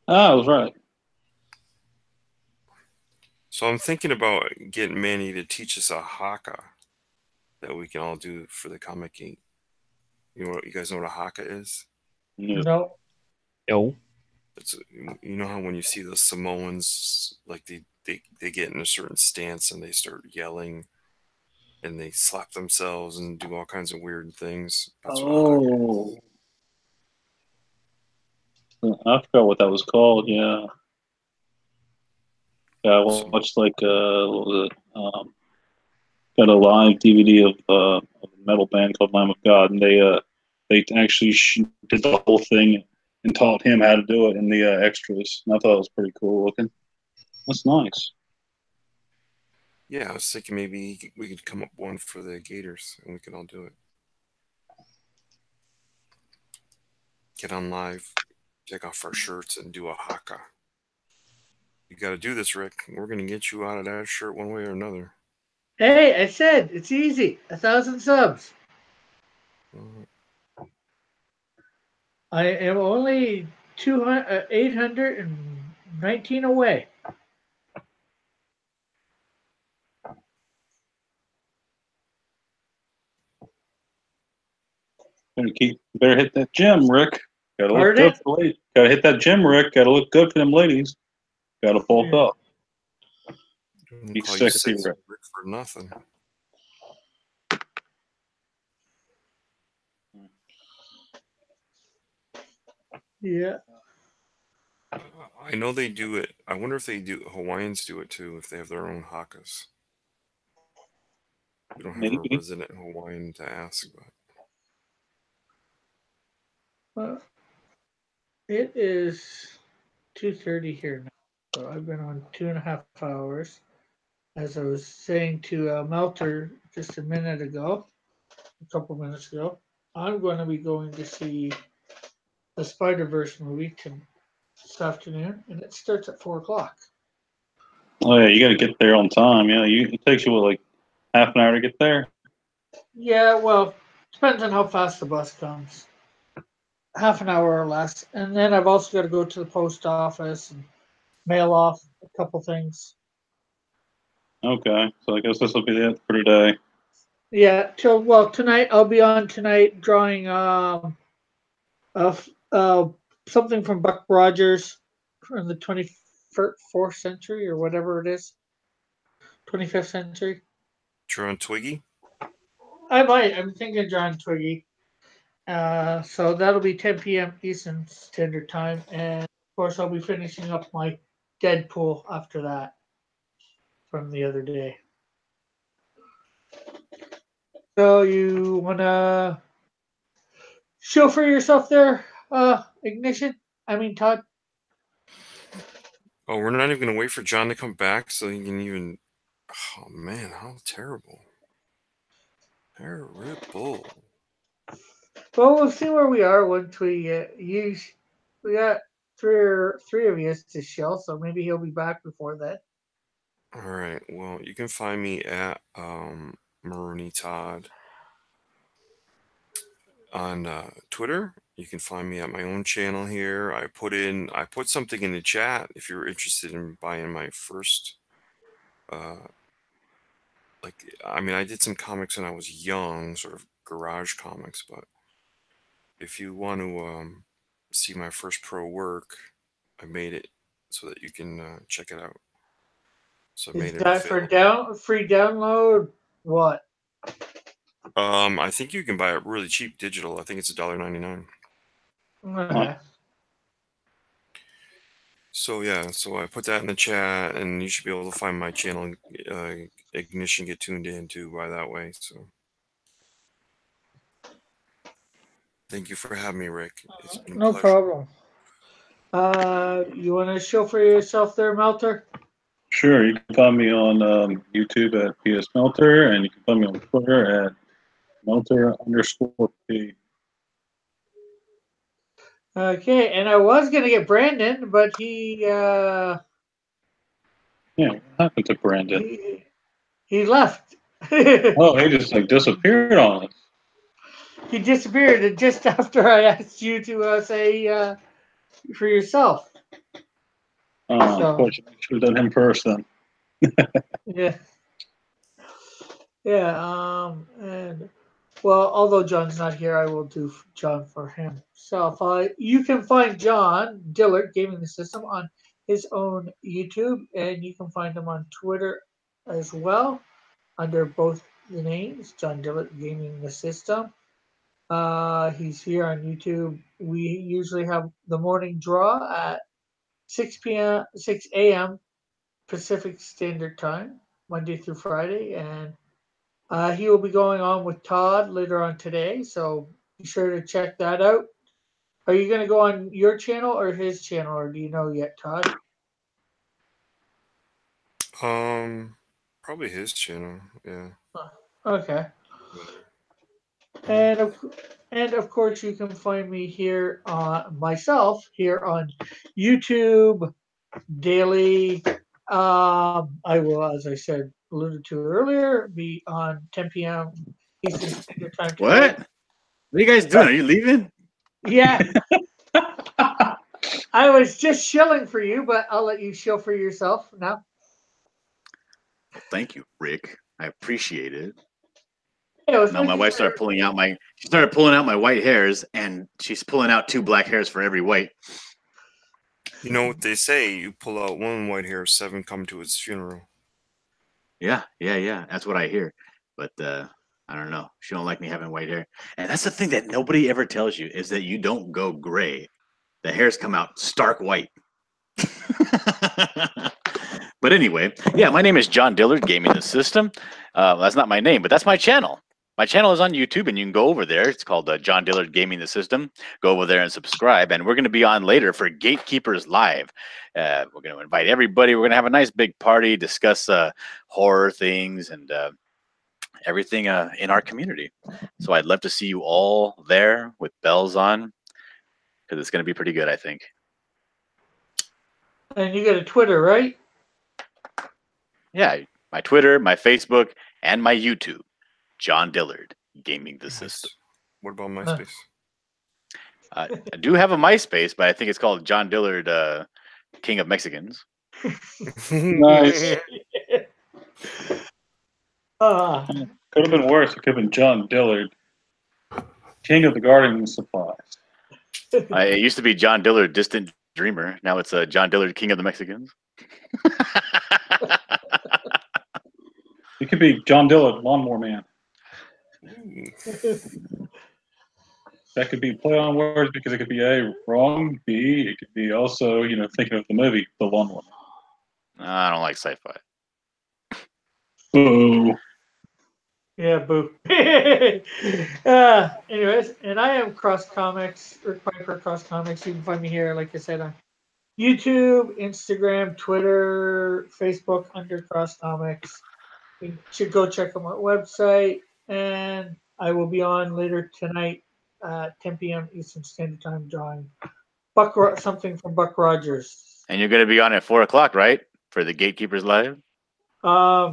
Ah, I was right. So I'm thinking about getting Manny to teach us a haka that we can all do for the Comic Geek. You guys know what a haka is? No. No. It's, you know how when you see the Samoans, like they get in a certain stance and they start yelling and they slap themselves and do all kinds of weird things. That's what a haka is. I forgot what that was called. Yeah. Yeah, I watched like what was it? Got a live DVD of a metal band called Lamb of God, and they actually did the whole thing and taught him how to do it in the extras. And I thought it was pretty cool looking. That's nice. Yeah, I was thinking maybe we could come up with one for the Gators and we could all do it. Get on live, take off our shirts, and do a haka. You got to do this, Rick. We're going to get you out of that shirt one way or another. Hey, I said it's easy. 1,000 subs. I am only 819 away. Better hit that gym, Rick. Gotta look Pardon? good for ladies. Gotta hit that gym, Rick. Gotta look good for them ladies. Gotta bulk up. Be Call you sexy, sexy Rick. Rick for nothing. Yeah. I know they do it. I wonder if Hawaiians do it too, if they have their own hakas. We don't have Maybe. a resident Hawaiian to ask, but Well, it is 2:30 here now. So I've been on 2.5 hours. As I was saying to Melter just a minute ago, a couple minutes ago, I'm going to be going to see the Spider-Verse movie this afternoon, and it starts at 4 o'clock. Oh yeah, you gotta get there on time. Yeah, it takes you like half an hour to get there. Yeah, well, depends on how fast the bus comes. half an hour or less. And then I've also got to go to the post office and mail off a couple things. Okay, so I guess this will be it for today. Yeah, tonight I'll be on tonight drawing uh, uh something from Buck Rogers from the 24th century or whatever it is, 25th century. Drawing Twiggy. I might. I'm thinking John Twiggy. So that'll be 10 p.m. Eastern Standard Time, and of course I'll be finishing up my Deadpool after that from the other day. So you wanna chauffeur yourself there, Ignition? I mean Todd. Oh, we're not even gonna wait for John to come back so he can even. Oh man, how terrible! Terrible. Well, we'll see where we are once we use. We got three of you to show, so maybe he'll be back before that. All right. Well, you can find me at Maroney Todd on Twitter. You can find me at my own channel here. I put something in the chat if you're interested in buying my first. I did some comics when I was young, sort of garage comics, but if you want to see my first pro work, I made it so that you can check it out. So I Is made it that for available. free download? What? I think you can buy it really cheap digital. I think it's $1.99. Okay. So yeah, so I put that in the chat, and you should be able to find my channel, Ignition, get tuned in to by that way. So thank you for having me, Rick. It's been a No pleasure. problem. You want to show for yourself there, Melter? Sure, you can find me on YouTube at PS Melter, and you can find me on Twitter at Melter_P. Okay, and I was gonna get Brandon, but Yeah, what happened to Brandon? he left. Oh, he just like disappeared on us. He disappeared just after I asked you to say for yourself. So Of course, you should have done him first then. yeah, yeah. And well, although John's not here, I will do John for him. So you can find John Dillard Gaming the System on his own YouTube, and you can find him on Twitter as well under both the names, John Dillard Gaming the System. He's here on YouTube. We usually have the morning draw at 6 a.m. Pacific Standard Time, Monday through Friday, and he will be going on with Todd later on today. So be sure to check that out. Are you going to go on your channel or his channel, or do you know yet, Todd? Probably his channel. Yeah. Okay. And of course, you can find me here, myself here on YouTube daily. I will, as I said, alluded to earlier, be on 10 p.m. Eastern Standard Time tonight. What are you guys doing? Are you leaving? Yeah. I was just shilling for you, but I'll let you shill for yourself now. Thank you, Rick. I appreciate it. Yeah, No, my wife started pulling out my white hairs, and she's pulling out 2 black hairs for every white. You know what they say? You pull out 1 white hair, 7 come to its funeral. Yeah. That's what I hear. But I don't know. She don't like me having white hair. And that's the thing that nobody ever tells you is that you don't go gray. The hairs come out stark white. But anyway, yeah, my name is John Dillard, Gaming the System. That's not my name, but that's my channel. My channel is on YouTube, and you can go over there. It's called John Dillard Gaming the System. Go over there and subscribe. And we're going to be on later for Gatekeepers Live. We're going to invite everybody. We're going to have a nice big party, discuss horror things and everything in our community. So I'd love to see you all there with bells on, because it's going to be pretty good, I think. And you got a Twitter, right? Yeah, my Twitter, my Facebook, and my YouTube. John Dillard, Gaming the System. What about MySpace? I do have a MySpace, but I think it's called John Dillard, King of Mexicans. Nice. Uh, Could have been worse. It could have been John Dillard, King of the Garden Supplies. It used to be John Dillard, Distant Dreamer. Now it's John Dillard, King of the Mexicans. It could be John Dillard, Lawnmower Man. That could be play on words because it could be A, wrong, B, it could be also, thinking of the movie, The Lawnmower I don't like sci-fi. Man. Boo. yeah, boo. Anyways, and I am Cross Comics, Rick Piper Cross Comics. You can find me here, like I said, on YouTube, Instagram, Twitter, Facebook under Cross Comics. You should go check out my website, and I will be on later tonight, 10 p.m. Eastern Standard Time, drawing something from Buck Rogers. And you're going to be on at 4 o'clock, right? For the Gatekeepers Live? 4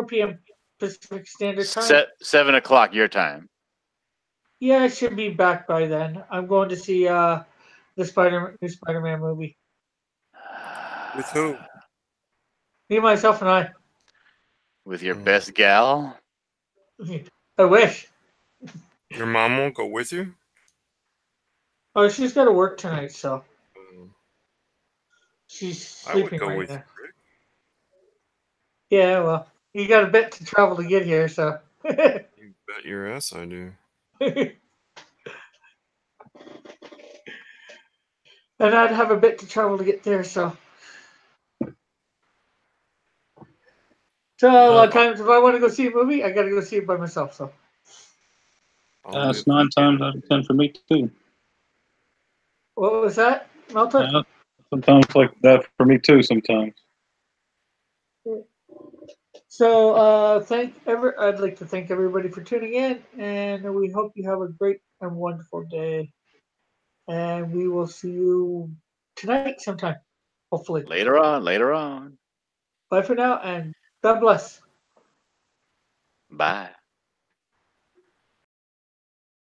p.m. Pacific Standard Time. 7 o'clock your time. Yeah, I should be back by then. I'm going to see the new Spider-Man movie. With who? Me, myself, and I. With your best gal? I wish. Your mom won't go with you? Oh, she's got to work tonight, so she's I would sleeping go right with now. you, Rick. Yeah, well, you got a bit to travel to get here, so. You bet your ass I do. And I'd have a bit to travel to get there, so. So a lot of times, if I want to go see a movie, I got to go see it by myself. So. That's 9 times out of 10 for me, too. What was that, Melton? Sometimes like that for me, too, sometimes. So I'd like to thank everybody for tuning in, and we hope you have a great and wonderful day. And we will see you tonight sometime, hopefully. Later on. Bye for now, and God bless. Bye.